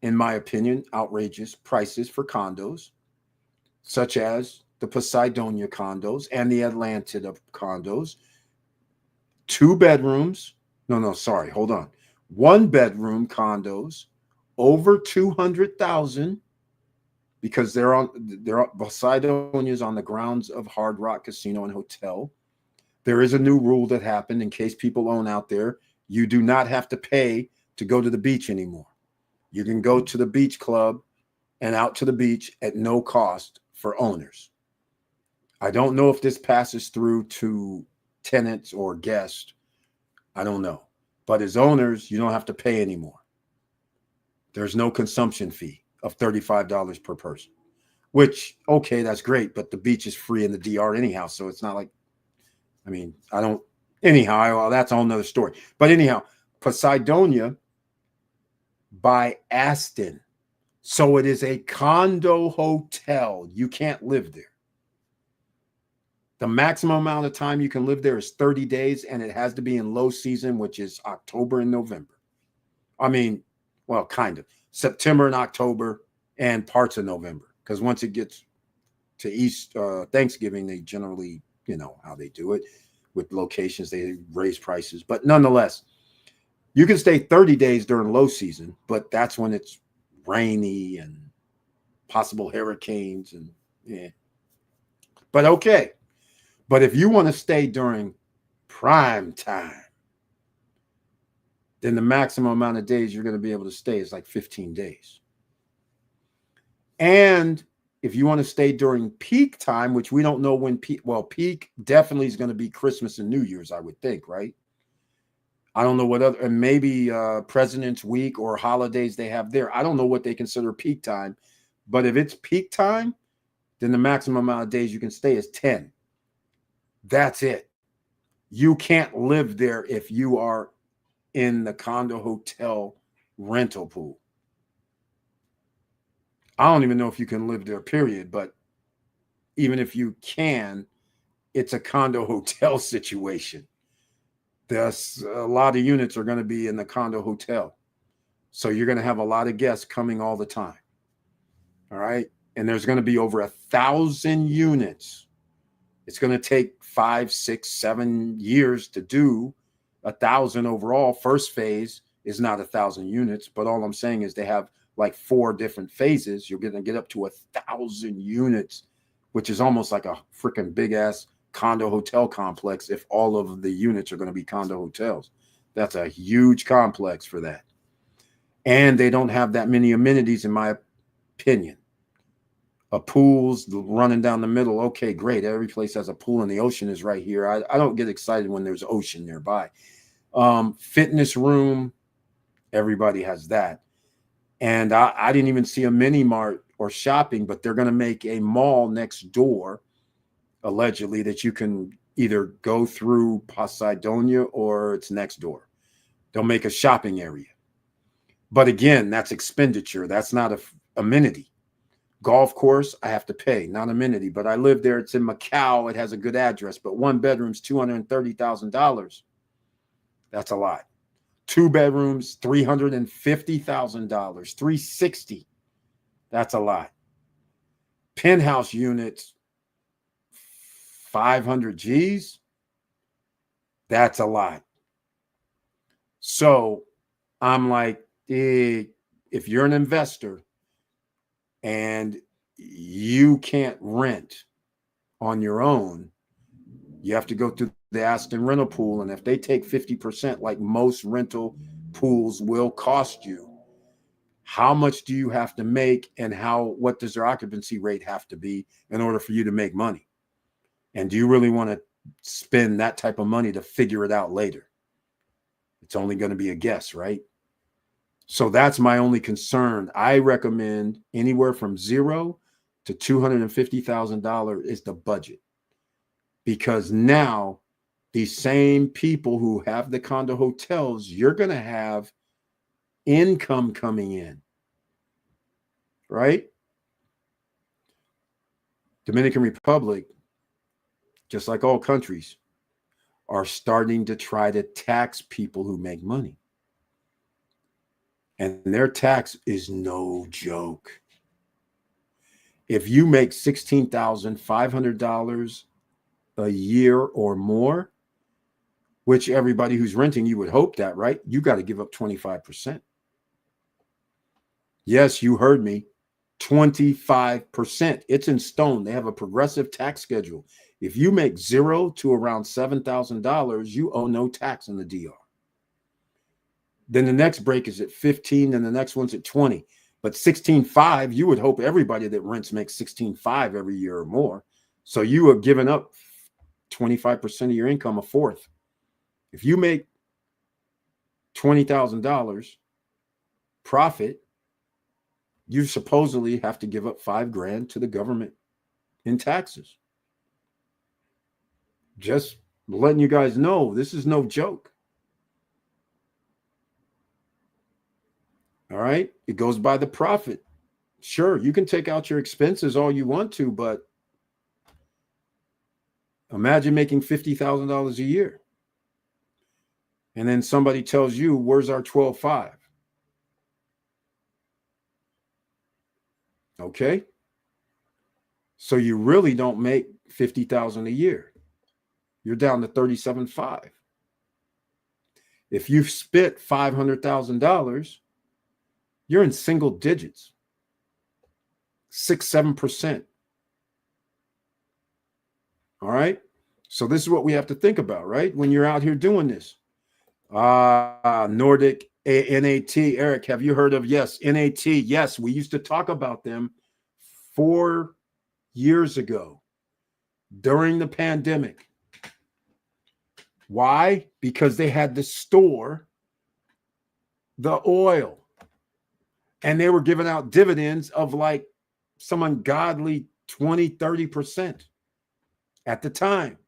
A: in my opinion, outrageous prices for condos, such as the Poseidonia condos and the Atlantida condos. 2 bedrooms. Hold on. 1 bedroom condos over 200,000 because Poseidonia is on the grounds of Hard Rock Casino and Hotel. There is a new rule that happened in case people own out there. You do not have to pay to go to the beach anymore. You can go to the beach club and out to the beach at no cost for owners. I don't know if this passes through to tenants or guests. I don't know. But as owners, you don't have to pay anymore. There's no consumption fee of $35 per person, which, okay, that's great, but the beach is free in the DR anyhow. So it's not like, that's a whole nother story. But anyhow, Poseidonia by Aston. So it is a condo hotel. You can't live there. The maximum amount of time you can live there is 30 days, and it has to be in low season, which is October and November. Kind of. September and October and parts of November. Because once it gets to Thanksgiving, they generally, how they do it. With locations, they raise prices. But nonetheless, you can stay 30 days during low season, but that's when it's rainy and possible hurricanes. But okay. But if you want to stay during prime time, then the maximum amount of days you're going to be able to stay is like 15 days. And if you want to stay during peak time, which we don't know when peak definitely is going to be Christmas and New Year's, I would think, right? I don't know what other, and maybe President's Week or holidays they have there. I don't know what they consider peak time, but if it's peak time, then the maximum amount of days you can stay is 10. That's it. You can't live there if you are in the condo hotel rental pool. I don't even know if you can live there, period. But even if you can, it's a condo hotel situation. There's a lot of units are going to be in the condo hotel. So you're going to have a lot of guests coming all the time. All right. And there's going to be over 1,000 units. It's going to take 5, 6, 7 years to do 1,000 overall. First phase is not 1,000 units, but all I'm saying is they have like 4 different phases. You're going to get up to 1,000 units which is almost like a freaking big ass condo hotel complex if all of the units are going to be condo hotels. That's a huge complex for that. And they don't have that many amenities, in my opinion. A pool's running down the middle. Okay, great. Every place has a pool and the ocean is right here. I don't get excited when there's ocean nearby. Fitness room, everybody has that. And I didn't even see a mini mart or shopping, but they're going to make a mall next door, allegedly, that you can either go through Poseidonia or it's next door. They'll make a shopping area. But again, that's expenditure. That's not a amenity. Golf course, I have to pay, not amenity. But I live there. It's in Macau. It has a good address. But one bedroom's $230,000. That's a lot. Two bedrooms, $350,000, $360,000. That's a lot. Penthouse units, 500 G's. That's a lot. So I'm like, if you're an investor and you can't rent on your own, you have to go through the Aston rental pool. And if they take 50%, like most rental pools will cost you, how much do you have to make, and what does their occupancy rate have to be in order for you to make money? And do you really want to spend that type of money to figure it out later? It's only going to be a guess, right? So that's my only concern. I recommend anywhere from $0 to $250,000 is the budget. Because now these same people who have the condo hotels, you're going to have income coming in, right? Dominican Republic, just like all countries, are starting to try to tax people who make money. And their tax is no joke. If you make $16,500 a year or more, which everybody who's renting, you would hope that, right? You got to give up 25%. Yes, you heard me. 25%. It's in stone. They have a progressive tax schedule. If you make $0 to around $7,000, you owe no tax in the DR. Then the next break is at 15, and the next one's at 20. But 16.5, you would hope everybody that rents makes 16.5 every year or more. So you are giving up 25% of your income, a fourth. If you make $20,000 profit, you supposedly have to give up $5,000 to the government in taxes. Just letting you guys know, this is no joke. All right. It goes by the profit. Sure, you can take out your expenses all you want to, but imagine making $50,000 a year. And then somebody tells you, where's our 12.5? Okay. So you really don't make $50,000 a year. You're down to $37.5. If you've spent $500,000, you're in single digits, 6-7%. All right. So this is what we have to think about, right? When you're out here doing this. Nordic NAT. Eric, have you heard of? Yes, NAT. Yes, we used to talk about them 4 years ago during the pandemic. Why? Because they had to store the oil. And they were giving out dividends of like some ungodly 20-30% at the time.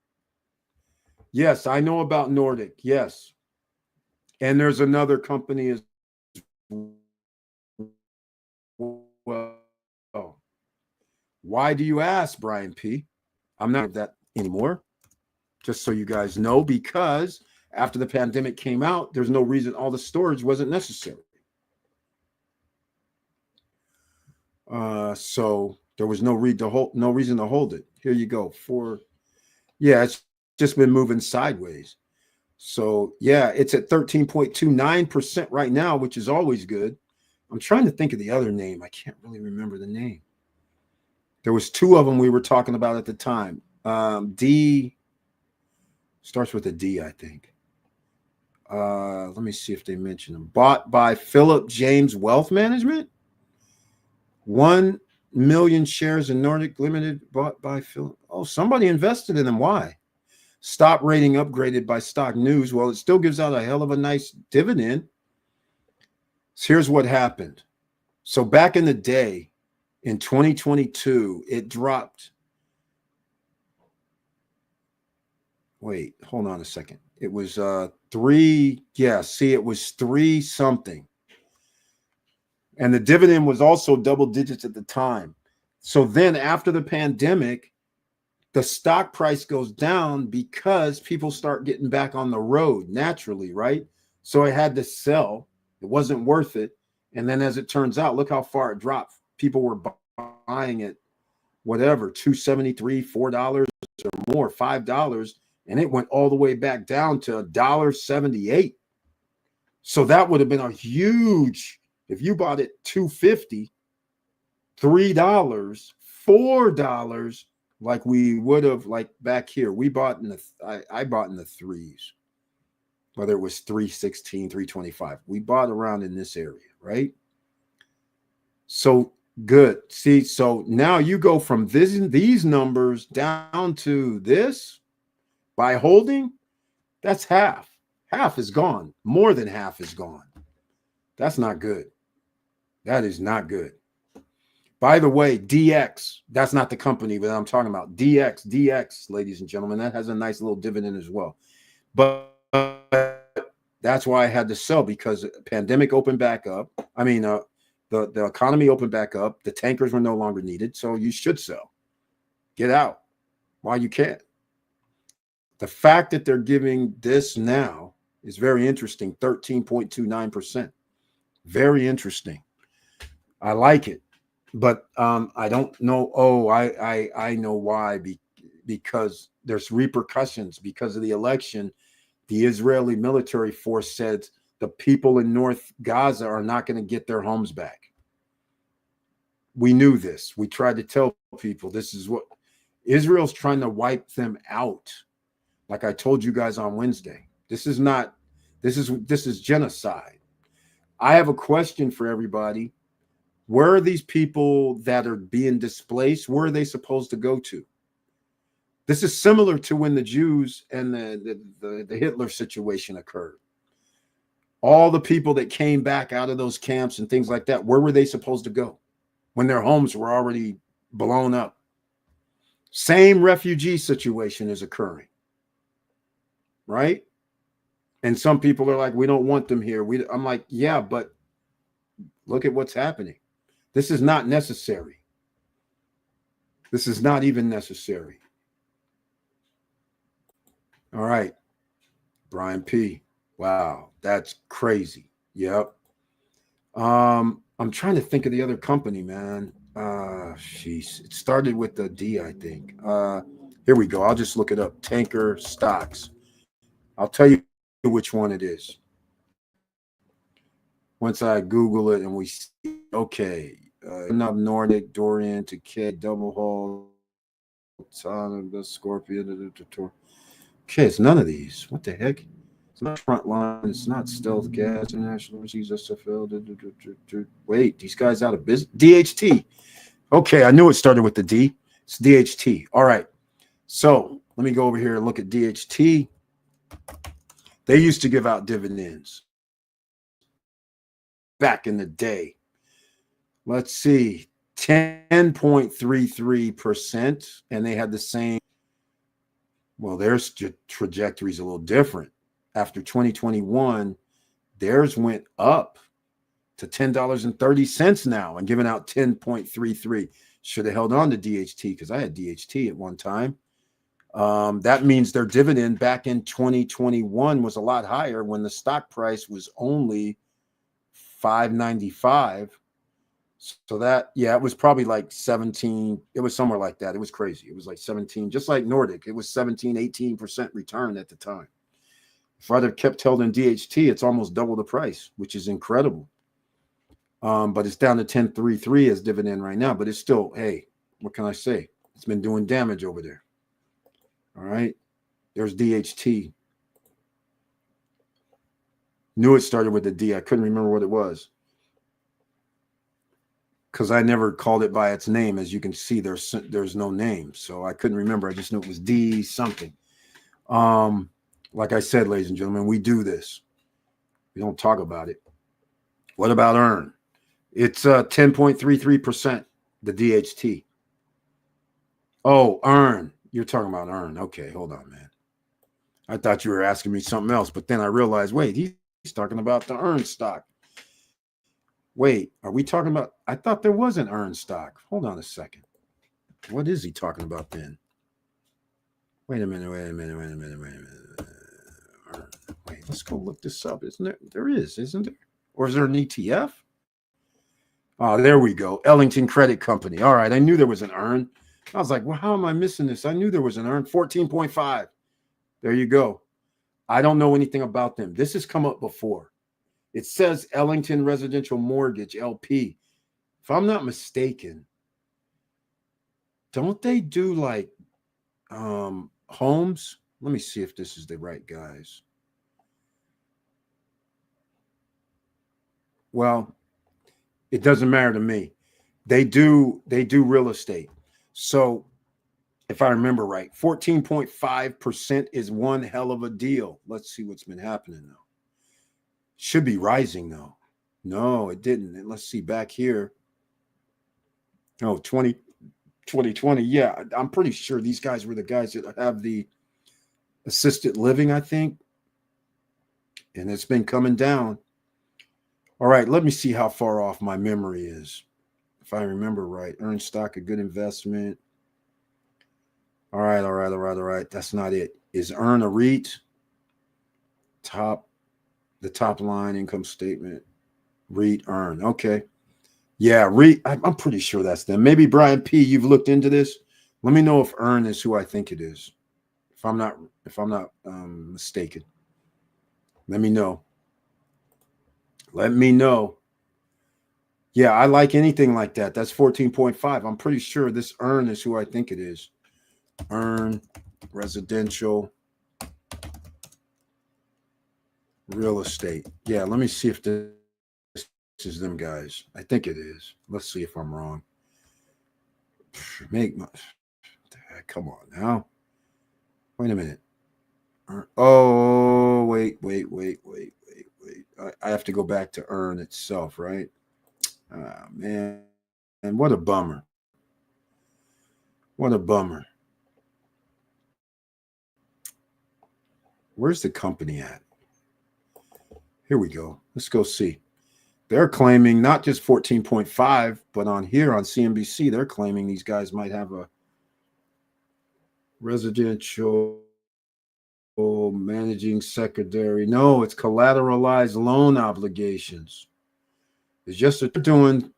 A: Yes, I know about Nordic. Yes. And there's another company as well. Why do you ask, Brian P? I'm not that anymore. Just so you guys know, because after the pandemic came out, there's no reason all the storage wasn't necessary. So there was no reason to hold it. Here you go. It's just been moving sideways. So yeah, it's at 13.29% right now, which is always good. I'm trying to think of the other name. I can't really remember the name. There was two of them we were talking about at the time. D starts with a D, I think. Let me see if they mention them. Bought by Philip James Wealth Management. 1 million shares in Nordic Limited bought by Philip. Oh, somebody invested in them. Why? Stock rating upgraded by Stock News. Well, it still gives out a hell of a nice dividend. So here's what happened. So back in the day, in 2022, it dropped. Wait, hold on a second. It was 3. Yeah, see, it was 3 something. And the dividend was also double digits at the time. So then after the pandemic, the stock price goes down because people start getting back on the road naturally, right? So it had to sell. It wasn't worth it. And then as it turns out, look how far it dropped. People were buying it, whatever, $2.73, $4 or more, $5, and it went all the way back down to $1.78. So that would have been a huge, if you bought it $2.50, $3, $4, like we would have, like back here. We bought in the, I bought in the threes, whether it was 316, 325. We bought around in this area, right? So good. See, so now you go from these numbers down to this by holding. That's half. Half is gone. More than half is gone. That's not good. That is not good. By the way, DX, that's not the company that I'm talking about. DX, ladies and gentlemen, that has a nice little dividend as well. But that's why I had to sell, because the pandemic opened back up. I mean, the economy opened back up. The tankers were no longer needed. So you should sell. Get out while you can. The fact that they're giving this now is very interesting. 13.29%. Very interesting. I like it. But I don't know. Oh, I know why. Because there's repercussions because of the election. The Israeli military force said the people in North Gaza are not going to get their homes back. We knew this. We tried to tell people this is what Israel's trying to wipe them out. Like I told you guys on Wednesday, this is genocide. I have a question for everybody. Where are these people that are being displaced? Where are they supposed to go to? This is similar to when the Jews and the Hitler situation occurred. All the people that came back out of those camps and things like that, where were they supposed to go when their homes were already blown up? Same refugee situation is occurring, right? And some people are like, we don't want them here. I'm like, yeah, but look at what's happening. This is not necessary. This is not even necessary. All right. Brian P. Wow, that's crazy. Yep. I'm trying to think of the other company, man. Jeez. It started with the D, I think. Here we go. I'll just look it up. Tanker stocks. I'll tell you which one it is. Once I Google it and we see, okay. Nordic, Dorian, to K, Double Hull, the Scorpion, okay, it's none of these. What the heck? It's not Frontline. It's not Stealth Gas, International Overseas, SFL. Wait, these guys out of business? DHT. Okay, I knew it started with the D. It's DHT. All right. So let me go over here and look at DHT. They used to give out dividends back in the day. Let's see, 10.33%, and they had the same. Well, their trajectory is a little different. After 2021, theirs went up to $10.30 now and giving out 10.33. Should have held on to DHT because I had DHT at one time. That means their dividend back in 2021 was a lot higher when the stock price was only $5.95. So that, yeah, it was probably like 17. It was somewhere like that. It was crazy. It was like 17, just like Nordic. It was 17, 18% return at the time. If I'd have kept held in DHT, it's almost double the price, which is incredible. But it's down to 10.33 as dividend right now. But it's still, hey, what can I say? It's been doing damage over there. All right. There's DHT. Knew it started with a D. I couldn't remember what it was because I never called it by its name. As you can see, there's no name, so I couldn't remember. I just knew it was D something. Like I said, ladies and gentlemen, we do this. We don't talk about it. What about EARN? It's 10.33%, the DHT. Oh, EARN. You're talking about EARN. Okay, hold on, man. I thought you were asking me something else, but then I realized, wait, he's talking about the EARN stock. Wait, are we talking about? I thought there was an EARN stock. Hold on a second. What is he talking about then? Wait a minute. Wait, let's go look this up. Isn't there? There is, isn't there? Or is there an ETF? Oh, there we go. Ellington Credit Company. All right, I knew there was an EARN. I was like, well, how am I missing this? I knew there was an EARN. 14.5. There you go. I don't know anything about them. This has come up before. It says Ellington Residential Mortgage, LP. If I'm not mistaken, don't they do like homes? Let me see if this is the right guys. Well, it doesn't matter to me. They do real estate. So if I remember right, 14.5% is one hell of a deal. Let's see what's been happening now. Should be rising though. No, it didn't. And let's see back here. Oh, 2020. Yeah, I'm pretty sure these guys were the guys that have the assisted living, I think. And it's been coming down. All right, let me see how far off my memory is. If I remember right, EARN stock, a good investment. All right. That's not it. Is EARN a REIT? The top line income statement. REIT, EARN. Okay. Yeah, REIT. I'm pretty sure that's them. Maybe Brian P. You've looked into this. Let me know if EARN is who I think it is. If I'm not mistaken. Let me know. Let me know. Yeah, I like anything like that. That's 14.5. I'm pretty sure this EARN is who I think it is. EARN Residential Real Estate. Yeah, let me see if this is them guys. I think it is. Let's see if I'm wrong. Come on now. Wait a minute. Oh, wait. I have to go back to EARN itself, right? Man. And what a bummer. What a bummer. Where's the company at? Here we go. Let's go see. They're claiming not just 14.5, but on here on CNBC, they're claiming these guys might have a residential managing secondary. No, it's collateralized loan obligations. It's just that they're doing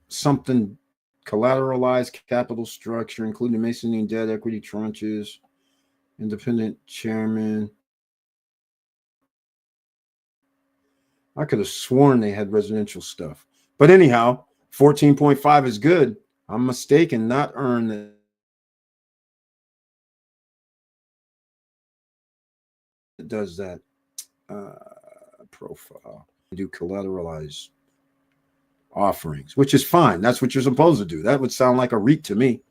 A: something collateralized capital structure, including mezzanine debt, equity tranches, independent chairman. I could have sworn they had residential stuff. But anyhow, 14.5 is good. I'm mistaken, not EARN that does that profile. They do collateralized offerings, which is fine. That's what you're supposed to do. That would sound like a REIT to me.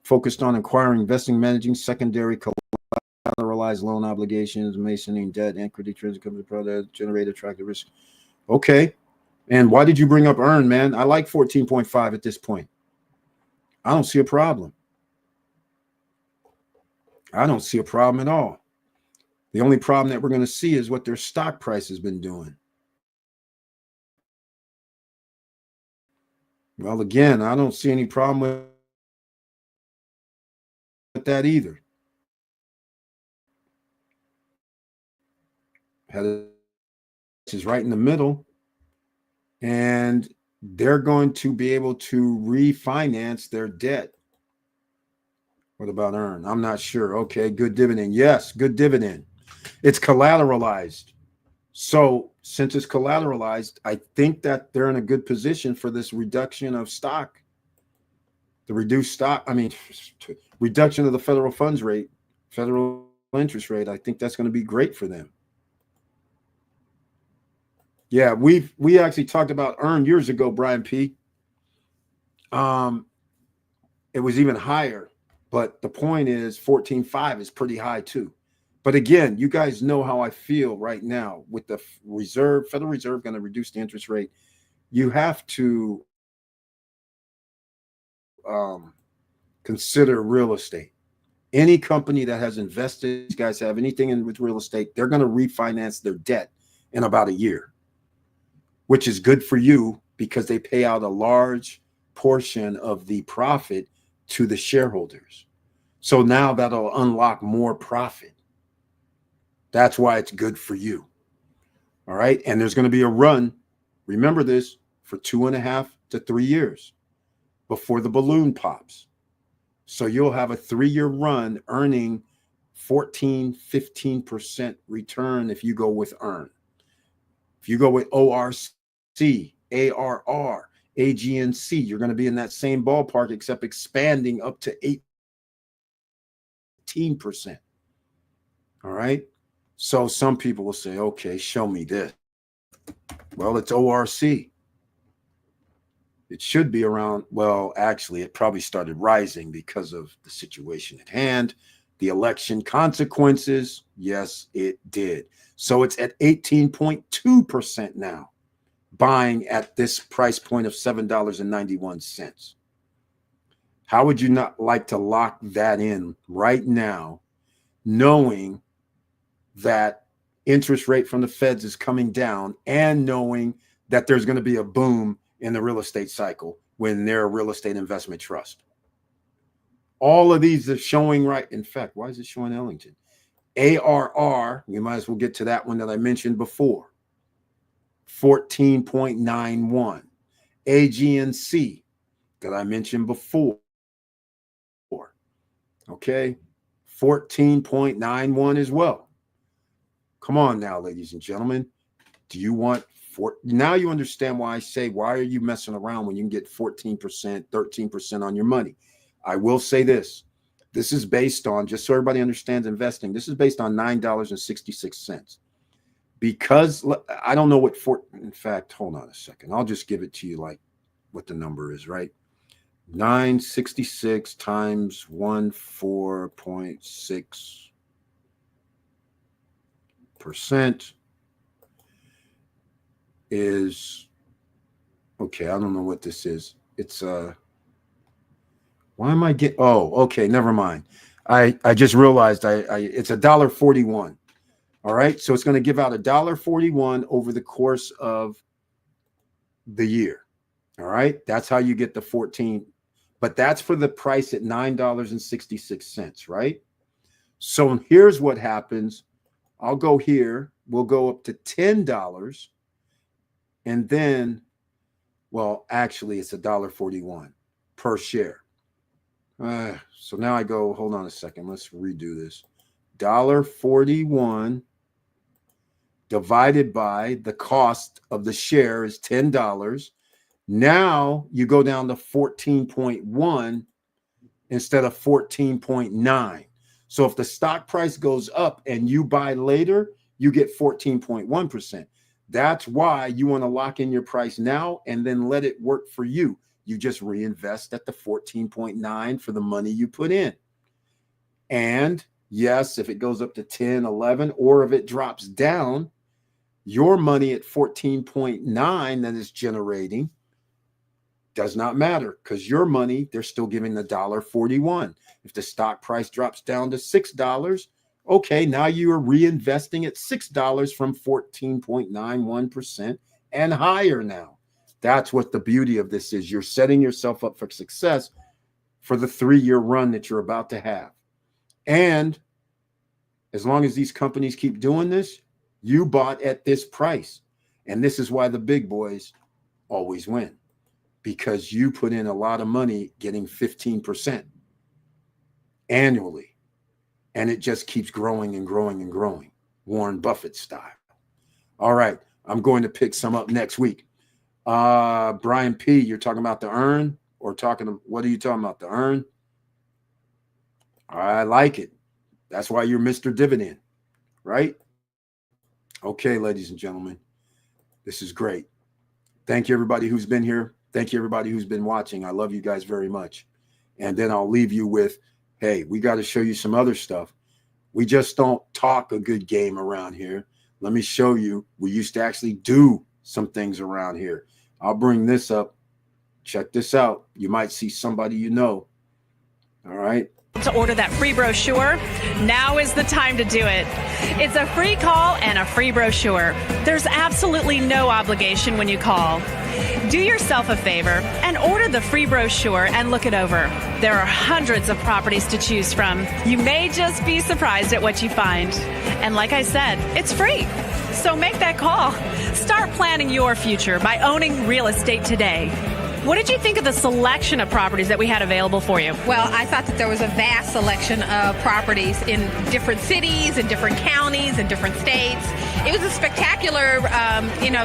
A: Focused on acquiring, investing, managing secondary collateralized loan obligations, mezzanine debt, equity, transit company product, generate attractive risk. Okay. And why did you bring up EARN, man? I like 14.5 at this point. I don't see a problem. I don't see a problem at all. The only problem that we're going to see is what their stock price has been doing. Well, again, I don't see any problem with that either. Is right in the middle, and they're going to be able to refinance their debt. What about EARN? I'm not sure. Okay, good dividend. Yes, good dividend. It's collateralized. So since it's collateralized, I think that they're in a good position for this reduction of stock. the reduced stock, I mean, reduction of the federal funds rate, federal interest rate, I think that's going to be great for them. Yeah, we actually talked about earn years ago, Brian P. It was even higher, but the point is 14.5 is pretty high too. But again, you guys know how I feel right now with the Federal Reserve going to reduce the interest rate. You have to consider real estate. Any company that has invested, these guys have anything in with real estate, they're going to refinance their debt in about a year, which is good for you because they pay out a large portion of the profit to the shareholders. So now that'll unlock more profit. That's why it's good for you. All right. And there's going to be a run. Remember this, for 2.5 to 3 years before the balloon pops. So you'll have a 3-year run earning 15% return if you go with earn. If you go with ORC, ARR, AGNC, you're going to be in that same ballpark, except expanding up to 18%. All right. So some people will say, okay, show me this. Well, it's ORC. It should be around, well, actually, it probably started rising because of the situation at hand, the election consequences. Yes, it did. So it's at 18.2% now, buying at this price point of $7.91. How would you not like to lock that in right now, knowing that interest rate from the feds is coming down and knowing that there's going to be a boom in the real estate cycle when they're a real estate investment trust? All of these are showing right. In fact, why is it showing Ellington? ARR, we might as well get to that one that I mentioned before, 14.91. AGNC that I mentioned before, okay, 14.91 as well. Come on now, ladies and gentlemen. Do you want now you understand why I say, why are you messing around when you can get 14%, 13% on your money? I will say this. This is based on, just so everybody understands investing, this is based on $9.66. Because I don't know what in fact, hold on a second. I'll just give it to you like what the number is, right? 966 times 14.6% is, okay, I don't know what this is. It's why am I getting, oh, okay, never mind. I just realized it's $1.41. All right, so it's going to give out $1.41 over the course of the year. All right, that's how you get the 14, but that's for the price at $9.66, right? So here's what happens. I'll go here. We'll go up to $10. And then, well, actually, it's $1.41 per share. So now I go, hold on a second. Let's redo this. $1.41 divided by the cost of the share is $10. Now you go down to 14.1 instead of 14.9. So if the stock price goes up and you buy later, you get 14.1%. That's why you want to lock in your price now and then let it work for you. You just reinvest at the 14.9 for the money you put in. And yes, if it goes up to 10, 11, or if it drops down, your money at 14.9 that is generating does not matter, because your money, they're still giving the $1.41. If the stock price drops down to $6, okay, now you are reinvesting at $6 from 14.91% and higher now. That's what the beauty of this is. You're setting yourself up for success for the 3-year run that you're about to have. And as long as these companies keep doing this, you bought at this price. And this is why the big boys always win, because you put in a lot of money getting 15% annually. And it just keeps growing and growing and growing, Warren Buffett style. All right, I'm going to pick some up next week. Brian P., you're talking about the earn or or talking, what are you talking about? The earn? I like it. That's why you're Mr. Dividend, right? Okay, ladies and gentlemen, this is great. Thank you, everybody who's been here. Thank you, everybody who's been watching. I love you guys very much. And then I'll leave you with, hey, we got to show you some other stuff. We just don't talk a good game around here. Let me show you. We used to actually do some things around here. I'll bring this up. Check this out. You might see somebody you know. All right.
D: To order that free brochure, now is the time to do it. It's a free call and a free brochure. There's absolutely no obligation when you call. Do yourself a favor and order the free brochure and look it over. There are hundreds of properties to choose from. You may just be surprised at what you find. And like I said, it's free. So make that call. Start planning your future by owning real estate today. What did you think of the selection of properties that we had available for you?
E: Well, I thought that there was a vast selection of properties in different cities and different counties and different states. It was a spectacular,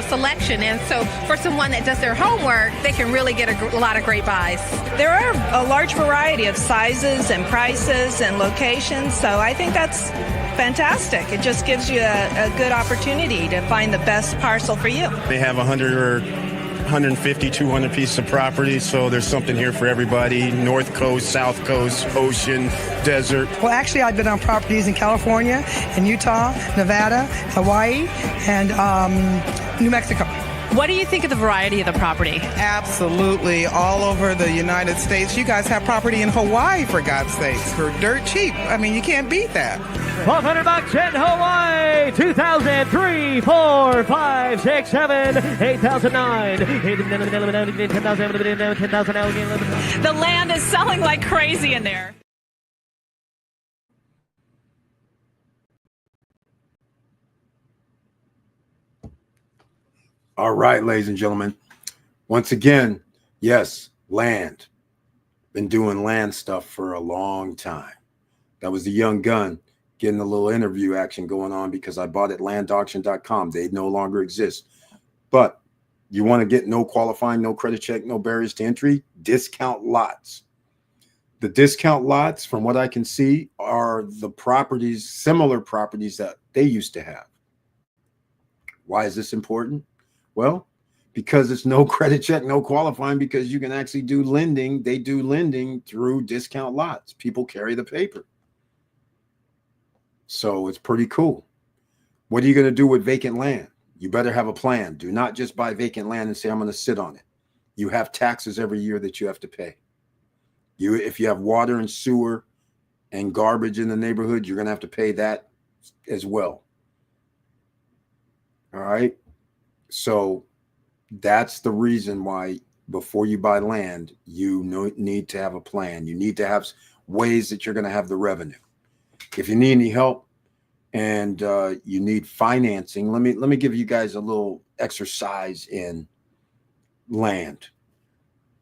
E: selection. And so for someone that does their homework, they can really get a lot of great buys.
F: There are a large variety of sizes and prices and locations, so I think that's fantastic. It just gives you a good opportunity to find the best parcel for you.
G: They have 100 or 150, 200 pieces of property, so there's something here for everybody. North Coast, South Coast, ocean, desert.
H: Well, actually, I've been on properties in California, in Utah, Nevada, Hawaii, and New Mexico.
D: What do you think of the variety of the property?
I: Absolutely. All over the United States. You guys have property in Hawaii, for God's sakes, for dirt cheap. I mean, you can't beat that.
J: $1,200 in Hawaii. 2003, 4, 5, 6, 7, 8,009. 10,000.
D: The land is selling like crazy in there.
A: All right, ladies and gentlemen. Once again, yes, land. Been doing land stuff for a long time. That was the young gun getting a little interview action going on because I bought at landauction.com. They no longer exist. But you want to get no qualifying, no credit check, no barriers to entry, discount lots. The discount lots, from what I can see, are the properties, similar properties that they used to have. Why is this important? Well, because it's no credit check, no qualifying, because you can actually do lending. They do lending through discount lots. People carry the paper. So it's pretty cool. What are you going to do with vacant land? You better have a plan. Do not just buy vacant land and say, I'm going to sit on it. You have taxes every year that you have to pay. If you have water and sewer and garbage in the neighborhood, you're going to have to pay that as well. All right. So that's the reason why before you buy land, you need to have a plan. You need to have ways that you're going to have the revenue. If you need any help and you need financing, let me give you guys a little exercise in land.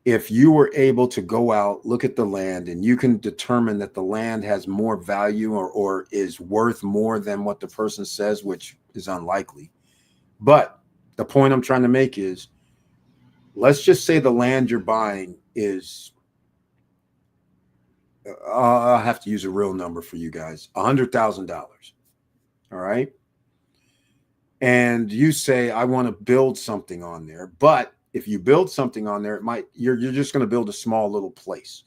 A: If you were able to go out, look at the land, and you can determine that the land has more value or is worth more than what the person says, which is unlikely. But the point I'm trying to make is, let's just say the land you're buying is, I'll have to use a real number for you guys, $100,000. All right. And you say, I want to build something on there. But if you build something on there, you're just going to build a small little place.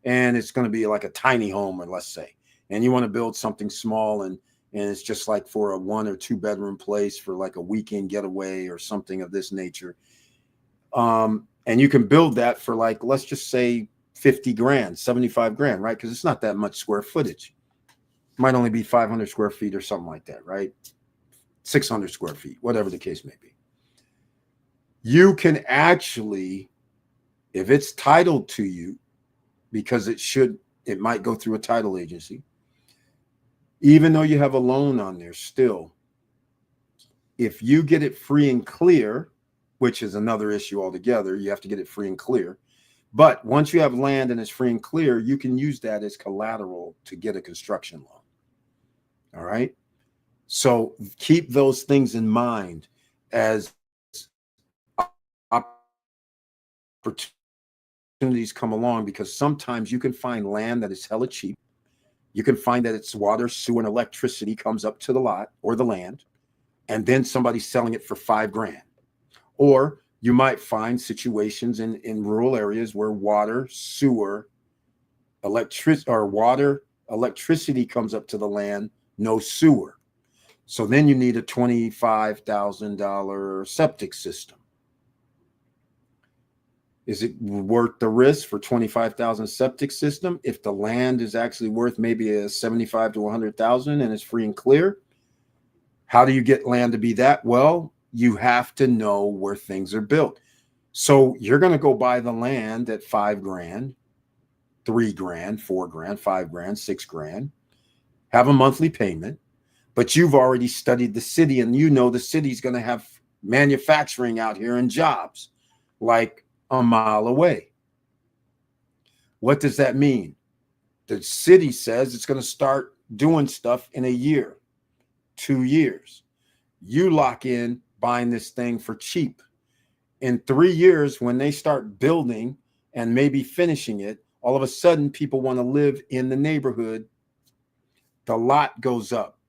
A: And it's going to be like a tiny home, or let's say, and you want to build something small and it's just like for a 1 or 2 bedroom place for like a weekend getaway or something of this nature. And you can build that for like, let's just say 50 grand, 75 grand, right? Because it's not that much square footage. It might only be 500 square feet or something like that, right? 600 square feet, whatever the case may be. You can actually, if it's titled to you, because it might go through a title agency, even though you have a loan on there still, if you get it free and clear, which is another issue altogether, you have to get it free and clear. But once you have land and it's free and clear, you can use that as collateral to get a construction loan. All right. So keep those things in mind as opportunities opportunities come along, because sometimes you can find land that is hella cheap. You can find that it's water, sewer, and electricity comes up to the lot or the land, and then somebody's selling it for $5,000. Or you might find situations in rural areas where water, sewer, electricity comes up to the land, no sewer. So then you need a $25,000 septic system. Is it worth the risk for $25,000 septic system if the land is actually worth maybe a 75 to 100,000 and it's free and clear? How do you get land to be that? Well, you have to know where things are built. So you're going to go buy the land at $5,000, $3,000, $4,000, $5,000, $6,000, have a monthly payment, but you've already studied the city and you know the city's going to have manufacturing out here and jobs like a mile away. What does that mean? The city says it's going to start doing stuff in a year, 2 years. You lock in buying this thing for cheap. In 3 years, when they start building and maybe finishing it, all of a sudden people want to live in the neighborhood. The lot goes up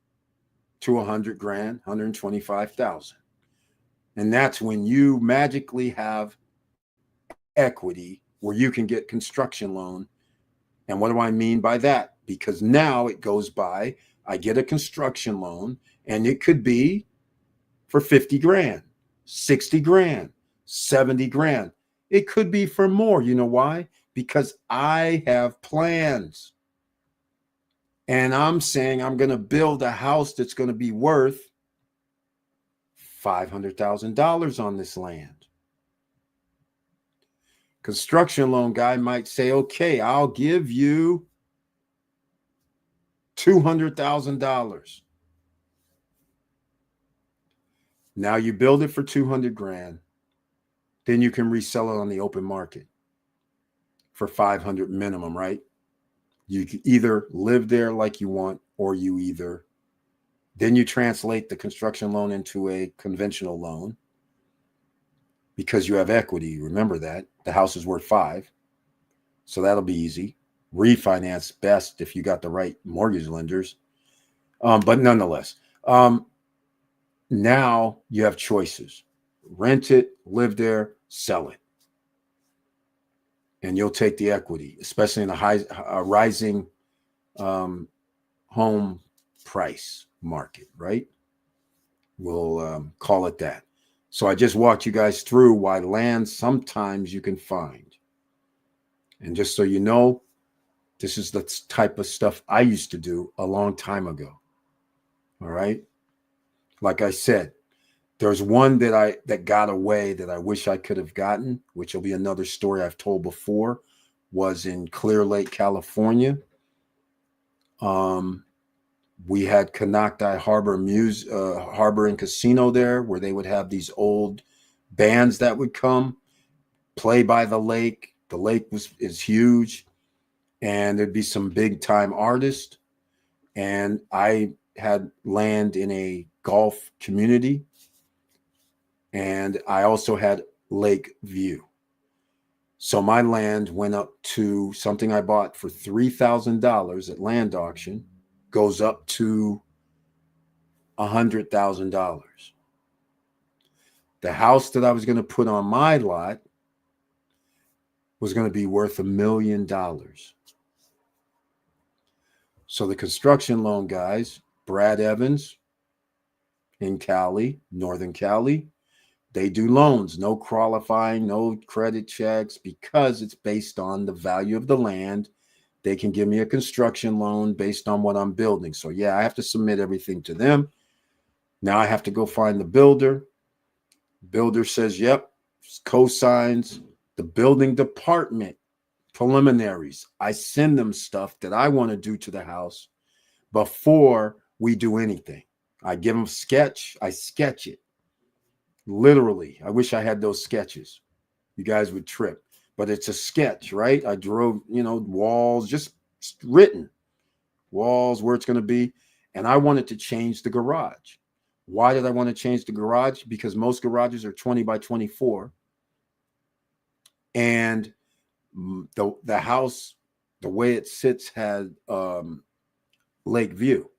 A: to $100,000, $125,000. And that's when you magically have equity where you can get construction loan. And what do I mean by that? Because now it goes by, I get a construction loan, and it could be for $50,000, $60,000, $70,000. It could be for more. You know why? Because I have plans. And I'm saying I'm going to build a house that's going to be worth $500,000 on this land. Construction loan guy might say, okay, I'll give you $200,000. Now you build it for $200,000. Then you can resell it on the open market for $500 minimum, right? You can either live there like you want, or then you translate the construction loan into a conventional loan because you have equity. Remember that the house is worth $5,000. So that'll be easy. Refinance best if you got the right mortgage lenders. But nonetheless, now you have choices. Rent it, live there, sell it. And you'll take the equity, especially in a rising home price market, right? We'll call it that. So I just walked you guys through why land sometimes you can find. And just so you know, this is the type of stuff I used to do a long time ago. All right. Like I said, there's one that got away that I wish I could have gotten, which will be another story I've told before, was in Clear Lake, California. We had Canocti Harbor and Casino there, where they would have these old bands that would come play by the lake. The lake is huge, and there'd be some big time artists. And I had land in a golf community, and I also had lake view. So my land went up to something I bought for $3,000 at land auction, goes up to $100,000. The house that I was going to put on my lot was going to be worth $1 million. So the construction loan guys, Brad Evans in Cali, Northern Cali, they do loans, no qualifying, no credit checks, because it's based on the value of the land. They can give me a construction loan based on what I'm building. So yeah, I have to submit everything to them. Now I have to go find the builder. Builder says, yep, cosigns. The building department preliminaries, I send them stuff that I want to do to the house before we do anything. I give them a sketch, I sketch it. Literally, I wish I had those sketches. You guys would trip, but it's a sketch, right? I drove, walls, just written walls, where it's going to be. And I wanted to change the garage. Why did I want to change the garage? Because most garages are 20 by 24. And the house, the way it sits, had lake view.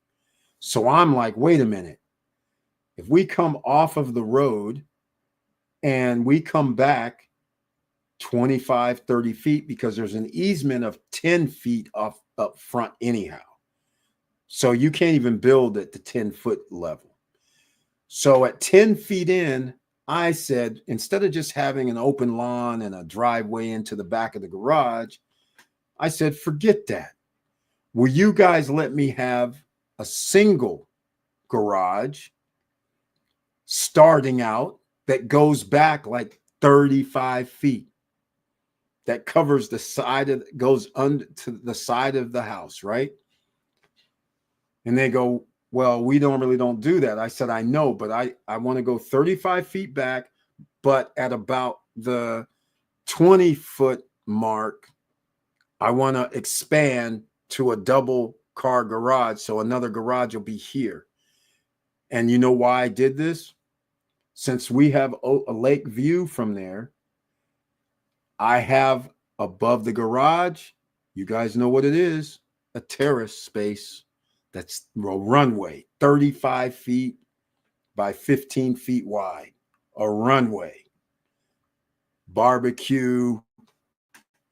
A: So I'm like, wait a minute. If we come off of the road and we come back 25, 30 feet, because there's an easement of 10 feet up front anyhow. So you can't even build at the 10-foot level. So at 10 feet in, I said, instead of just having an open lawn and a driveway into the back of the garage, I said, forget that. Will you guys let me have a single garage starting out that goes back like 35 feet, that covers the side of, goes under to the side of the house, right? And they go, well, we don't do that. I said, I know, but I want to go 35 feet back, but at about the 20-foot mark, I want to expand to a double car garage. So another garage will be here. And you know why I did this? Since we have a lake view from there, I have above the garage, you guys know what it is, a terrace space that's a runway, 35 feet by 15 feet wide, a runway, barbecue,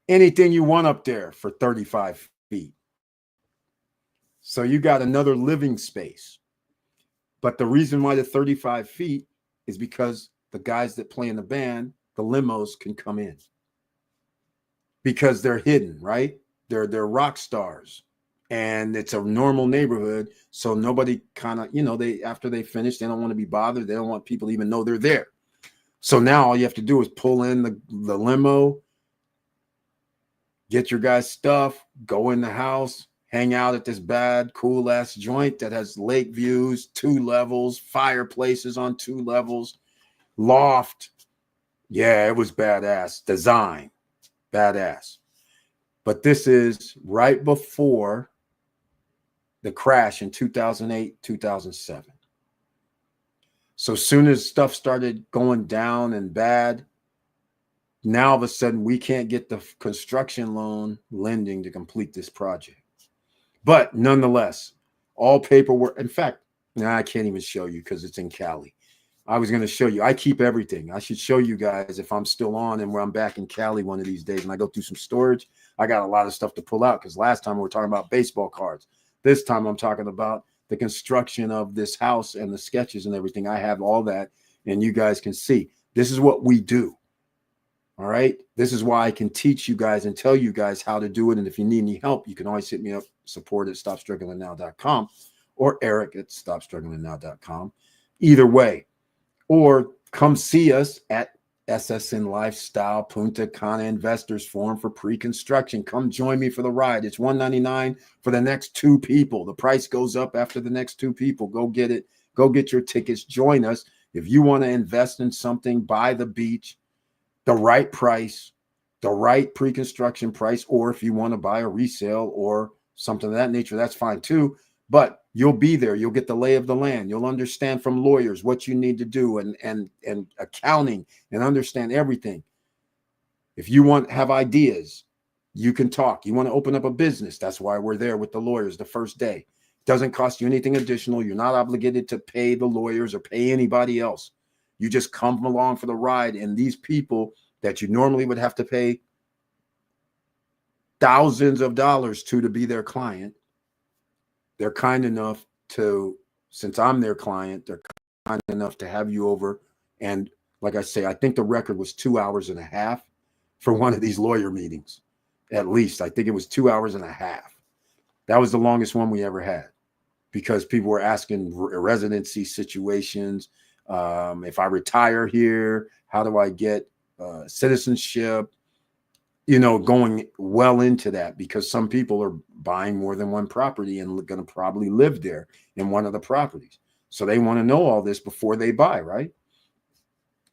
A: anything you want up there for 35 feet. So you got another living space. But the reason why the 35 feet is because the guys that play in the band, the limos, can come in because they're hidden, right? They're rock stars, and it's a normal neighborhood. So nobody kind of, they, after they finish, they don't want to be bothered. They don't want people to even know they're there. So now all you have to do is pull in the limo, get your guys' stuff, go in the house, hang out at this bad, cool ass joint that has lake views, 2 levels, fireplaces on 2 levels, loft. Yeah, it was badass design, badass. But this is right before the crash in 2008, 2007. So soon as stuff started going down and bad, now all of a sudden we can't get the construction loan lending to complete this project. But nonetheless, all paperwork. In fact, I can't even show you because it's in Cali. I was going to show you. I keep everything. I should show you guys if I'm still on and where I'm back in Cali one of these days and I go through some storage. I got a lot of stuff to pull out because last time we were talking about baseball cards. This time I'm talking about the construction of this house and the sketches and everything. I have all that, and you guys can see. This is what we do. All right. This is why I can teach you guys and tell you guys how to do it. And if you need any help, you can always hit me up, support@stopstrugglingnow.com or eric@stopstrugglingnow.com. Either way, or come see us at SSN Lifestyle Punta Cana Investors Forum for pre-construction. Come join me for the ride. It's $199 for the next 2 people. The price goes up after the next 2 people. Go get it. Go get your tickets. Join us. If you want to invest in something by the beach, the right price, the right pre-construction price, or if you want to buy a resale or something of that nature, that's fine too. But you'll be there. You'll get the lay of the land. You'll understand from lawyers what you need to do and accounting and understand everything. If you have ideas, you can talk. You want to open up a business. That's why we're there with the lawyers the first day. It doesn't cost you anything additional. You're not obligated to pay the lawyers or pay anybody else. You just come along for the ride. And these people that you normally would have to pay thousands of dollars to be their client, they're kind enough to, since I'm their client, they're kind enough to have you over. And like I say, I think the record was 2.5 hours for one of these lawyer meetings. At least I think it was 2.5 hours. That was the longest one we ever had because people were asking residency situations. If I retire here, how do I get citizenship? Going well into that because some people are buying more than one property and going to probably live there in one of the properties. So they want to know all this before they buy, right?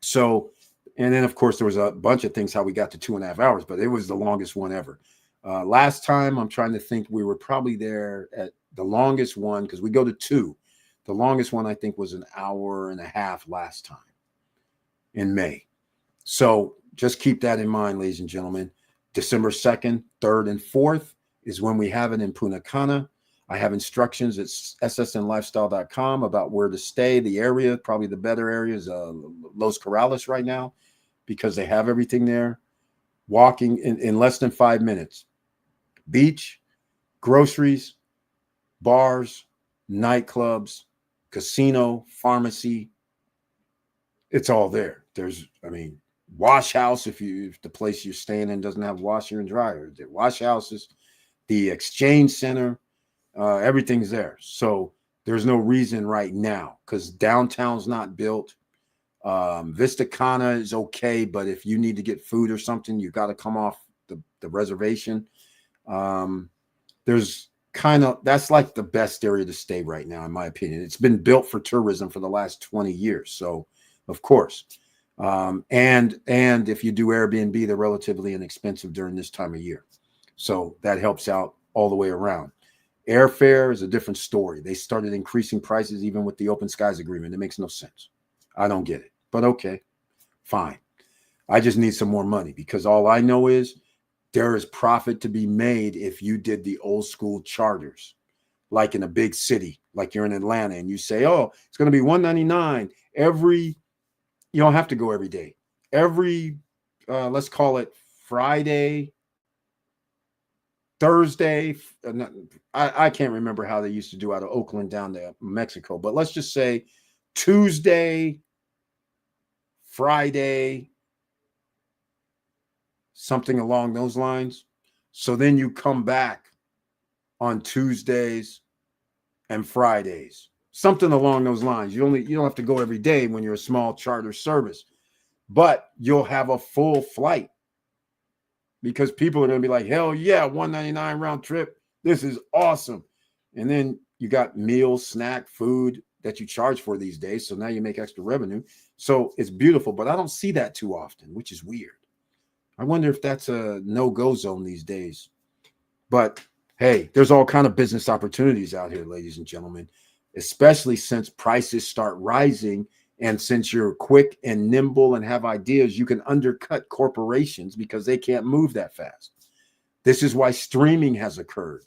A: So, and then of course there was a bunch of things how we got to 2.5 hours, but it was the longest one ever. Last time, I'm trying to think, we were probably there at the longest one because we go to 2. The longest one I think was 1.5 hours last time in May. So just keep that in mind, ladies and gentlemen. December 2nd, 3rd, and 4th is when we have it in Punta Cana. I have instructions at ssnlifestyle.com about where to stay, the area. Probably the better area is Los Corrales right now because they have everything there. Walking in less than 5 minutes. Beach, groceries, bars, nightclubs, casino, pharmacy. It's all there. Wash house if the place you're staying in doesn't have washer and dryer. The wash houses, the exchange center, everything's there. So there's no reason right now because downtown's not built. Vista Cana is okay, but if you need to get food or something, you got to come off the reservation. That's like the best area to stay right now, in my opinion. It's been built for tourism for the last 20 years. So, of course. And if you do Airbnb, they're relatively inexpensive during this time of year. So that helps out all the way around. Airfare is a different story. They started increasing prices even with the Open Skies Agreement. It makes no sense. I don't get it, but okay, fine. I just need some more money because all I know is there is profit to be made if you did the old school charters, like in a big city, like you're in Atlanta, and you say, oh, it's going to be $199 you don't have to go every day. Every, let's call it Friday, Thursday. I can't remember how they used to do out of Oakland down to Mexico, but let's just say Tuesday, Friday, something along those lines. So then you come back on Tuesdays and Fridays, something along those lines. You don't have to go every day when you're a small charter service, but you'll have a full flight because people are going to be like, hell yeah, $199 round trip. This is awesome. And then you got meals, snack, food that you charge for these days. So now you make extra revenue. So it's beautiful, but I don't see that too often, which is weird. I wonder if that's a no-go zone these days. But hey, there's all kind of business opportunities out here, ladies and gentlemen, especially since prices start rising. And since you're quick and nimble and have ideas, you can undercut corporations because they can't move that fast. This is why streaming has occurred,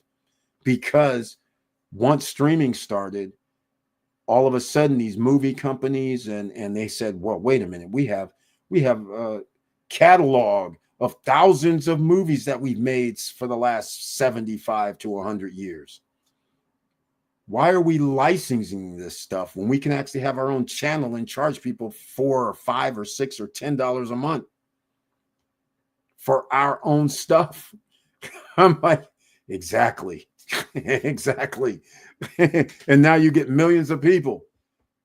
A: because once streaming started, all of a sudden these movie companies and they said, well, wait a minute, we have a catalog of thousands of movies that we've made for the last 75 to 100 years. Why are we licensing this stuff when we can actually have our own channel and charge people $4 or $5 or $6 or $10 a month for our own stuff? I'm like, exactly. Exactly. And now you get millions of people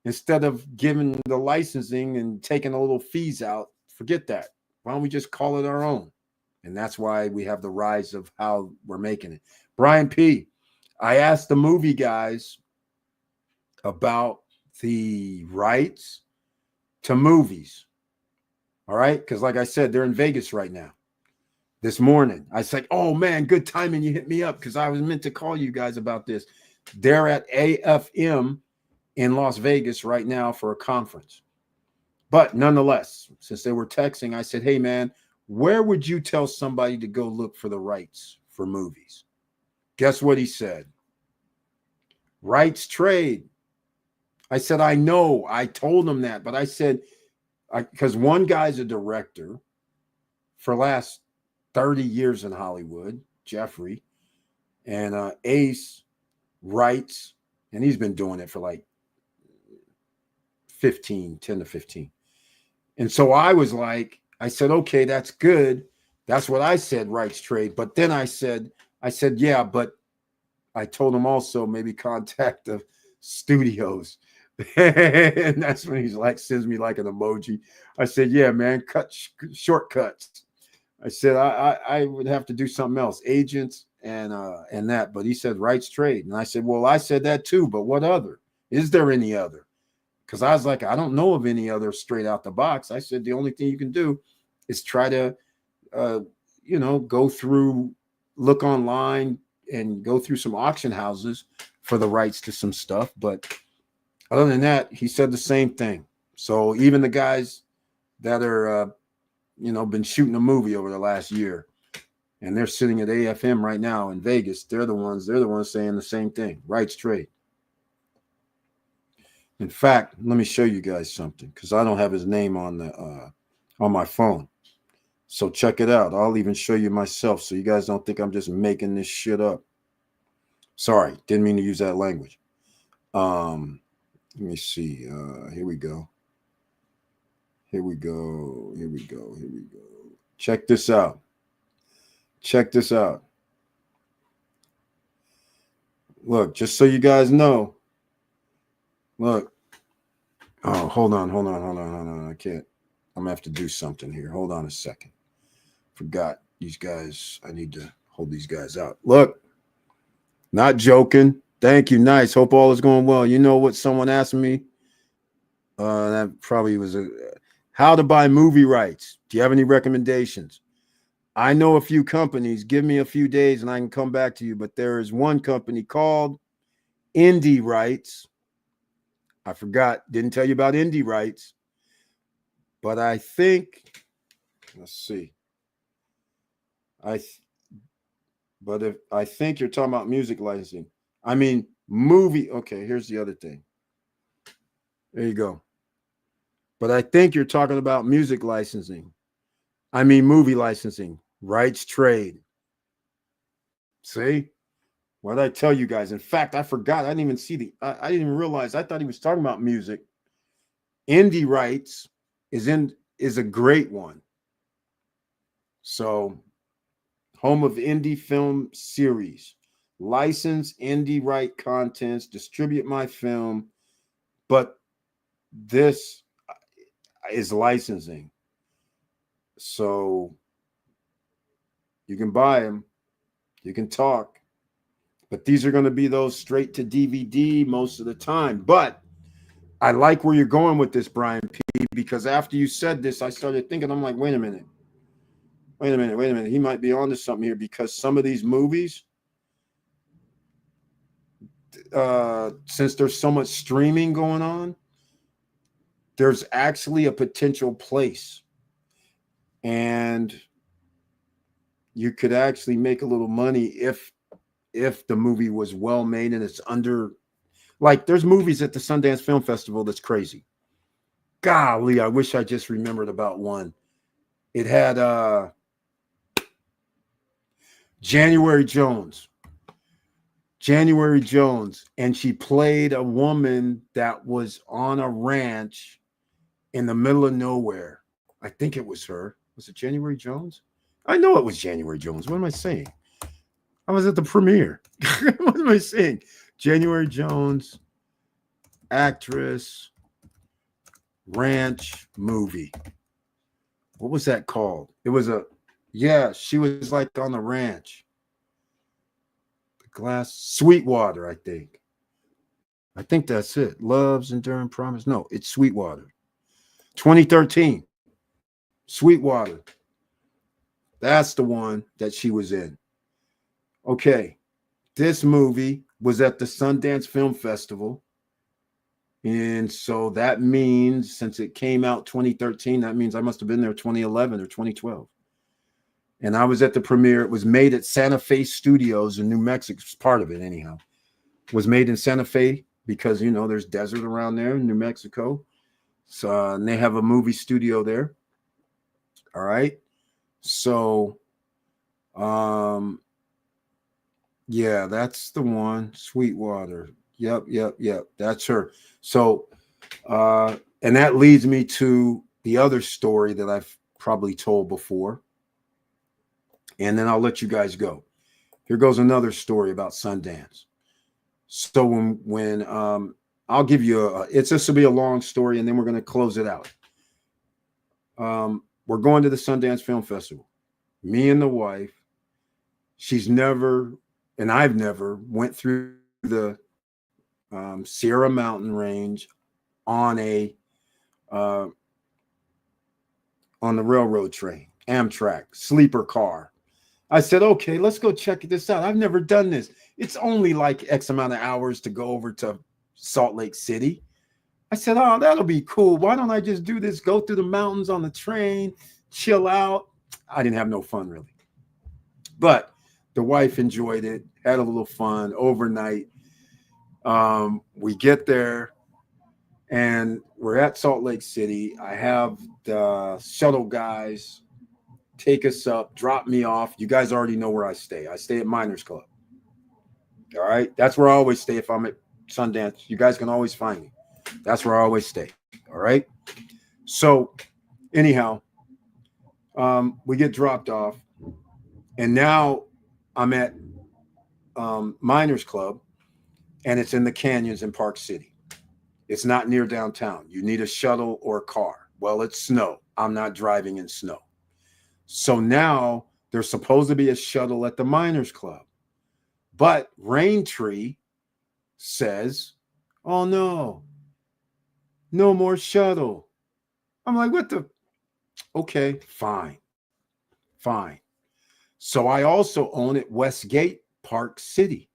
A: instead of giving the licensing and taking a little fees out. Forget that. Why don't we just call it our own? And that's why we have the rise of how we're making it. Brian P., I asked the movie guys about the rights to movies. All right. Because like I said, they're in Vegas right now. This morning, I said, oh man, good timing. You hit me up because I was meant to call you guys about this. They're at AFM in Las Vegas right now for a conference. But nonetheless, since they were texting, I said, hey man, where would you tell somebody to go look for the rights for movies? Guess what he said? Rights trade. I said, I know. I told him that, but I said, because one guy's a director for the last 30 years in Hollywood, Jeffrey, and Ace writes, and he's been doing it for like 10 to 15. And so I was like, I said, okay, that's good. That's what I said, rights trade. But then I said, yeah, but I told him also maybe contact the studios. And that's when he's like, sends me like an emoji. I said, yeah, man, cut shortcuts. I said, I would have to do something else, agents and that. But he said rights trade. And I said, well, I said that too, but what other? Is there any other? Because I was like, I don't know of any other straight out the box. I said, the only thing you can do is try to, go through, look online and go through some auction houses for the rights to some stuff. But other than that, he said the same thing. So even the guys that are, been shooting a movie over the last year, And they're sitting at AFM right now in Vegas. They're the ones saying the same thing. Rights trade. In fact, let me show you guys something because I don't have his name on my phone. So check it out. I'll even show you myself so you guys don't think I'm just making this shit up. Sorry, didn't mean to use that language. Let me see. Here we go. Here we go. Here we go. Here we go. Check this out. Check this out. Look, just so you guys know. Look. Oh, hold on. I can't. I'm gonna have to do something here. Hold on a second. Forgot these guys. I need to hold these guys out. Look. Not joking. Thank you. Nice. Hope all is going well. You know what someone asked me? That probably was how to buy movie rights. Do you have any recommendations? I know a few companies. Give me a few days and I can come back to you. But there is one company called Indie Rights. I forgot. Didn't tell you about Indie Rights. But I think, let's see. But if I think you're talking about music licensing, I mean movie. Okay, here's the other thing. There you go. But I think you're talking about music licensing. I mean movie licensing, rights trade. See? What did I tell you guys? In fact, I forgot. I didn't even see I didn't even realize. I thought he was talking about music. Indie Rights is a great one. So, home of indie film series, license indie right contents, distribute my film, but this is licensing. So you can buy them, you can talk, but these are going to be those straight to DVD most of the time. But I like where you're going with this, Brian P, because after you said this, I started thinking, I'm like, wait a minute. He might be onto something here because some of these movies, since there's so much streaming going on, there's actually a potential place. And you could actually make a little money if the movie was well made and it's under, like there's movies at the Sundance Film Festival that's crazy. Golly, I wish I just remembered about one. It had January Jones, and she played a woman that was on a ranch in the middle of nowhere. I think it was her. Was it January Jones? I know it was January Jones. What am I saying? I was at the premiere. What am I saying? January Jones, actress, ranch movie. What was that called? It was she was like on the ranch. The glass, Sweetwater, I think. I think that's it. Love's Enduring Promise. No, it's Sweetwater. 2013. Sweetwater. That's the one that she was in. Okay. This movie was at the Sundance Film Festival. And so that means, since it came out 2013, that means I must have been there 2011 or 2012. And I was at the premiere. It was made at Santa Fe Studios in New Mexico. It's part of it, anyhow. It was made in Santa Fe because, you know, there's desert around there in New Mexico. So and they have a movie studio there. All right. So, yeah, that's the one. Sweetwater. Yep. That's her. So, and that leads me to the other story that I've probably told before. And then I'll let you guys go. Here goes another story about Sundance. So when I'll give you this will be a long story, and then we're going to close it out. We're going to the Sundance Film Festival. Me and the wife. She's never, and I've never went through the Sierra Mountain Range on the railroad train, Amtrak, sleeper car. I said, okay, let's go check this out. I've never done this. It's only like X amount of hours to go over to Salt Lake City. I said, oh, that'll be cool. Why don't I just do this? Go through the mountains on the train, chill out. I didn't have no fun, really. But the wife enjoyed it, had a little fun overnight. We get there and we're at Salt Lake City. I have the shuttle guys take us up, drop me off. You guys already know where I stay. I stay at Miners Club. All right. That's where I always stay if I'm at Sundance. You guys can always find me. That's where I always stay. All right. So anyhow, we get dropped off. And now I'm at Miners Club, and it's in the canyons in Park City. It's not near downtown. You need a shuttle or a car. Well, it's snow. I'm not driving in snow. So now there's supposed to be a shuttle at the Miners Club. But Raintree says, oh, no more shuttle. I'm like, what the? Okay, fine. So I also own at Westgate Park City,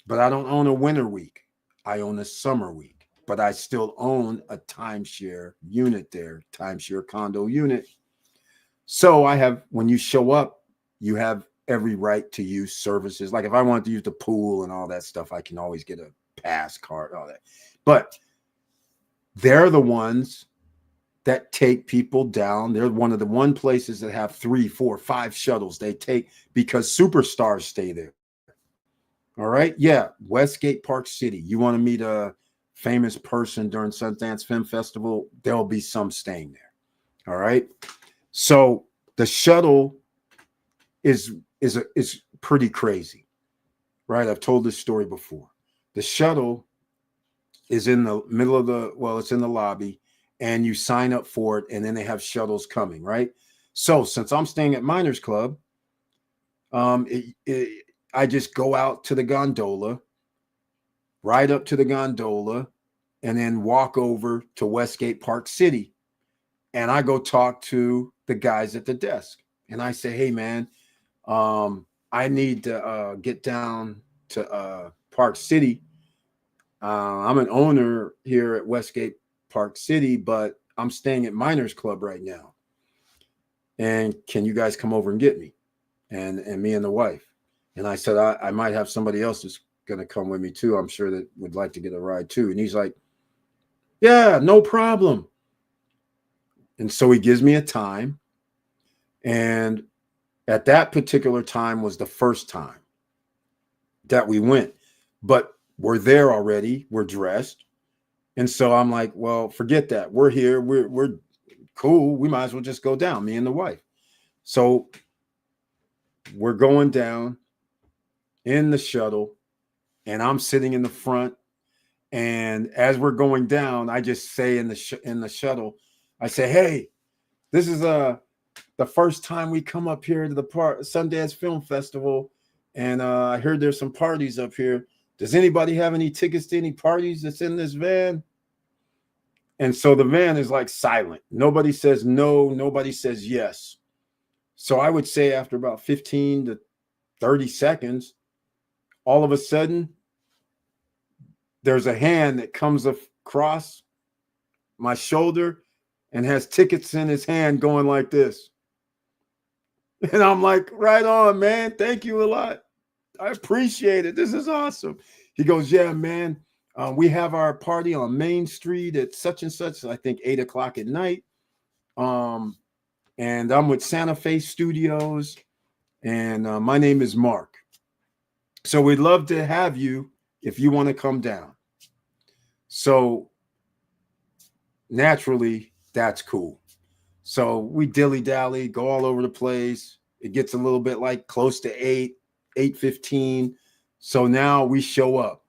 A: but I don't own a winter week. I own a summer week, but I still own a timeshare unit there, timeshare condo unit. So I have, when you show up, you have every right to use services. Like if I wanted to use the pool and all that stuff, I can always get a pass card, all that. But they're the ones that take people down. They're one of the one places that have 3, 4, 5 shuttles they take because superstars stay there. All right. Yeah. Westgate Park City. You want to meet a famous person during Sundance Film Festival? There'll be some staying there. All right. So the shuttle is pretty crazy, right? I've told this story before. The shuttle is in the middle of it's in the lobby, and you sign up for it, and then they have shuttles coming, right? So since I'm staying at Miners Club, I just go out to the gondola, ride up to the gondola, and then walk over to Westgate Park City. And I go talk to the guys at the desk. And I say, hey, man, I need to get down to Park City. I'm an owner here at Westgate Park City, but I'm staying at Miners Club right now. And can you guys come over and get me? And me and the wife. And I said, I might have somebody else that's going to come with me too. I'm sure that would like to get a ride too. And he's like, yeah, no problem. And so he gives me a time. And at that particular time was the first time that we went. But we're there already. We're dressed. And so I'm like, well, forget that. We're here. We're cool. We might as well just go down, me and the wife. So we're going down in the shuttle, and I'm sitting in the front. And as we're going down, I just say in the shuttle, I say, hey, this is the first time we come up here to the Sundance Film Festival. And I heard there's some parties up here. Does anybody have any tickets to any parties that's in this van? And so the van is like silent. Nobody says no. Nobody says yes. So I would say after about 15 to 30 seconds, all of a sudden, there's a hand that comes across my shoulder and has tickets in his hand going like this. And I'm like, right on, man. Thank you a lot. I appreciate it. This is awesome. He goes, yeah, man. We have our party on Main Street at such and such, I think 8 o'clock at night. And I'm with Santa Fe Studios. And my name is Mark. So we'd love to have you if you want to come down. So naturally, that's cool. So we dilly-dally, go all over the place. It gets a little bit like close to 8:15. So now we show up.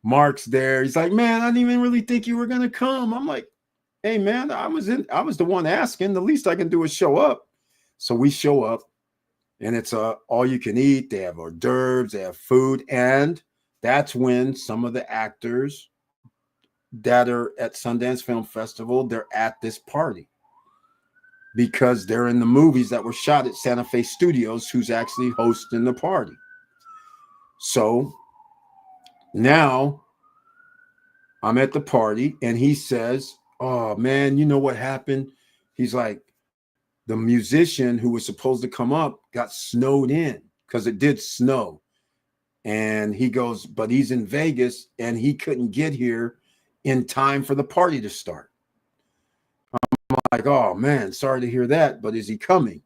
A: Mark's there. He's like, man, I didn't even really think you were going to come. I'm like, hey, man, I was the one asking. The least I can do is show up. So we show up, and it's all you can eat. They have hors d'oeuvres, they have food. And that's when some of the actors that are at Sundance Film Festival, they're at this party because they're in the movies that were shot at Santa Fe Studios, who's actually hosting the party. So now I'm at the party, and he says, oh, man, you know what happened? He's like, the musician who was supposed to come up got snowed in because it did snow. And he goes, but he's in Vegas and he couldn't get here in time for the party to start. I'm like, oh man, sorry to hear that, but is he coming?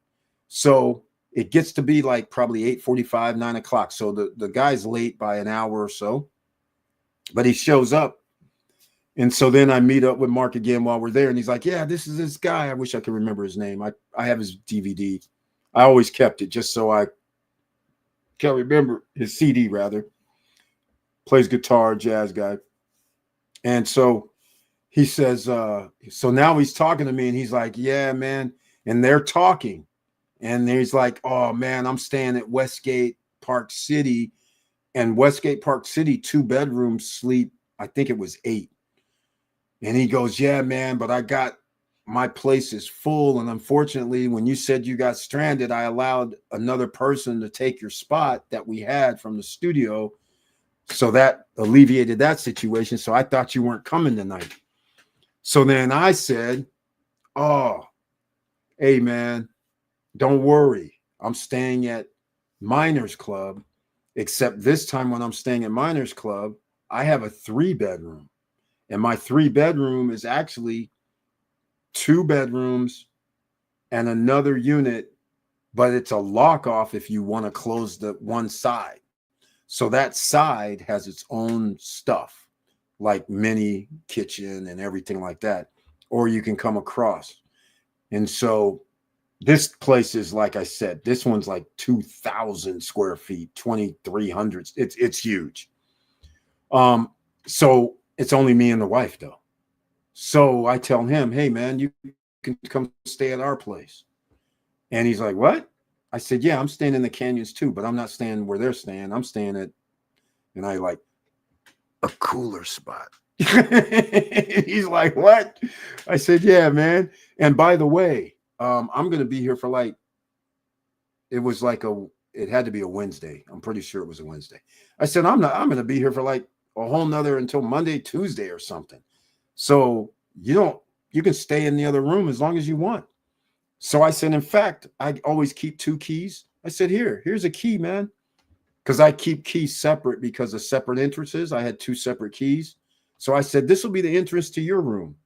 A: So it gets to be like probably 8:45, 9 o'clock. So the guy's late by an hour or so, but he shows up. And so then I meet up with Mark again while we're there. And he's like, yeah, this is this guy. I wish I could remember his name. I have his DVD. I always kept it just so I can't remember his CD rather. Plays guitar, jazz guy. And so he says, so now he's talking to me and he's like, yeah, man. And they're talking. And he's like, oh man, I'm staying at Westgate Park City. And Westgate Park City, 2 bedrooms, sleep, I think it was 8. And he goes, yeah, man, but I got, my place is full. And unfortunately, when you said you got stranded, I allowed another person to take your spot that we had from the studio. So that alleviated that situation. So I thought you weren't coming tonight. So then I said, oh, hey, man, don't worry. I'm staying at Miners Club, except this time when I'm staying at Miners Club, I have a 3-bedroom. And my 3-bedroom is actually 2 bedrooms and another unit, but it's a lock off if you want to close the one side. So that side has its own stuff, like mini kitchen and everything like that, or you can come across. And so this place is, like I said, this one's like 2,000 square feet, 2,300. It's huge. So it's only me and the wife though. So I tell him, hey man, you can come stay at our place. And he's like, what? I said, yeah, I'm staying in the canyons too, but I'm not staying where they're staying. I'm staying at, and I like, a cooler spot. He's like, what? I said, yeah, man. And by the way, I'm going to be here for like, it had to be a Wednesday. I'm pretty sure it was a Wednesday. I said, I'm going to be here for like a whole nother until Monday, Tuesday or something. So you can stay in the other room as long as you want. So I said, in fact, I always keep 2 keys. I said, here's a key, man. Because I keep keys separate because of separate entrances. I had 2 separate keys. So I said, this will be the entrance to your room.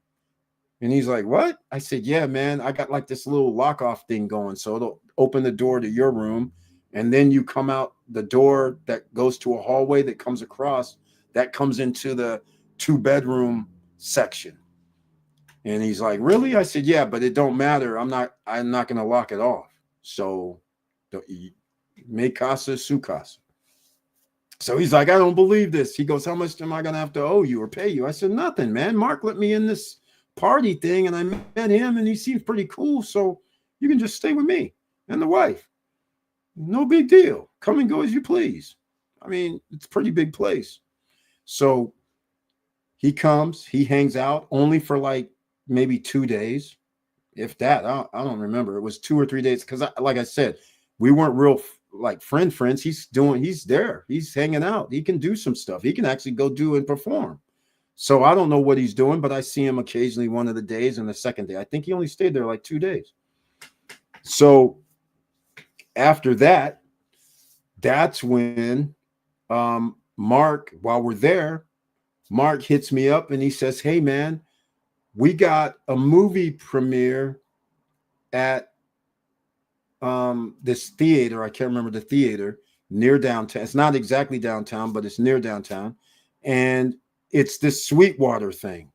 A: And he's like, what? I said, yeah, man, I got like this little lock off thing going. So it'll open the door to your room. And then you come out the door that goes to a hallway that comes across, that comes into the 2-bedroom section. And he's like, really? I said, yeah, but it don't matter. I'm not going to lock it off. So me casa, su casa. So he's like, I don't believe this. He goes, how much am I going to have to owe you or pay you? I said, nothing, man. Mark let me in this party thing and I met him and he seems pretty cool. So you can just stay with me and the wife. No big deal. Come and go as you please. I mean, it's a pretty big place. So he comes, he hangs out only for like maybe 2 days, if that. I don't remember. It was 2 or 3 days because, like I said, we weren't real like friends. He's there. He's hanging out. He can do some stuff. He can actually go do and perform. So I don't know what he's doing, but I see him occasionally one of the days and the second day. I think he only stayed there like 2 days. So after that, that's when Mark, while we're there, Mark hits me up and he says, hey, man, we got a movie premiere at this theater. I can't remember the theater near downtown. It's not exactly downtown, but it's near downtown. And it's this Sweetwater thing.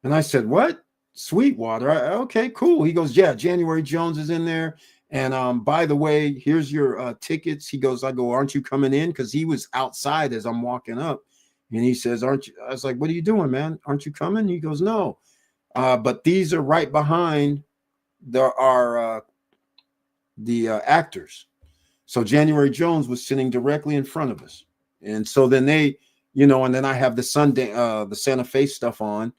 A: And I said, what? Sweetwater? Okay, cool. He goes, yeah, January Jones is in there. And by the way, here's your tickets. He goes, I go, aren't you coming in? Because he was outside as I'm walking up. And he says, aren't you? I was like, what are you doing, man? Aren't you coming? He goes, no. But these are right behind the actors. So January Jones was sitting directly in front of us. And so then they, and then I have the Santa Fe stuff on.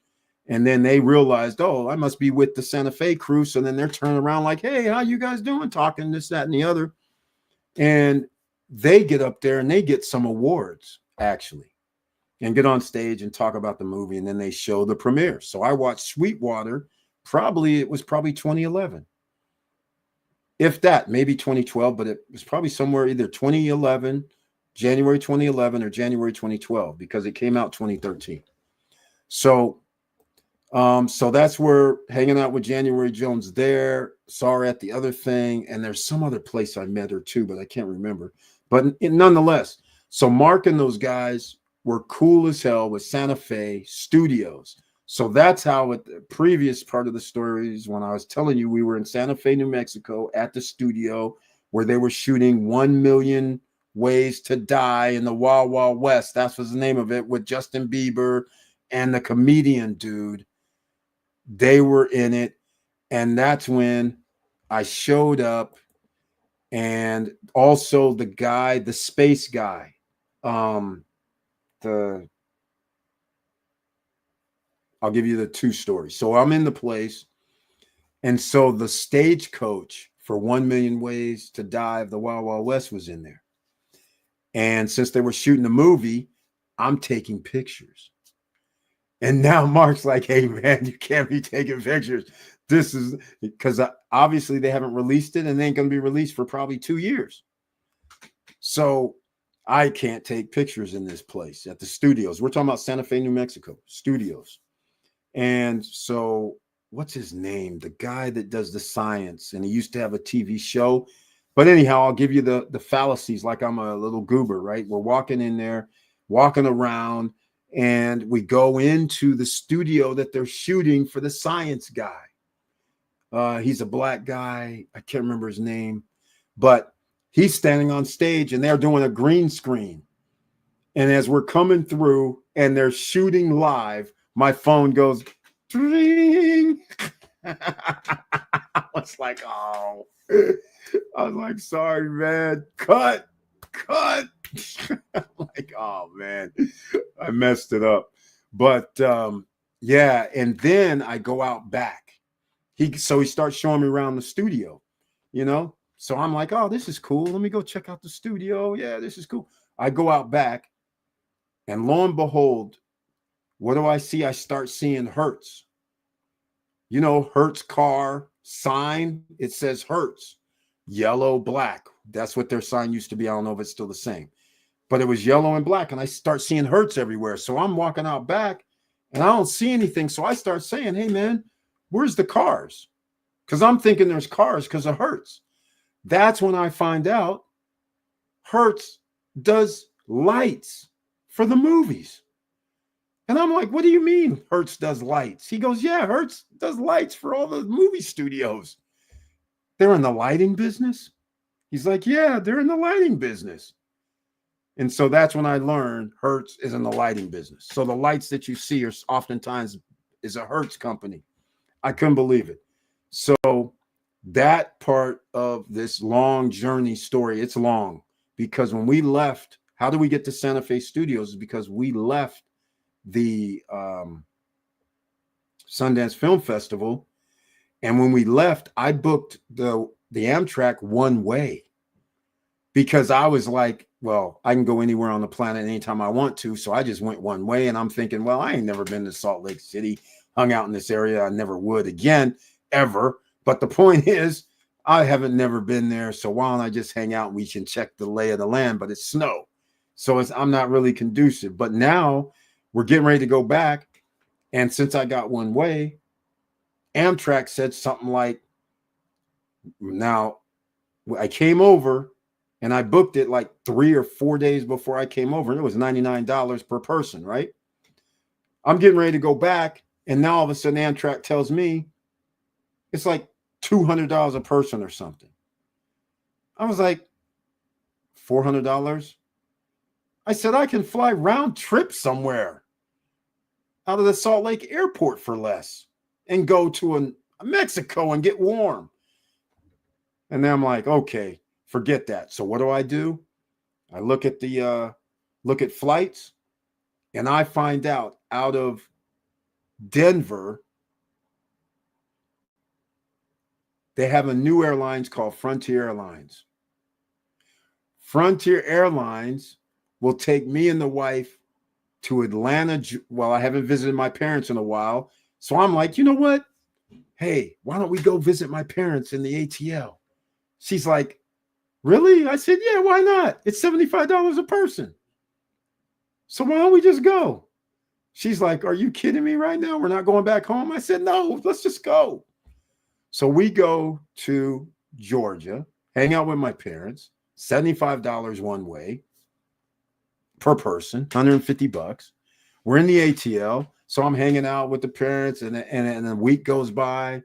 A: And then they realized, oh, I must be with the Santa Fe crew. So then they're turning around like, hey, how you guys doing? Talking this, that, and the other. And they get up there and they get some awards, actually, and get on stage and talk about the movie. And then they show the premiere. So I watched Sweetwater. It was probably 2011. if that, maybe 2012, but it was probably somewhere either 2011, January 2011 or January 2012, because it came out 2013. So so that's where hanging out with January Jones there, saw her at the other thing, and there's some other place I met her too, but I can't remember. But nonetheless, so Mark and those guys were cool as hell with Santa Fe Studios. So that's how the previous part of the story is when I was telling you we were in Santa Fe, New Mexico at the studio where they were shooting 1 Million Ways to Die in the Wild Wild West. That was the name of it, with Justin Bieber and the comedian dude. They were in it. And that's when I showed up. And also the guy, the space guy, I'll give you the two stories. So I'm in the place. And so the stagecoach for 1 Million Ways to Die of the Wild Wild West was in there. And since they were shooting the movie, I'm taking pictures. And now Mark's like, hey, man, you can't be taking pictures. This is because obviously they haven't released it and they ain't going to be released for probably 2 years. So I can't take pictures in this place at the studios. We're talking about Santa Fe, New Mexico studios. And so what's his name? The guy that does the science, and he used to have a TV show. But anyhow, I'll give you the fallacies like I'm a little goober, right? We're walking in there, walking around, and we go into the studio that they're shooting for the science guy. He's a black guy. I can't remember his name, but he's standing on stage and they're doing a green screen. And as we're coming through and they're shooting live, my phone goes, ding. I was like, oh, I was like, sorry, man, cut. I'm like, oh, man, I messed it up. But yeah, and then I go out back. So he starts showing me around the studio, you know? So I'm like, oh, this is cool. Let me go check out the studio. Yeah, this is cool. I go out back, and lo and behold, what do I see? I start seeing Hertz. You know, Hertz car sign. It says Hertz, yellow, black. That's what their sign used to be. I don't know if it's still the same, but it was yellow and black. And I start seeing Hertz everywhere. So I'm walking out back and I don't see anything. So I start saying, hey, man, where's the cars? Because I'm thinking there's cars because of Hertz. That's when I find out Hertz does lights for the movies. And I'm like, what do you mean Hertz does lights? He goes, yeah, Hertz does lights for all the movie studios. They're in the lighting business. He's like, yeah, they're in the lighting business. And so that's when I learned Hertz is in the lighting business. So the lights that you see are oftentimes is a Hertz company. I couldn't believe it. So that part of this long journey story, it's long, because when we left, how do we get to Santa Fe Studios? Is because we left the Sundance Film Festival. And when we left, I booked the Amtrak one way because I was like, well, I can go anywhere on the planet anytime I want to. So I just went one way, and I'm thinking, well, I ain't never been to Salt Lake City, hung out in this area. I never would again, ever. But the point is, I haven't never been there. So why don't I just hang out and we can check the lay of the land? But it's snow. So I'm not really conducive. But now we're getting ready to go back. And since I got one way, Amtrak said something like, now I came over and I booked it like 3 or 4 days before I came over. And it was $99 per person, right? I'm getting ready to go back. And now all of a sudden Amtrak tells me it's like $200 a person or something. I was like, $400? I said, I can fly round trip somewhere out of the Salt Lake airport for less and go to Mexico and get warm. And then I'm like, okay, forget that. So what do? I look at look at flights, and I find out of Denver, they have a new airlines called Frontier Airlines. Frontier Airlines will take me and the wife to Atlanta. Well, I haven't visited my parents in a while. So I'm like, you know what? Hey, why don't we go visit my parents in the ATL? She's like, really? I said, yeah, why not? It's $75 a person. So why don't we just go? She's like, are you kidding me right now? We're not going back home. I said, no, let's just go. So we go to Georgia, hang out with my parents, $75 one way per person, $150. We're in the ATL. So I'm hanging out with the parents, and a week goes by.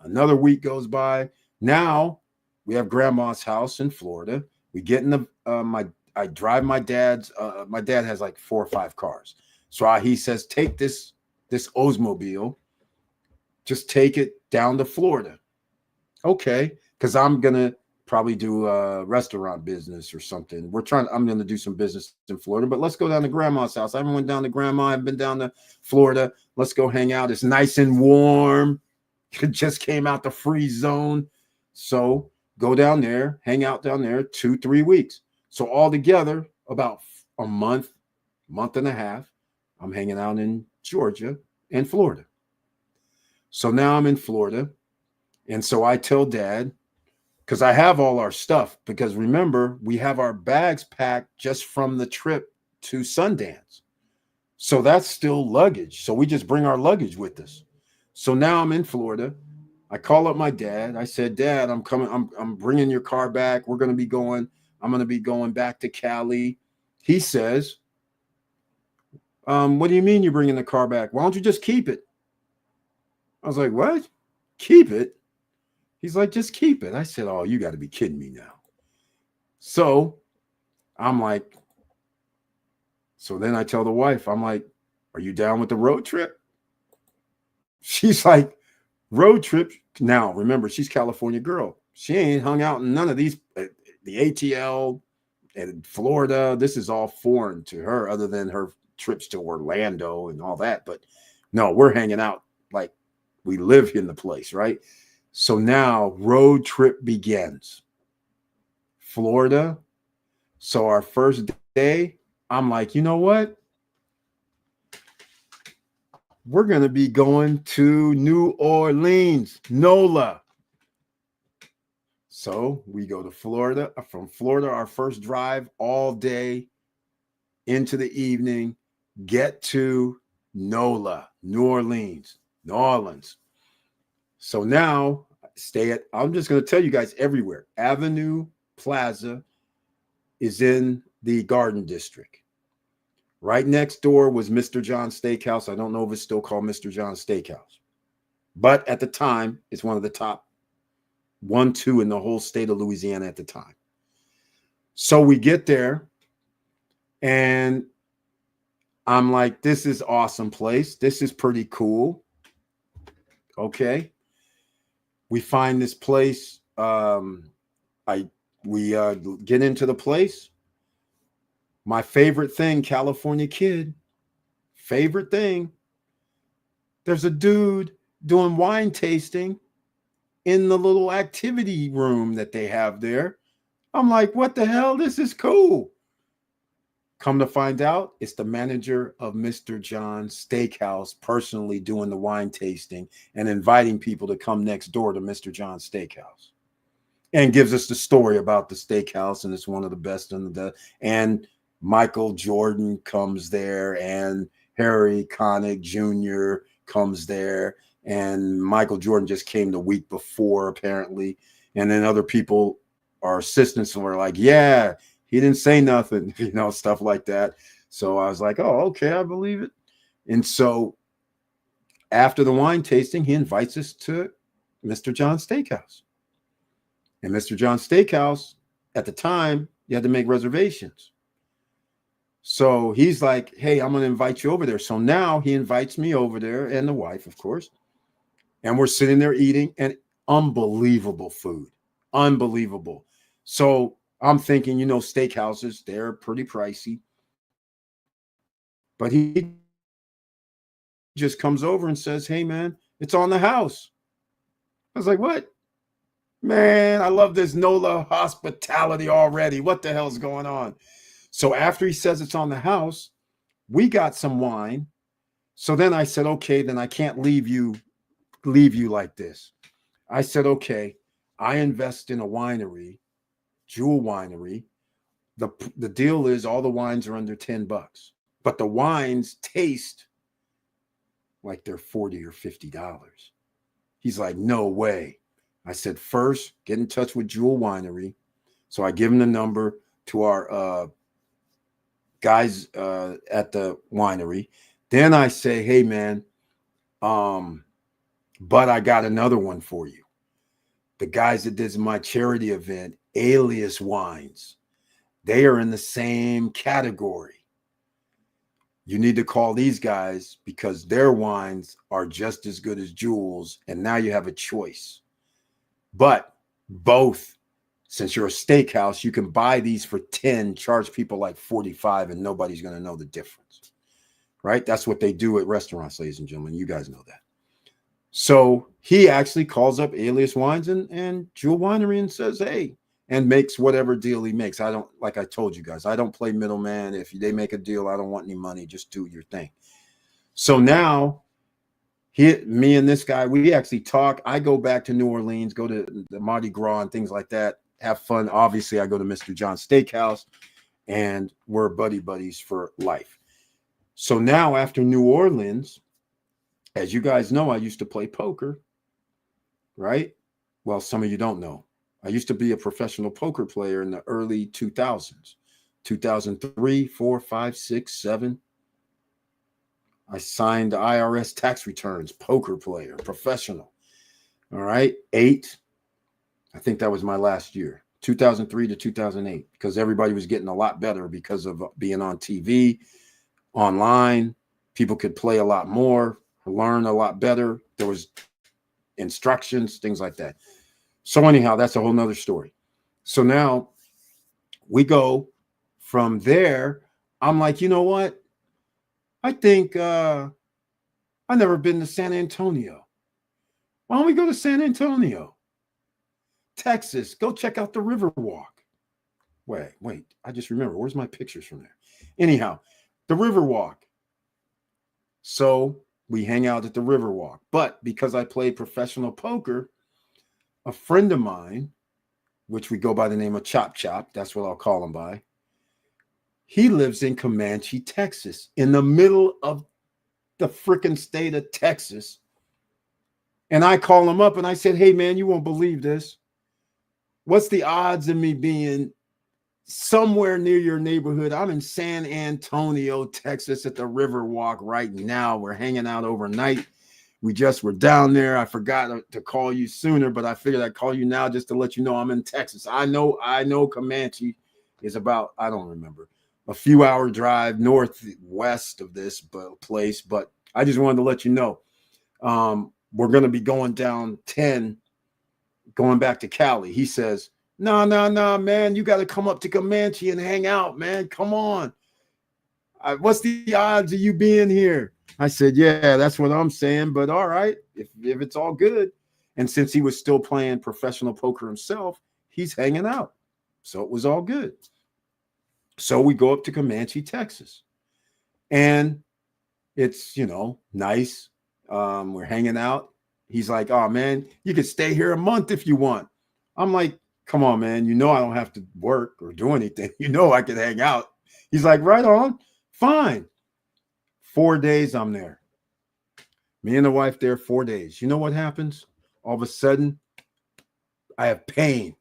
A: Another week goes by. Now we have grandma's house in Florida. We get in the I drive my dad's. My dad has like 4 or 5 cars. So he says, take this Oldsmobile, just take it down to Florida. Okay, because I'm gonna probably do a restaurant business or something. I'm gonna do some business in Florida, but let's go down to grandma's house. I haven't went down to grandma. I haven't been down to Florida. Let's go hang out. It's nice and warm. It just came out the freeze zone. So go down there, hang out down there 2-3 weeks. So altogether, about a month and a half, I'm hanging out in Georgia and Florida. So now I'm in Florida. And so I tell Dad, because I have all our stuff, because remember, we have our bags packed just from the trip to Sundance. So that's still luggage. So we just bring our luggage with us. So now I'm in Florida. I call up my dad. I said, Dad, I'm coming. I'm bringing your car back. I'm going to be going back to Cali. He says, what do you mean you're bringing the car back? Why don't you just keep it? I was like, what? Keep it? He's like, just keep it. I said, oh, you got to be kidding me now. So I'm like, so then I tell the wife, I'm like, are you down with the road trip? She's like, road trip. Now, remember, she's California girl. She ain't hung out in none of these, the ATL and Florida. This is all foreign to her other than her trips to Orlando and all that. But no, we're hanging out like we live in the place, right? So now road trip begins. Florida. So our first day, I'm like, you know what? We're going to be going to New Orleans, NOLA. So we go to Florida. From Florida, our first drive all day into the evening, get to NOLA, New Orleans. So now I'm just going to tell you guys everywhere. Avenue Plaza is in the Garden District. Right next door was Mr. John's Steakhouse. I don't know if it's still called Mr. John's Steakhouse. But at the time, it's one of the top 1-2 in the whole state of Louisiana at the time. So we get there, and I'm like, this is awesome place. This is pretty cool. Okay. We find this place. We get into the place. My favorite thing, California kid, favorite thing. There's a dude doing wine tasting in the little activity room that they have there. I'm like, what the hell? This is cool. Come to find out, it's the manager of Mr. John's Steakhouse personally doing the wine tasting and inviting people to come next door to Mr. John's Steakhouse. And gives us the story about the steakhouse, and it's one of the best in the. And Michael Jordan comes there, and Harry Connick Jr. comes there, and Michael Jordan just came the week before, apparently. And then other people, our assistants, were like, yeah, he didn't say nothing, stuff like that. So I was like, oh, okay, I believe it. And so after the wine tasting, he invites us to Mr. John's Steakhouse. And Mr. John's Steakhouse, at the time, you had to make reservations. So he's like, hey, I'm going to invite you over there. So now he invites me over there, and the wife, of course. And we're sitting there eating, and unbelievable food. Unbelievable. So I'm thinking, steakhouses, they're pretty pricey. But he just comes over and says, hey, man, it's on the house. I was like, what? Man, I love this NOLA hospitality already. What the hell's going on? So after he says it's on the house, we got some wine. So then I said, okay, then I can't leave you like this. I said, okay, I invest in a winery, Jewel Winery. The deal is all the wines are under $10, but the wines taste like they're $40 or $50. He's like, no way. I said, first, get in touch with Jewel Winery. So I give him the number to our guys at the winery. Then I say, hey, man, but I got another one for you. The guys that did my charity event, Alias Wines, they are in the same category. You need to call these guys because their wines are just as good as Jewel's, and now you have a choice. But both, since you're a steakhouse, you can buy these for 10, charge people like 45, and nobody's going to know the difference, right? That's what they do at restaurants, ladies and gentlemen. You guys know that. So he actually calls up Alias Wines and Jewel Winery and says, hey, and makes whatever deal he makes. I don't, like I told you guys, I don't play middleman. If they make a deal, I don't want any money. Just do your thing. So now me and this guy, we actually talk. I go back to New Orleans, go to the Mardi Gras and things like that. Have fun. Obviously, I go to Mr. John's Steakhouse, and we're buddies for life. So now after New Orleans, as you guys know, I used to play poker, right? Well, some of you don't know. I used to be a professional poker player in the early 2000s, 2003, 4, 5, 6, 7. I signed the IRS tax returns, poker player, professional. All right, 8. I think that was my last year, 2003 to 2008, because everybody was getting a lot better because of being on TV, online. People could play a lot more, learn a lot better. There was instructions, things like that. So anyhow, that's a whole nother story. So now we go from there. I'm like, you know what? I think I've never been to San Antonio. Why don't we go to San Antonio, Texas? Go check out the Riverwalk. Wait. I just remember. Where's my pictures from there? Anyhow, the Riverwalk. So we hang out at the Riverwalk. But because I play professional poker, a friend of mine, which we go by the name of Chop Chop, that's what I'll call him by, he lives in Comanche, Texas, in the middle of the freaking state of Texas. And I call him up and I said, hey, man, you won't believe this. What's the odds of me being somewhere near your neighborhood? I'm in San Antonio, Texas at the Riverwalk right now. We're hanging out overnight. We just were down there. I forgot to call you sooner, but I figured I'd call you now just to let you know I'm in Texas. I know Comanche is about, I don't remember, a few hour drive northwest of this place, but I just wanted to let you know. We're going to be going down 10, going back to Cali. He says, no, man, you got to come up to Comanche and hang out, man. Come on. What's the odds of you being here? I said, yeah, that's what I'm saying. But all right, if it's all good. And since he was still playing professional poker himself, he's hanging out. So it was all good. So we go up to Comanche, Texas. And it's, nice. We're hanging out. He's like, oh, man, you could stay here a month if you want. I'm like, come on, man. I don't have to work or do anything. I can hang out. He's like, right on. Fine. 4 days I'm there. Me and the wife there 4 days. You know what happens? All of a sudden, I have pain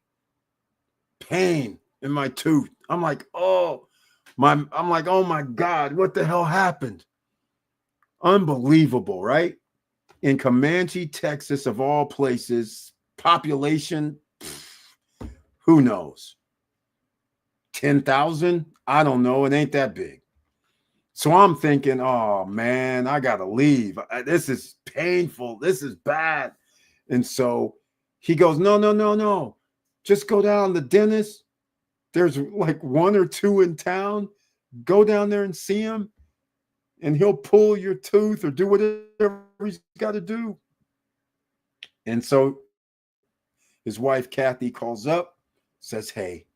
A: in my tooth. I'm like, oh my God, what the hell happened? Unbelievable, right? In Comanche, Texas, of all places, population, who knows? 10,000? I don't know. It ain't that big. So I'm thinking, oh, man, I got to leave. This is painful. This is bad. And so he goes, no. Just go down to the dentist. There's like 1 or 2 in town. Go down there and see him, and he'll pull your tooth or do whatever he's got to do. And so his wife, Kathy, calls up, says, hey,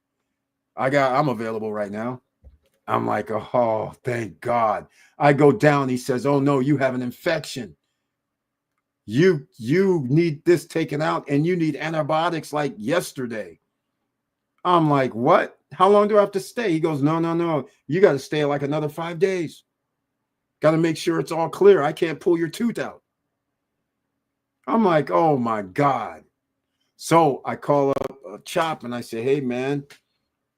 A: I'm available right now. I'm like, oh, thank God. I go down. He says, oh, no, you have an infection. You need this taken out and you need antibiotics like yesterday. I'm like, what? How long do I have to stay? He goes, no. You got to stay like another 5 days. Got to make sure it's all clear. I can't pull your tooth out. I'm like, oh my God. So I call up Chop and I say, hey, man,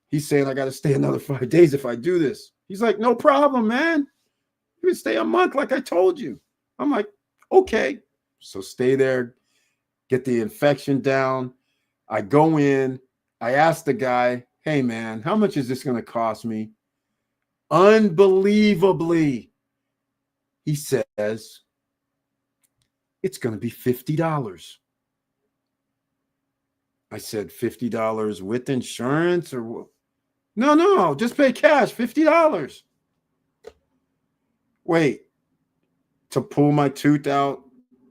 A: he's saying I got to stay another 5 days if I do this. He's like, no problem, man. You can stay a month like I told you. I'm like, okay. So stay there, get the infection down. I go in. I ask the guy, hey, man, how much is this going to cost me? Unbelievably, he says, it's going to be $50. I said, $50 with insurance or what? No, just pay cash, $50. Wait, to pull my tooth out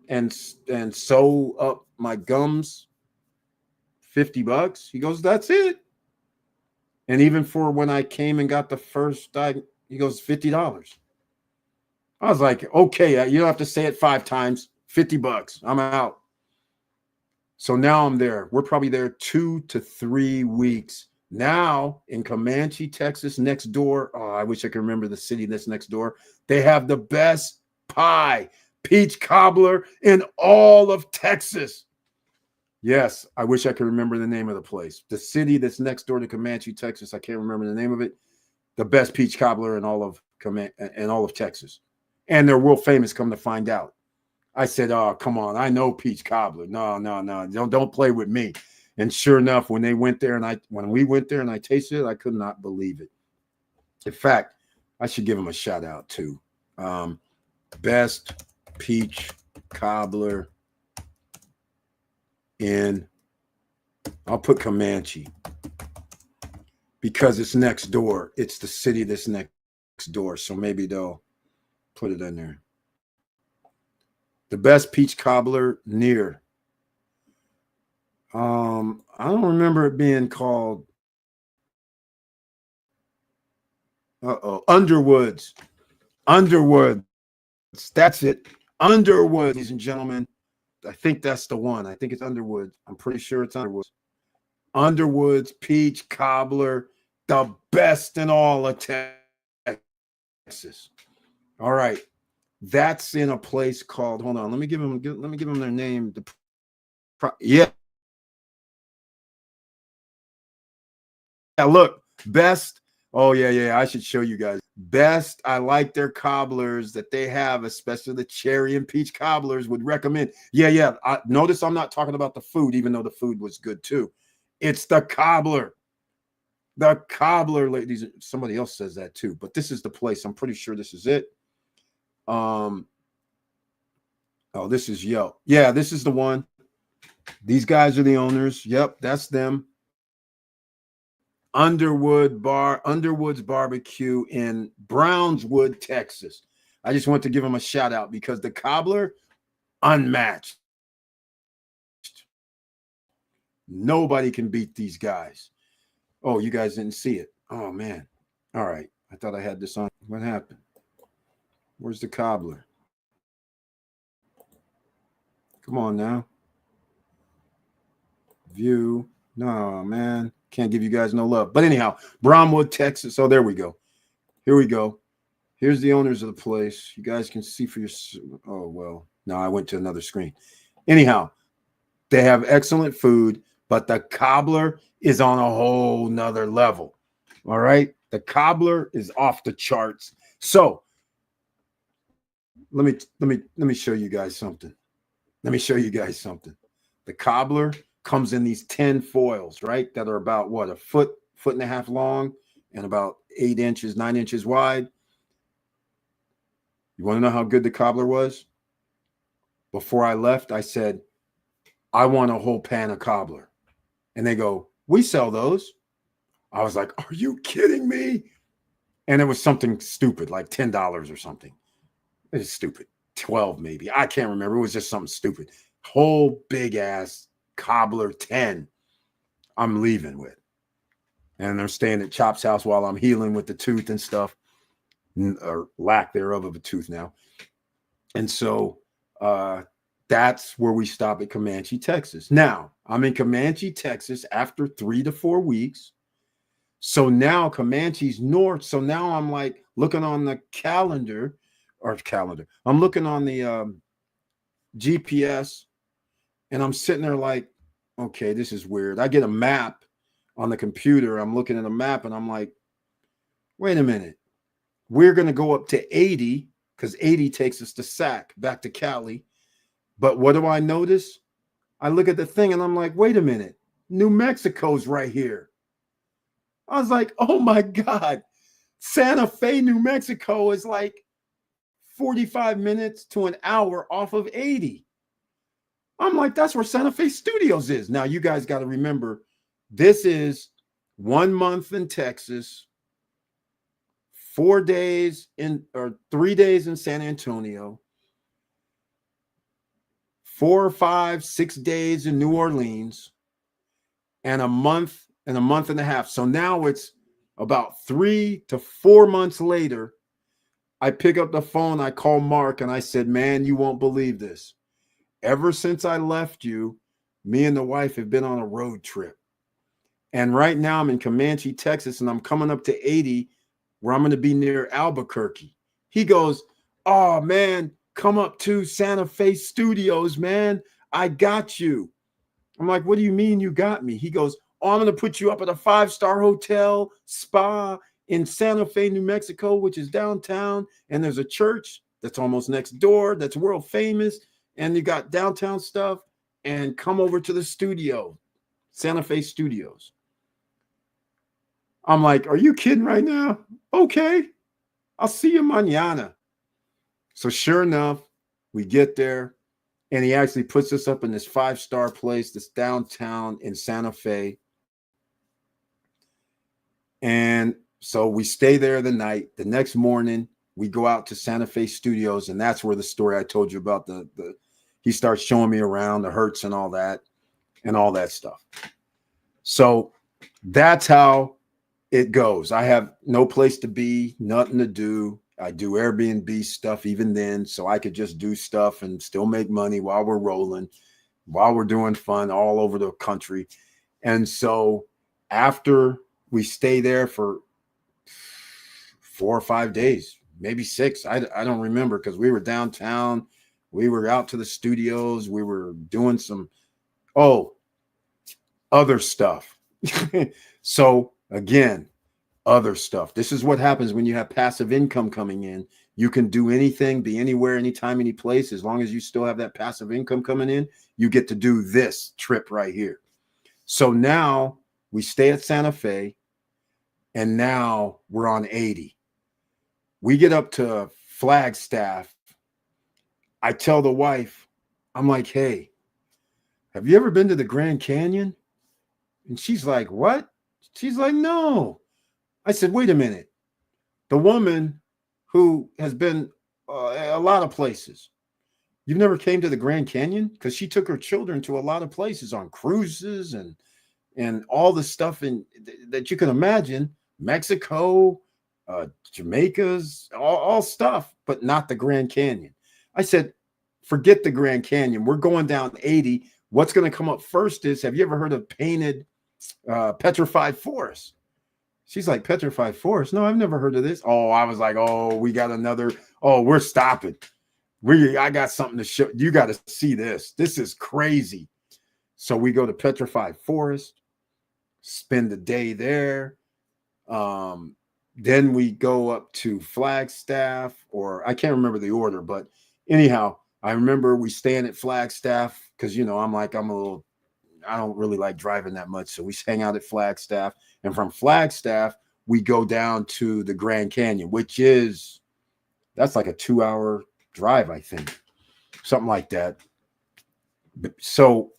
A: and sew up my gums, $50? He goes, that's it. And even for when I came and got the first, he goes, $50. I was like, okay, you don't have to say it 5 times, $50. I'm out. So now I'm there. We're probably there 2 to 3 weeks. Now in Comanche, Texas, next door. Oh, I wish I could remember the city that's next door. They have the best pie, peach cobbler in all of Texas. Yes, I wish I could remember the name of the place. The city that's next door to Comanche, Texas. I can't remember the name of it. The best peach cobbler in all of Texas. And they're world famous, come to find out. I said, oh, come on. I know peach cobbler. No. Don't play with me. And sure enough, when we went there and I tasted it, I could not believe it. In fact, I should give them a shout out too. Best peach cobbler I'll put Comanche because it's next door. It's the city that's next door. So maybe they'll put it in there. The best peach cobbler near. I don't remember it being called. Underwoods. That's it. Underwood, ladies and gentlemen. I think that's the one. I think it's Underwood. I'm pretty sure it's Underwood. Underwood's peach cobbler, the best in all of Texas. All right. That's in a place called, hold on, let me give them their name. Yeah, look, best. Oh, yeah. I should show you guys. Best. I like their cobblers that they have, especially the cherry and peach cobblers. Would recommend. Yeah. Notice I'm not talking about the food, even though the food was good too. It's the cobbler. The cobbler, ladies. Somebody else says that too, but this is the place. I'm pretty sure this is it. Oh, this is Yelp. Yeah, this is the one. These guys are the owners. Yep, that's them. Underwood's Barbecue in Brownswood, Texas. I just want to give them a shout out because the cobbler, unmatched. Nobody can beat these guys. Oh, you guys didn't see it. Oh, man. All right. I thought I had this on. What happened? Where's the cobbler? Come on now. View. No, man. Can't give you guys no love. But anyhow, Bromwood, Texas. Oh, there we go. Here we go. Here's the owners of the place. You guys can see for your. Oh, well. No, I went to another screen. Anyhow, they have excellent food, but the cobbler is on a whole nother level. All right. The cobbler is off the charts. So let me show you guys something. The cobbler comes in these 10 foils, right? That are about what, a foot and a half long and about 9 inches wide. You want to know how good the cobbler was? Before I left, I said, I want a whole pan of cobbler. And they go, we sell those. I was like, are you kidding me? And it was something stupid, like $10 or something. It was stupid. 12 maybe. I can't remember. It was just something stupid. Whole big ass cobbler 10 I'm leaving with. And they're staying at Chop's house while I'm healing with the tooth and stuff, or lack thereof of a tooth now. And so that's where we stop at Comanche, Texas. Now, I'm in Comanche, Texas after 3 to 4 weeks. So now Comanche's north. So now I'm like looking on the calendar. I'm looking on the GPS, and I'm sitting there like, okay, this is weird. I get a map on the computer. I'm looking at a map, and I'm like, wait a minute. We're going to go up to 80 because 80 takes us to Sac, back to Cali. But what do I notice? I look at the thing, and I'm like, wait a minute. New Mexico's right here. I was like, oh my God. Santa Fe, New Mexico is like 45 minutes to an hour off of 80. I'm like, that's where Santa Fe Studios is. Now, you guys got to remember, this is 1 month in Texas, 4 days in, or 3 days in San Antonio, 4 or 5, 6 days in New Orleans, and a month and a half. So now it's about 3 to 4 months later. I pick up the phone, I call Mark, and I said, man, you won't believe this. Ever since I left you, me and the wife have been on a road trip. And right now I'm in Comanche, Texas, and I'm coming up to 80, where I'm going to be near Albuquerque. He goes, oh, man, come up to Santa Fe Studios, man. I got you. I'm like, what do you mean you got me? He goes, oh, I'm going to put you up at a 5-star hotel, spa in Santa Fe, New Mexico, which is downtown. And there's a church that's almost next door that's world famous. And you got downtown stuff. And come over to the studio, Santa Fe Studios. I'm like, are you kidding right now? Okay, I'll see you mañana. So sure enough, we get there, and he actually puts us up in this 5-star place that's downtown in Santa Fe. And so we stay there the night. The next morning, we go out to Santa Fe Studios, and that's where the story I told you about, he starts showing me around the Hertz and all that stuff. So that's how it goes. I have no place to be, nothing to do. I do Airbnb stuff even then, so I could just do stuff and still make money while we're rolling, while we're doing fun all over the country. And so after we stay there for 4 or 5 days, maybe 6, I don't remember, because we were downtown, we were out to the studios, we were doing some other stuff. So again, other stuff. This is what happens when you have passive income coming in. You can do anything, be anywhere, anytime, any place. As long as you still have that passive income coming in, you get to do this trip right here. So now we stay at Santa Fe, and now we're on 80. We get up to Flagstaff. I tell the wife, I'm like, hey, have you ever been to the Grand Canyon? And she's like, what? She's like, no. I said, wait a minute. The woman who has been a lot of places, you've never came to the Grand Canyon? Because she took her children to a lot of places on cruises and all the stuff that you can imagine. Mexico, Jamaica's, all stuff, but not the Grand Canyon. I said, forget the Grand Canyon. We're going down 80. What's going to come up first is, have you ever heard of painted petrified forest? She's like, petrified forest? No, I've never heard of this. Oh, I was like, oh, we got another. Oh, we're stopping. I got something to show. You got to see this. This is crazy. So we go to petrified forest, spend the day there. Then we go up to Flagstaff, or I can't remember the order, but anyhow, I remember we staying at Flagstaff because, I don't really like driving that much. So we hang out at Flagstaff, and from Flagstaff, we go down to the Grand Canyon, that's like a 2-hour drive, I think, something like that. So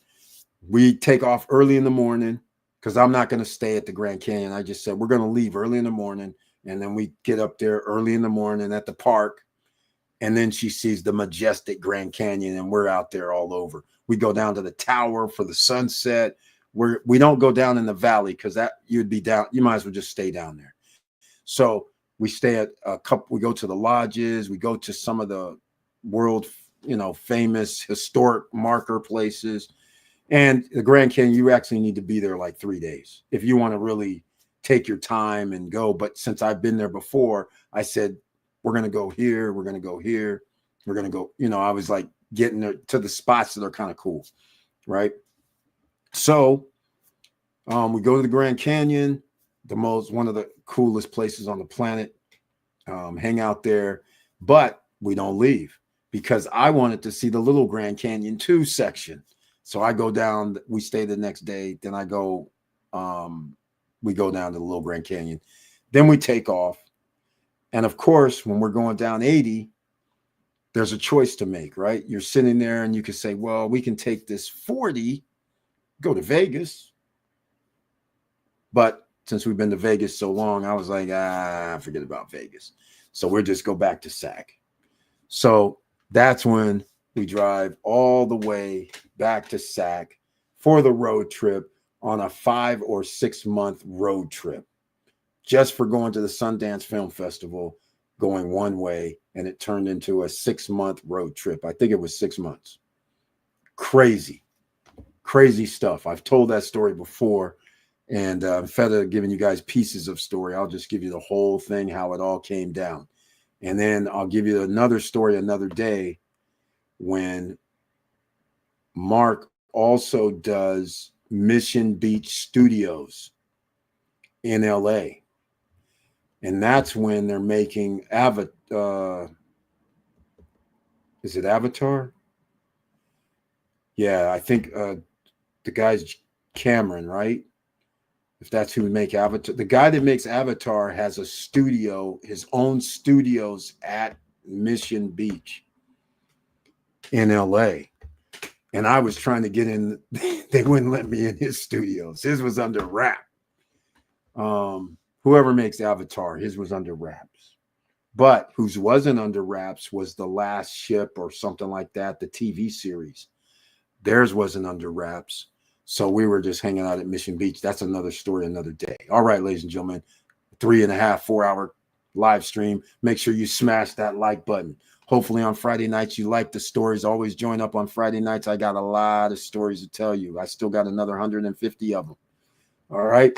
A: we take off early in the morning, because I'm not going to stay at the Grand Canyon. I just said, we're going to leave early in the morning. And then we get up there early in the morning at the park. And then she sees the majestic Grand Canyon, and we're out there all over. We go down to the tower for the sunset. We don't go down in the valley, because that you'd be down. You might as well just stay down there. So we stay at we go to the lodges. We go to some of the world famous historic marker places. And the Grand Canyon, you actually need to be there like 3 days if you want to really take your time and go. But since I've been there before, I said, we're going to go here. We're going to go here. We're going to go, I was like getting there to the spots that are kind of cool. Right. So we go to the Grand Canyon, one of the coolest places on the planet, hang out there, but we don't leave because I wanted to see the Little Grand Canyon 2 section. So I go down, we stay the next day. Then we go down to the Little Grand Canyon. Then we take off. And of course, when we're going down 80, there's a choice to make, right? You're sitting there and you can say, well, we can take this 40, go to Vegas. But since we've been to Vegas so long, I was like, forget about Vegas. So we'll just go back to SAC. So that's when we drive all the way back to SAC for the road trip on a 5 or 6 month road trip, just for going to the Sundance Film Festival, going one way, and it turned into a 6 month road trip. I think it was 6 months. Crazy stuff. I've told that story before. And instead of giving you guys pieces of story, I'll just give you the whole thing, how it all came down. And then I'll give you another story another day when Mark also does Mission Beach Studios in LA. And that's when they're making Avatar. Is it Avatar? Yeah, I think the guy's Cameron, right? If that's who would make Avatar. The guy that makes Avatar has a studio, his own studios at Mission Beach in LA. And I was trying to get in. They wouldn't let me in his studios. His was under wrap. Whoever makes Avatar, his was under wraps. But whose wasn't under wraps was The Last Ship or something like that, the TV series. Theirs wasn't under wraps. So we were just hanging out at Mission Beach. That's another story, another day. All right, ladies and gentlemen, 3.5, 4 hour live stream. Make sure you smash that like button. Hopefully on Friday nights, you like the stories. Always join up on Friday nights. I got a lot of stories to tell you. I still got another 150 of them. All right.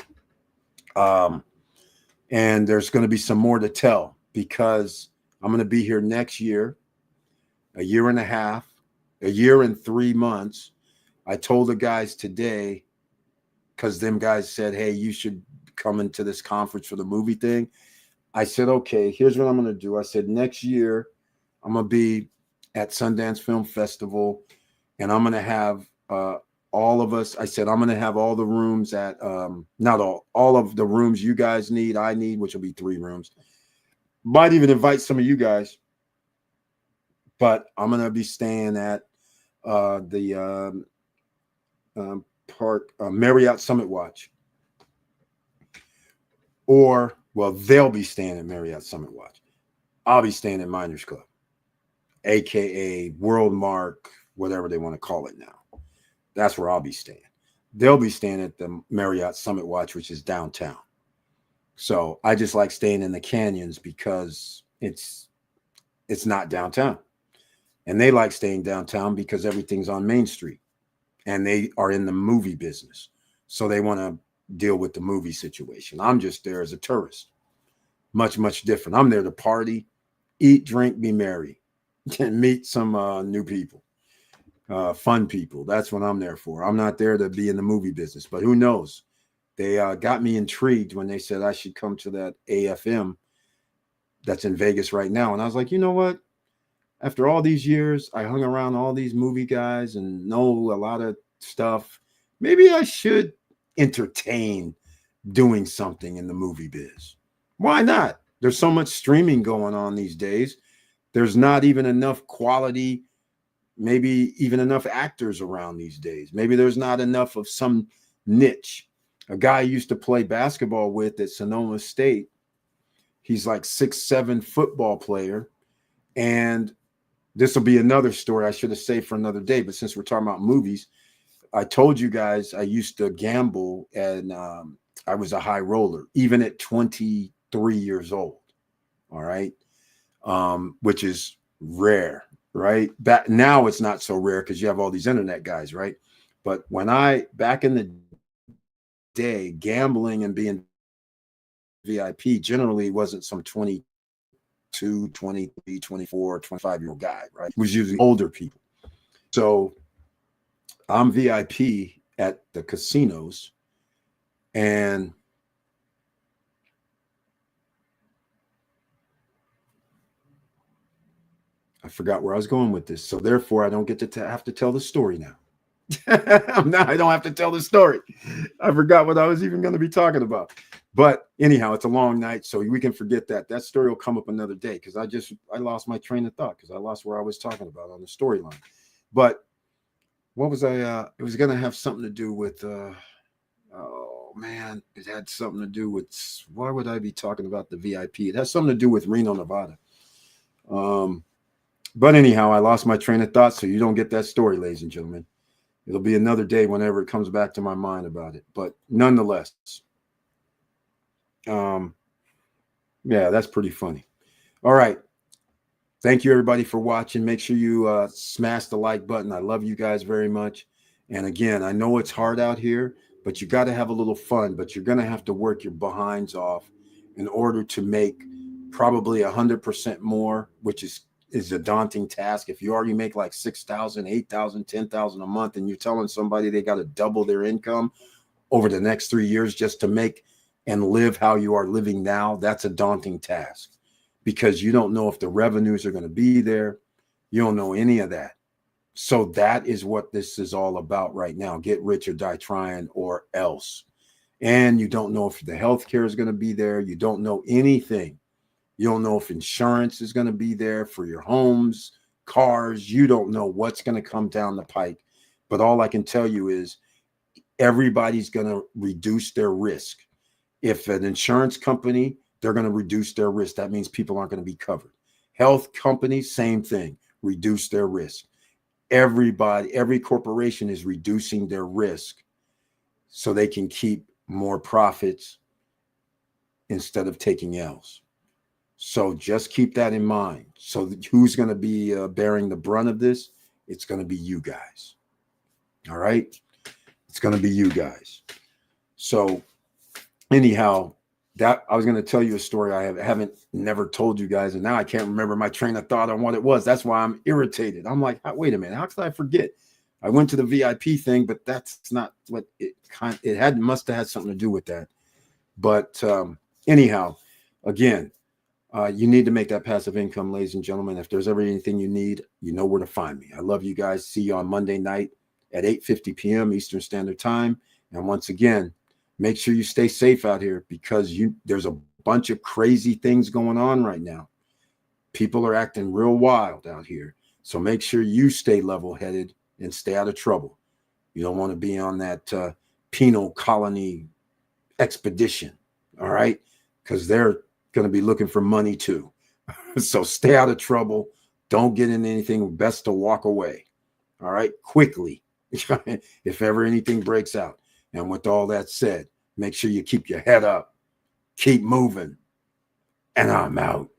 A: And there's going to be some more to tell because I'm going to be here next year, a year and a half, a year and 3 months. I told the guys today, because them guys said, hey, you should come into this conference for the movie thing. I said, okay, here's what I'm going to do. I said, next year, I'm going to be at Sundance Film Festival, and I'm going to have all of us. I said, I'm going to have all the rooms at, not all of the rooms you guys need, I need, which will be 3 rooms. Might even invite some of you guys. But I'm going to be staying at the Marriott Summit Watch. Or, well, they'll be staying at Marriott Summit Watch. I'll be staying at Miners Club, aka World Mark, whatever they want to call it now. That's where I'll be staying. They'll be staying at the Marriott Summit Watch, which is downtown. So I just like staying in the canyons because it's not downtown. And they like staying downtown because everything's on Main Street. And they are in the movie business. So they want to deal with the movie situation. I'm just there as a tourist. Much, much different. I'm there to party, eat, drink, be merry, and meet some new people, fun people. That's what I'm there for. I'm not there to be in the movie business, but who knows? They got me intrigued when they said I should come to that AFM that's in Vegas right now. And I was like, you know what? After all these years, I hung around all these movie guys and know a lot of stuff. Maybe I should entertain doing something in the movie biz. Why not? There's so much streaming going on these days. There's not even enough quality, maybe even enough actors around these days. Maybe there's not enough of some niche. A guy I used to play basketball with at Sonoma State, he's like 6'7" football player. And this will be another story I should have saved for another day. But since we're talking about movies, I told you guys I used to gamble and I was a high roller, even at 23 years old. All right. Which is rare. right? Back now it's not so rare because you have all these internet guys, right? But when back in the day, gambling and being VIP generally wasn't some 22, 23, 24, 25-year-old guy, right? It was usually older people. So I'm VIP at the casinos, and I forgot where I was going with this. So therefore, I don't get to have to tell the story now. Now I don't have to tell the story. I forgot what I was even going to be talking about. But anyhow, it's a long night, so we can forget that. That story will come up another day because I lost my train of thought because I lost where I was talking about on the storyline. But what was I? It was going to have something to do with. Oh man, it had something to do with. Why would I be talking about the VIP? It has something to do with Reno, Nevada. But anyhow, I lost my train of thought, so you don't get that story, ladies and gentlemen. It'll be another day whenever it comes back to my mind about it. But nonetheless, yeah, that's pretty funny. All right. Thank you, everybody, for watching. Make sure you smash the like button. I love you guys very much. And again, I know it's hard out here, but you got to have a little fun. But you're going to have to work your behinds off in order to make probably 100% more, which is a daunting task. If you already make like 6,000, 8,000, 10,000 a month, and you're telling somebody they got to double their income over the next 3 years just to make and live how you are living now, that's a daunting task because you don't know if the revenues are going to be there. You don't know any of that. So that is what this is all about right now. Get rich or die trying or else. And you don't know if the healthcare is going to be there. You don't know anything. You don't know if insurance is going to be there for your homes, cars. You don't know what's going to come down the pike. But all I can tell you is everybody's going to reduce their risk. If an insurance company, they're going to reduce their risk. That means people aren't going to be covered. Health companies, same thing, reduce their risk. Everybody, every corporation is reducing their risk so they can keep more profits instead of taking L's. So just keep that in mind. So who's going to be bearing the brunt of this? It's going to be you guys. All right? It's going to be you guys. So anyhow, that I was going to tell you a story I haven't never told you guys, and now I can't remember my train of thought on what it was. That's why I'm irritated. I'm like, wait a minute, how could I forget? I went to the VIP thing, but that's not what it must have had something to do with that. But anyhow, again, you need to make that passive income, ladies and gentlemen. If there's ever anything you need, you know where to find me. I love you guys. See you on Monday night at 8:50 p.m. Eastern Standard Time. And once again, make sure you stay safe out here because there's a bunch of crazy things going on right now. People are acting real wild out here. So make sure you stay level-headed and stay out of trouble. You don't want to be on that penal colony expedition, all right? Because they're going to be looking for money too. So stay out of trouble. Don't get in anything. Best to walk away, all right? Quickly, if ever anything breaks out. And with all that said, make sure you keep your head up, keep moving, and I'm out.